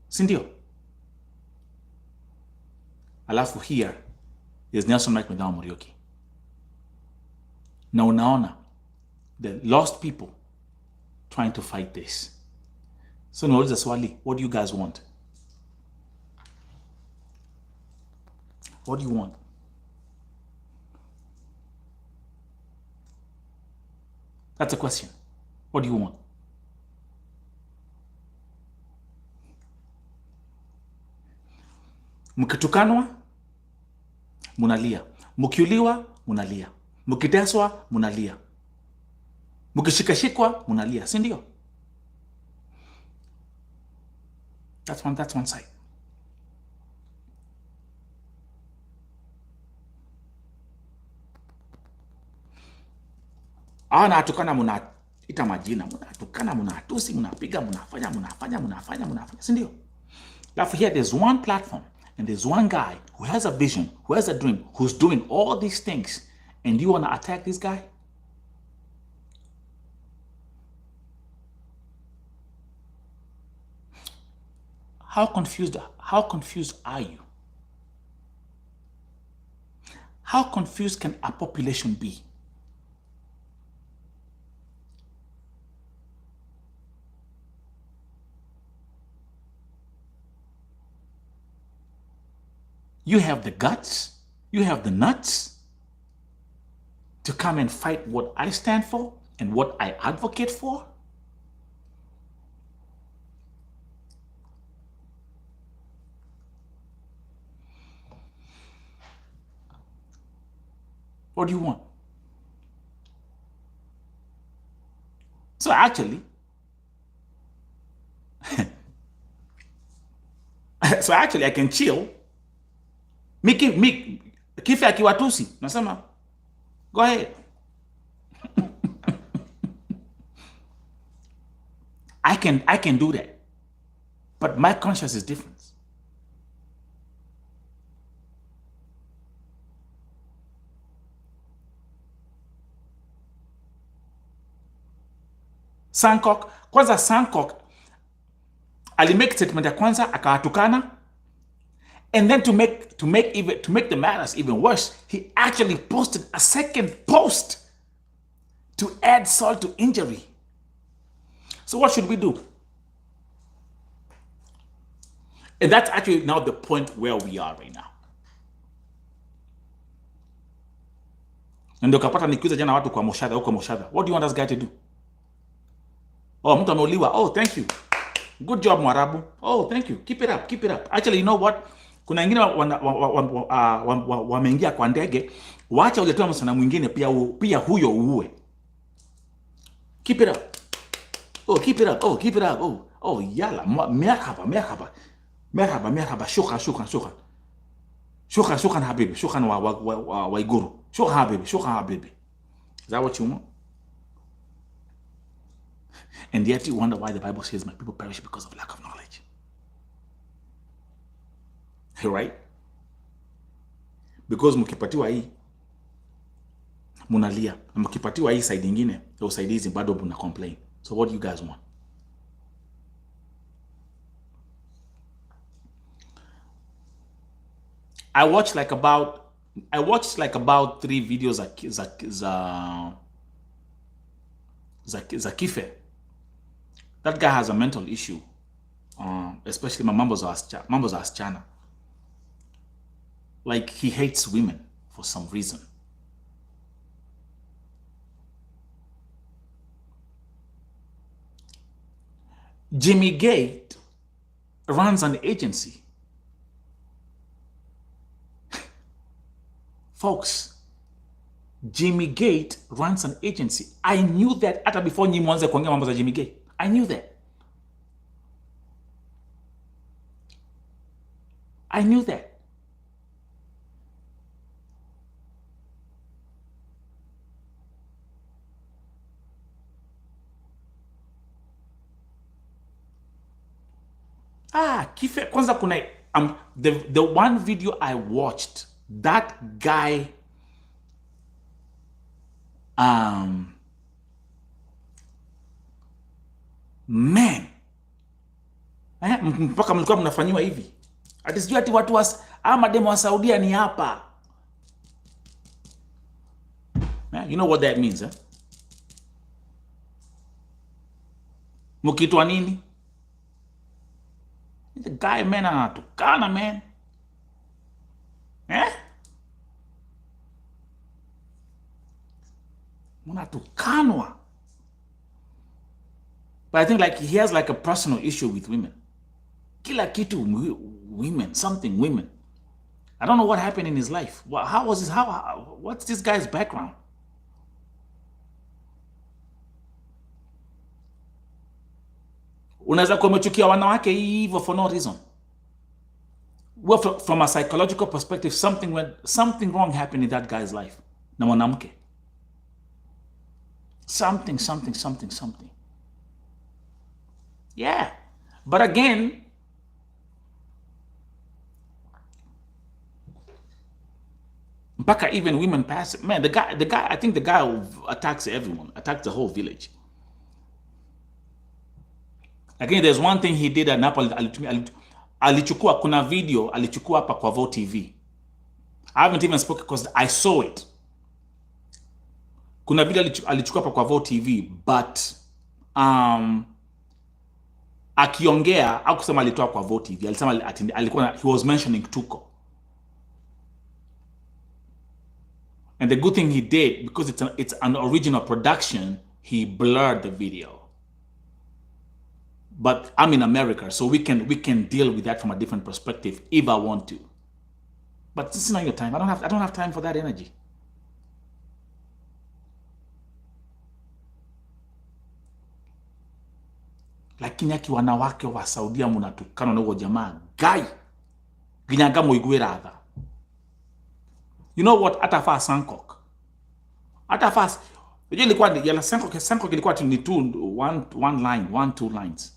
si ndio? Alafu here is Nelson Mike Medhawa Muriuki. Na unaona the lost people trying to fight this. So niwauliza swali, what do you guys want? What do you want? That's a question. What do you want? Mkitukanwa munalia, mkiuliwa munalia, mkiteswa munalia, mkishikashikwa munalia, si ndio? That's one side. Ana atukana, munaita majina, munatukana, munatusi, munapiga, munafanya, si ndio? Alafu here there's one platform and there's one guy who has a vision, who has a dream, who's doing all these things, and you want to attack this guy? How confused are you? How confused can a population be? You have the guts, you have the nuts to come and fight what I stand for and what I advocate for? What do you want? So actually, I can chill Kife akiwatusi nasema go ahead. I can do that, but my conscience is different. Sancock alimake statement ya kwanza akawatukana, and then to make the matters even worse, he actually posted a second post to add salt to injury. So what should we do? And that's actually now the point where we are right now. Ndio kapata nikiuza jana watu kwa Moshadha huko Moshadha. What do you want this guy to do? Oh, mtu ameuliwa. Oh, thank you. Good job Mwarabu. Oh, thank you. Keep it up. Keep it up. Actually, you know what? Kuna wengine wameingia kwa ndege, waacha uletea msana mwingine pia huyo uue. Keep it up. Oh, keep it up. Oh, keep it up. Oh, yalla. Merhaba. Shukran habibi. Shukran wa iguru. Shukran habibi. Is that what you want? And yet you wonder why the Bible says my people perish because of lack of knowledge. Right? Because mkipatiwa hii munalia, na mkipatiwa hii side nyingine ya usaidizi bado muna complain. So what do you guys want? I watched like about 3 videos za Kife. That guy has a mental issue, especially mambo za wasichana. Like he hates women for some reason. Jimmy Gate runs an agency. Folks, Jimmy Gate runs an agency. I knew that hata before nyinyi mwanze kuongea mambo za Jimmy Gate. I knew that. Kife kwanza kuna the one video I watched, that guy man, mpaka mlikuwa mnafanyiwa hivi. Ati sijui ati watu mademo wa Saudia ni hapa. You know what that means, eh? Mukitwa nini? The guy man anatukana man. Munatukanwa. But I think like he has like a personal issue with women. Kila kitu women, something women. I don't know what happened in his life. What's this guy's background? Unaweza kuwa umechukia wanawake hivyo for no reason. Well, from a psychological perspective, something wrong happened in that guy's life. Na mwanamke. Something. Yeah. But again, mpaka even women pass it. Man, the guy, I think the guy attacks everyone, attacks the whole village. Again, there's one thing he did at Napoli. Alichukua, kuna video alichukua hapa kwa Vo TV. I haven't even spoken because I saw it. Kuna video alichukua hapa kwa Vo TV, but akiongea au kusema alitoa kwa Vo TV, alisema alikuwa he was mentioning Tuko. And the good thing he did, because it's an original production, he blurred the video. But I'm in America, so we can deal with that from a different perspective if I want to. But this is not your time. I don't have time for that energy. Lakini aki wanawake wa Saudia munatukana na huo jamaa gai ginyaga muigwe radha. You know what? Hata fast Sankok. Hata fast. Unajua ilikuwa ya Sankok ilikuwa tu ni one line, 2 lines.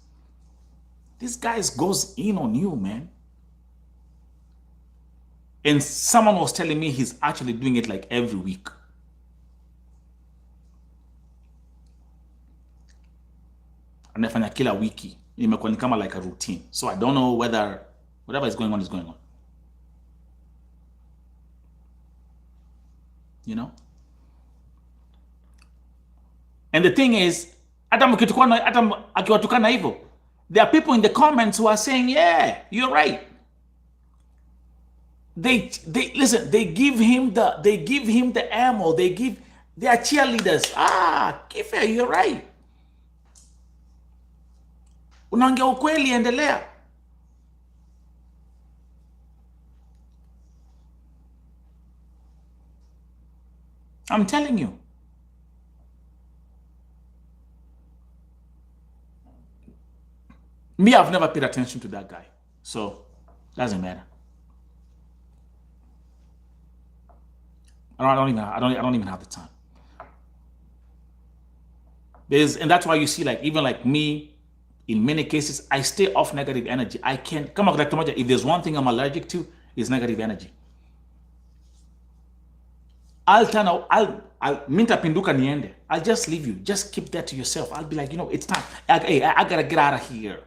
This guy goes in on you, man. And someone was telling me he's actually doing it like every week. Anafanya kila wiki. Imekuwa ni kama like a routine. So I don't know whether whatever is going on is going on. You know? And the thing is, hata akiwatukana hivyo, there are people in the comments who are saying, yeah, you're right. They listen, they give him the ammo, they are cheerleaders. Kife, you're right. Unaongea ukweli, endelea. I'm telling you. Me, I've never paid attention to that guy. So, doesn't matter. I don't even have the time. And that's why you see, like, even like me, in many cases, I stay off negative energy. I can't come up like tomorrow. If there's one thing I'm allergic to, is negative energy. I'll mintapinduka niende. I'll just leave you. Just keep that to yourself. I'll be like, you know, it's time. I gotta get out of here.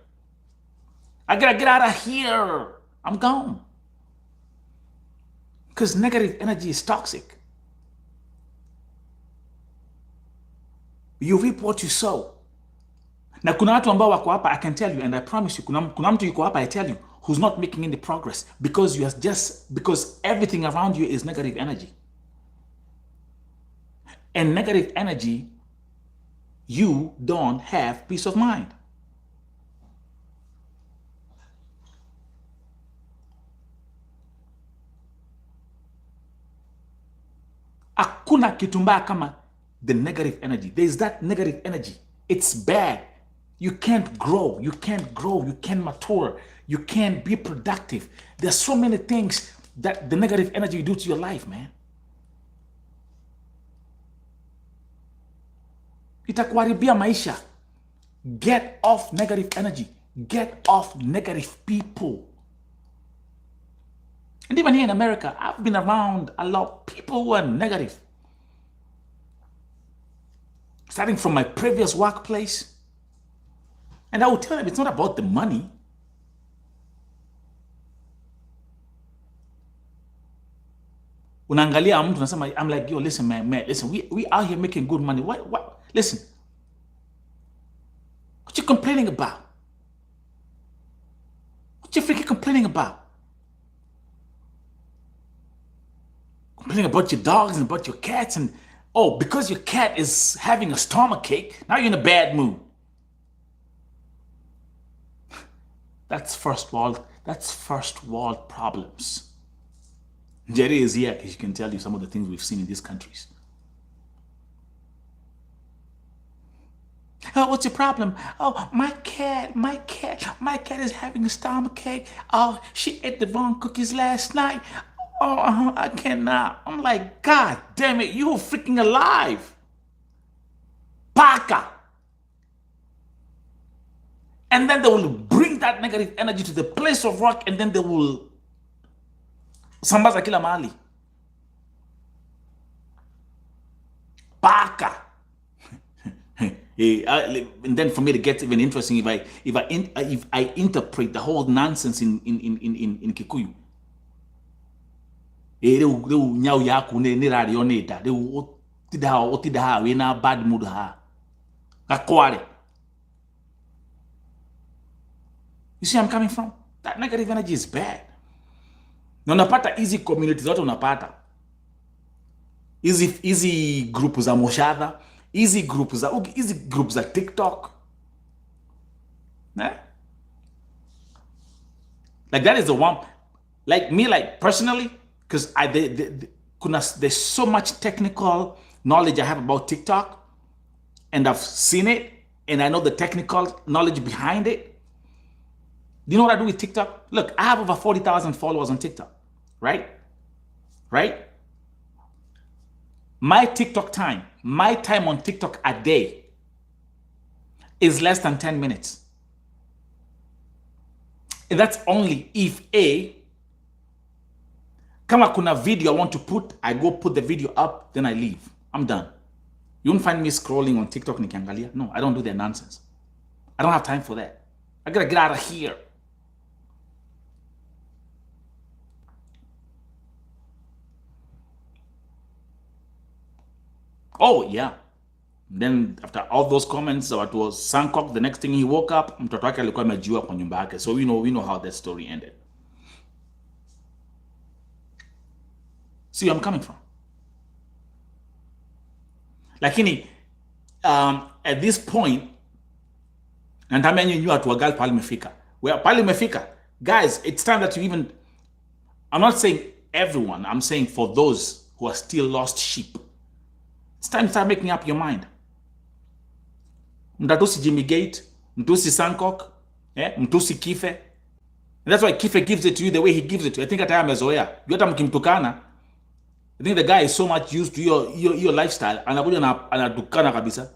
I gotta get out of here. I'm gone. Because negative energy is toxic. You reap what you sow. Na kuna watu ambao wako hapa, I can tell you, and I promise you, kuna mtu yuko hapa, I tell you, who's not making any progress because everything around you is negative energy. And negative energy, you don't have peace of mind. Hakuna kitu mbaya kama the negative energy. There's that negative energy. It's bad. You can't grow. You can't mature. You can't be productive. There's so many things that the negative energy do to your life, man. Itakuharibia maisha. Get off negative energy. Get off negative people. And even here in America, I've been around a lot of people who are negative. Starting from my previous workplace. And I will tell them it's not about the money. Unaangalia mtu nasema, I'm like, yo, listen, man, listen, we out here making good money. What? Listen. What you complaining about? What you freaking complaining about? Complaining about your dogs and about your cats and, oh, because your cat is having a stomachache, now you're in a bad mood. That's first world problems. Jerry is here because he can tell you some of the things we've seen in these countries. Oh, what's your problem? Oh, my cat is having a stomachache. Oh, she ate the wrong cookies last night. Oh, I cannot. I'm like, God damn it, you're freaking alive. Paka. And then they will bring that negative energy to the place of work, and then they will sambaza kila mahali. Paka. And then for me to get even interesting, if I interpret the whole nonsense in Kikuyu. Reu nyau yaku ni radio neda. Reu otidaha we na bad mood ha. Kakware. You see where I'm coming from? That negative energy is bad. Na unapata easy communities zote unapata. Easy group za Moshadha, easy group za TikTok. Yeah? Like that is the one, like me, like personally, because there's so much technical knowledge I have about TikTok, and I've seen it, and I know the technical knowledge behind it. Do you know what I do with TikTok? Look, I have over 40,000 followers on TikTok, right? My TikTok time, my time on TikTok a day is less than 10 minutes. And that's only if kama kuna video I want to put, I go put the video up, then I leave. I'm done. You won't find me scrolling on TikTok nikiangalia. No, I don't do that nonsense. I don't have time for that. I gotta get out of here. Oh, yeah. Then after all those comments about was Sankok, the next thing he woke up, mtoto wake alikuwa amejiua kwa nyumba yake. So we know how that story ended. See where I'm coming from. Lakini at this point, natamia nyinyi watu wa girl pale imefika. Pale imefika. Guys, it's time that you even, I'm not saying everyone, I'm saying for those who are still lost sheep. It's time to start making up your mind. Mtatusi Jimmy Gate, mtusi Sankok, mtusi Kife. And that's why Kife gives it to you the way he gives it to you. I think hata amezoea. Hata mkimtukana, I think the guy is so much used to your lifestyle. Anakuja anatukana kabisa.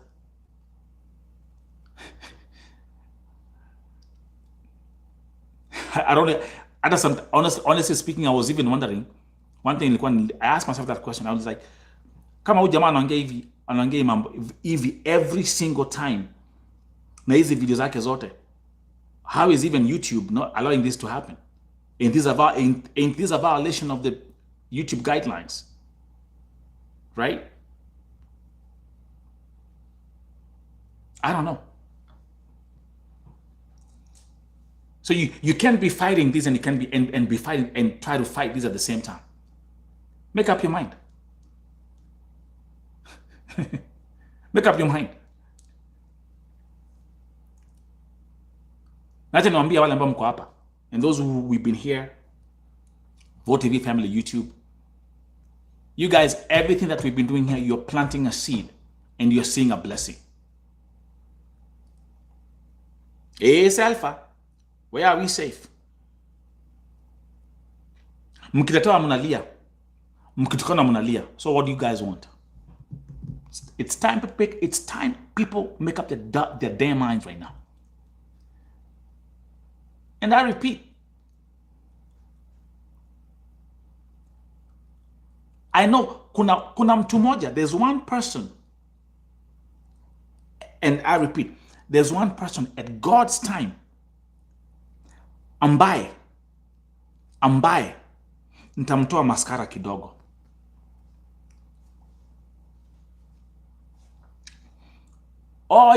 I don't, honestly speaking, I was even wondering, one thing, I asked myself that question. I was like, kama huyu jamaa anaongea mambo hivi every single time na hizi video zake zote, how is even YouTube not allowing this to happen? Ain't this a violation of the YouTube guidelines? Right? I don't know. So you can't be fighting this and you can be and be fighting and try to fight this at the same time. Make up your mind. Make up your mind. Nacha niwaambia wale ambao mko hapa and those who we've been here, Vote TV family, YouTube. You guys, everything that we've been doing here, you're planting a seed and you're seeing a blessing. It's Alpha. Where are we safe? Mkitatoa mnalia. Mkitukana mnalia. So what do you guys want? It's time people make up their damn minds right now. And I repeat, I know kuna mtu moja, there's one person, and I repeat, there's one person at God's time ambaye nitamtoa maskara kidogo. Oh,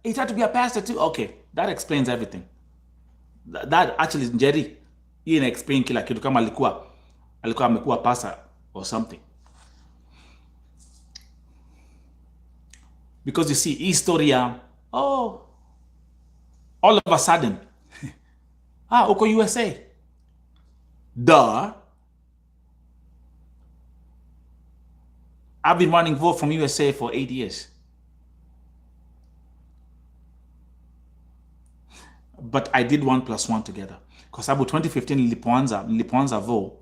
it had to be a pastor too. Okay, that explains everything. That actually, Jerry, he explain kila kitu kama alikuwa amekuwa pastor or something. Because you see, historia, all of a sudden, uko USA. Duh. I've been running Vote from USA for 8 years. But I did 1+1 together. Because about 2015 nilipoanza Vote,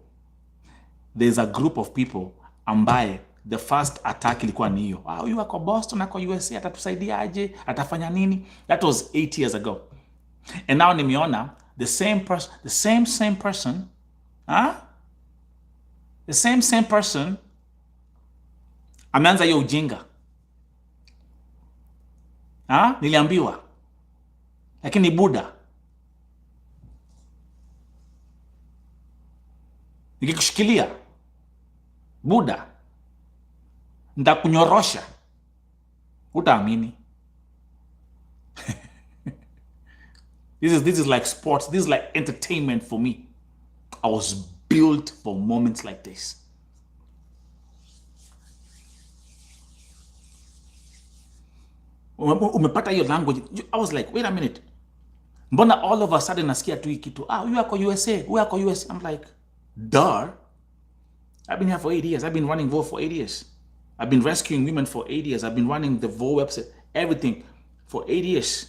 there's a group of people ambaye the first attack ilikuwa ni hiyo. Huyu ako Boston, ako USA, atatusaidia aje, atafanya nini? That was 8 years ago. And now nimeona the same person, the same person, the same person ameanza hiyo ujinga. Niliambiwa. Lakini Buddha, nikikushikilia Buddha, nitakunyorosha, utaamini. This is like sports. This is like entertainment for me. I was built for moments like this. Umepata hiyo language. I was like, wait a minute. Mbona all of a sudden nasikia tu kitu. You are USA. We are USA. I'm like, duh. I've been here for 8 years. I've been running Vote for 8 years. I've been rescuing women for 8 years. I've been running the Vote website, everything for 8 years.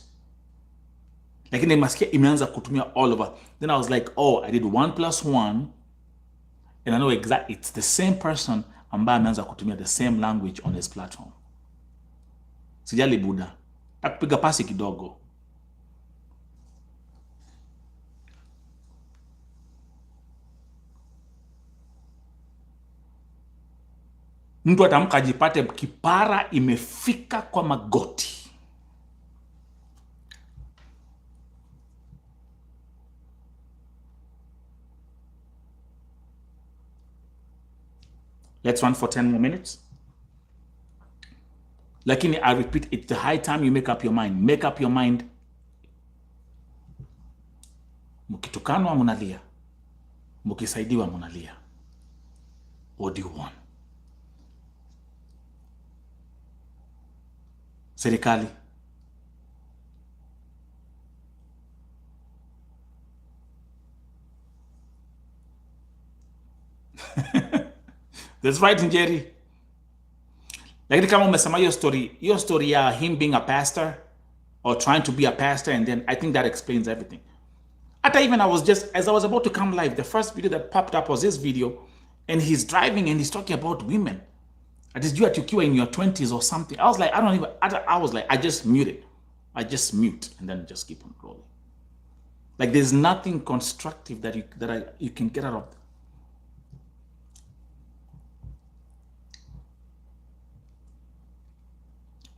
Lakini nasikia imeanza kutumia all over. Then I was like, I did 1+1. And I know exactly, it's the same person ambaye ameanza kutumia the same language on his platform. Sijali buda, takupiga pasi kidogo. Mtu atamka ajipate kipara imefika kwa magoti. Let's run for 10 more minutes. Lakini I repeat, it's the high time you make up your mind. Make up your mind. Mukitukanwa munalia. Mukisaidiwa munalia. What do you want? Serikali. That's right, Njeri. Lakini kama umesema hiyo story ya him being a pastor or trying to be a pastor, and then I think that explains everything. At even as I was about to come live, the first video that popped up was this video, and he's driving and he's talking about women. At least you at ukiwa in your 20s or something. I was like, I just mute it. I just mute and then just keep on rolling. Like there's nothing constructive that you can get out of it.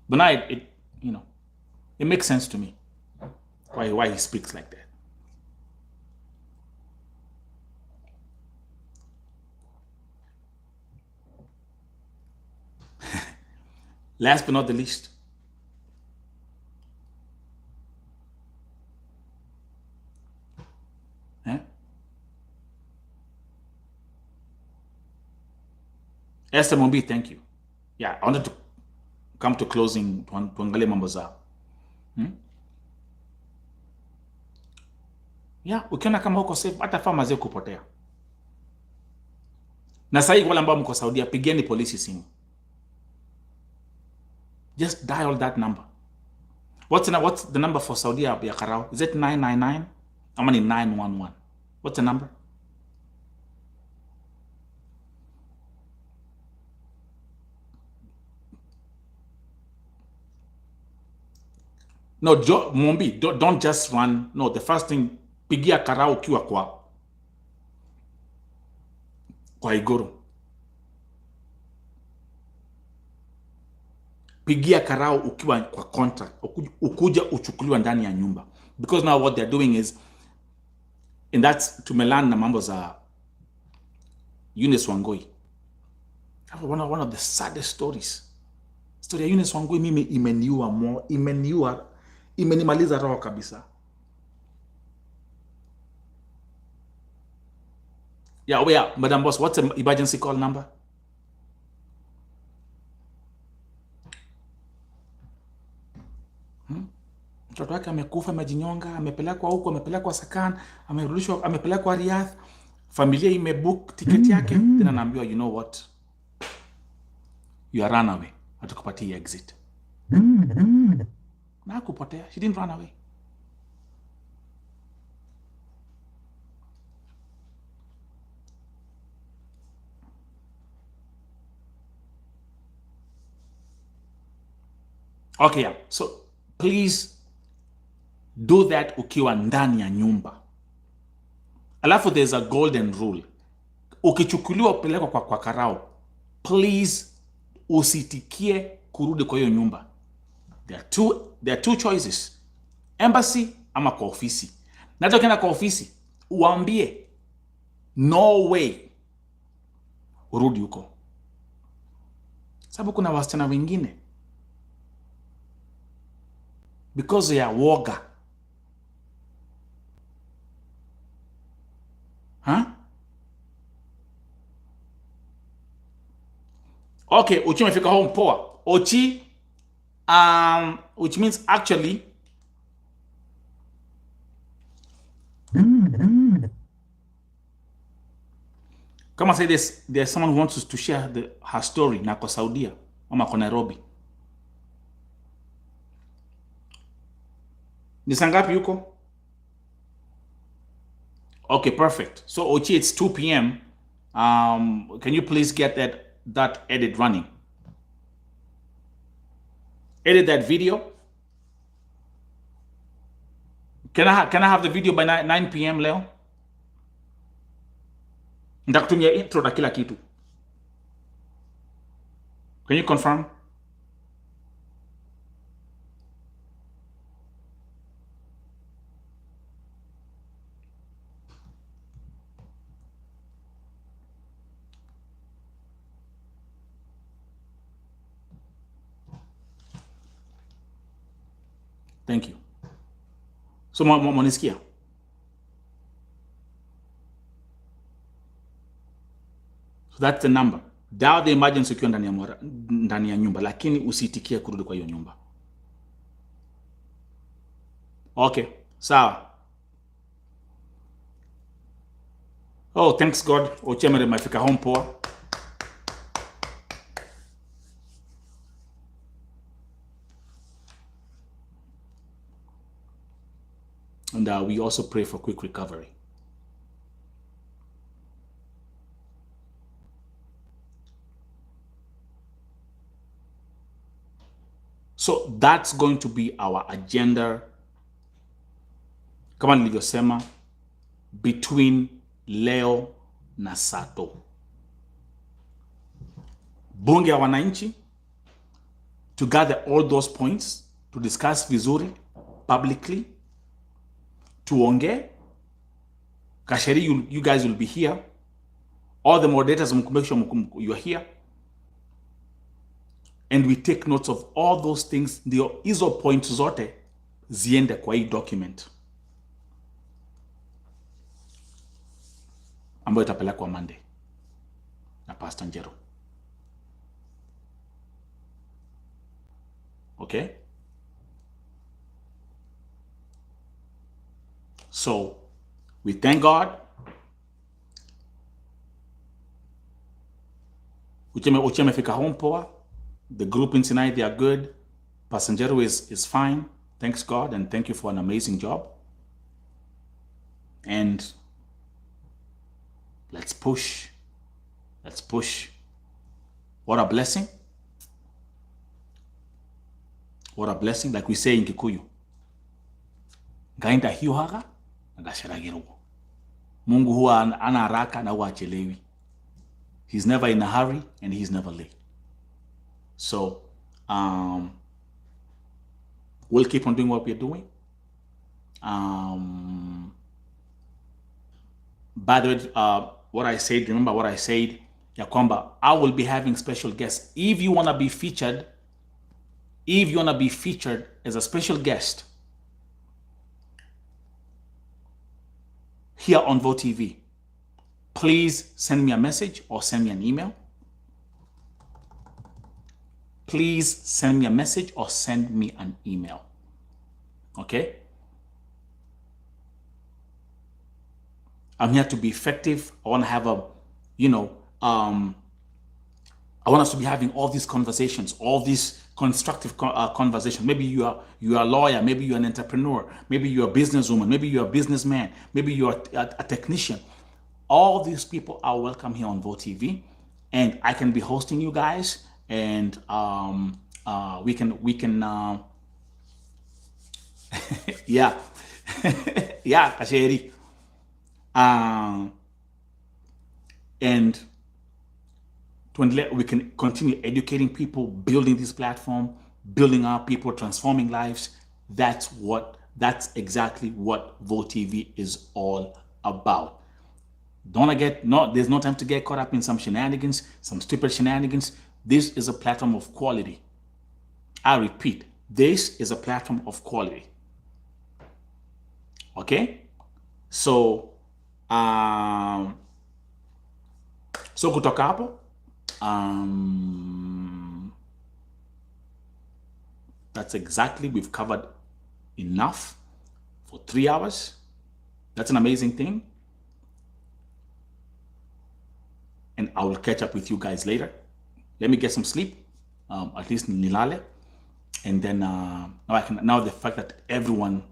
But now it makes sense to me why he speaks like that. Last but not the least, Esther Mumbi, thank you. Yeah, I wanted to come to closing, tuangalie mambo zao. Yeah, ukiona kama uko safe, hata fama zio kupotea. Na sahi wale ambao mko Saudia, pigeni polisi simu. Just dial that number. What's the number for Saudi ya Karao? Is it 999? How many 911? What's the number? No, Mombi, don't just run. No, the first thing, pigia Karao ukiwa kwa Igoro. Pigia Karao ukiwa kwa contract, ukuja uchukuliwa ndani ya nyumba. Because now what they're doing is, and that's tumelan na mambo za Eunice Wangoi. One of the saddest stories. Story ya Eunice Wangoi mimi imenimaliza roho kabisa. Yeah, Madam Boss, what's the emergency call number? Mtoto wake amekufa, amejinyonga, amepelekwa huko, amepelekwa Sakan, amerudishwa, amepelekwa Riyadh, familia imebook tiketi yake, tena naambiwa, you know what, you are run away, hatukupatia exit. Na kupotea, she didn't run away. Okay, yeah. So please do that ukiwa ndani ya nyumba. Alafu there's a golden rule. Ukichukuliwa upelekwa kwa Karao, please usitikie kurudi kwa hiyo nyumba. There are two choices. Embassy ama kwa ofisi. Na hata ukienda kwa ofisi, uambie no way urudi huko. Sababu kuna wasichana wengine because ya woga. Okay, Uchi umefika home, poa. Uchi, which means actually come and say this, there's someone who wants to share her story na kwa Saudia ama kwa Nairobi. Ni sangapi yuko? Okay, perfect. So Ochi, it's 2 p.m. Can you please get that that edit running. Edit that video. Can I have the video by 9 p.m. leo? Nitakutumia intro na kila kitu. Can you confirm? Thank you. So mwanisikia? So that's the number. Dial the emergency ukiwa ndani ya nyumba, lakini usiitikie kurudi kwa hiyo nyumba. Okay, sawa. Oh, thanks God. Ochemere mafika home poa. And we also pray for quick recovery. So that's going to be our agenda, kama nilivyosema, between leo na Sato. Bunge ya wananchi, to gather all those points, to discuss vizuri publicly, tuonge. Kasheri, you guys will be here. All the moderators, make sure you are here. And we take notes of all those things. Ndio hizo points zote ziende kwa hii document ambayo itapelekwa Monday na Pastor Njero. Okay? So, we thank God. Ucheme fika home poa. The group in Sinai, they are good. Pastor Njero is fine. Thanks God, and thank you for an amazing job. And let's push. Let's push. What a blessing. What a blessing. Like we say in Kikuyu. Gainda hiuhaga, agasharagirugo. Mungu huwa ana haraka na huwa achelewi. He's never in a hurry and he's never late. So, we'll keep on doing what we're doing. By the way, what I said, remember what I said, ya kwamba I will be having special guests. If you want to be featured as a special guest here on Vote TV, please send me a message or send me an email. Please send me a message or send me an email. Okay? I'm here to be effective. I want to have I want us to be having all these conversations, all these constructive conversations. Maybe you are a lawyer, maybe you're an entrepreneur, maybe you're a businesswoman, maybe you're a businessman, maybe you're a technician. All these people are welcome here on Vote TV, and I can be hosting you guys. And we can yeah yeah Kasheri, and we can continue educating people, building this platform, building our people, transforming lives. That's exactly what Vote TV is all about. There's no time to get caught up in some shenanigans, some stupid shenanigans. This is a platform of quality. I repeat, this is a platform of quality. Okay? So, kutoka hapo, that's exactly, we've covered enough for 3 hours. That's an amazing thing. And I will catch up with you guys later. Let me get some sleep, at least nilale, and then now the fact that everyone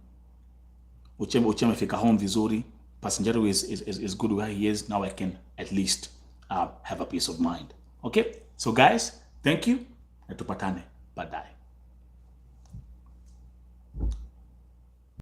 ucheme fika home vizuri, Pastor Njero is good where he is. Now I can at least have a peace of mind. Okay, so guys, thank you na tupatane baadaye.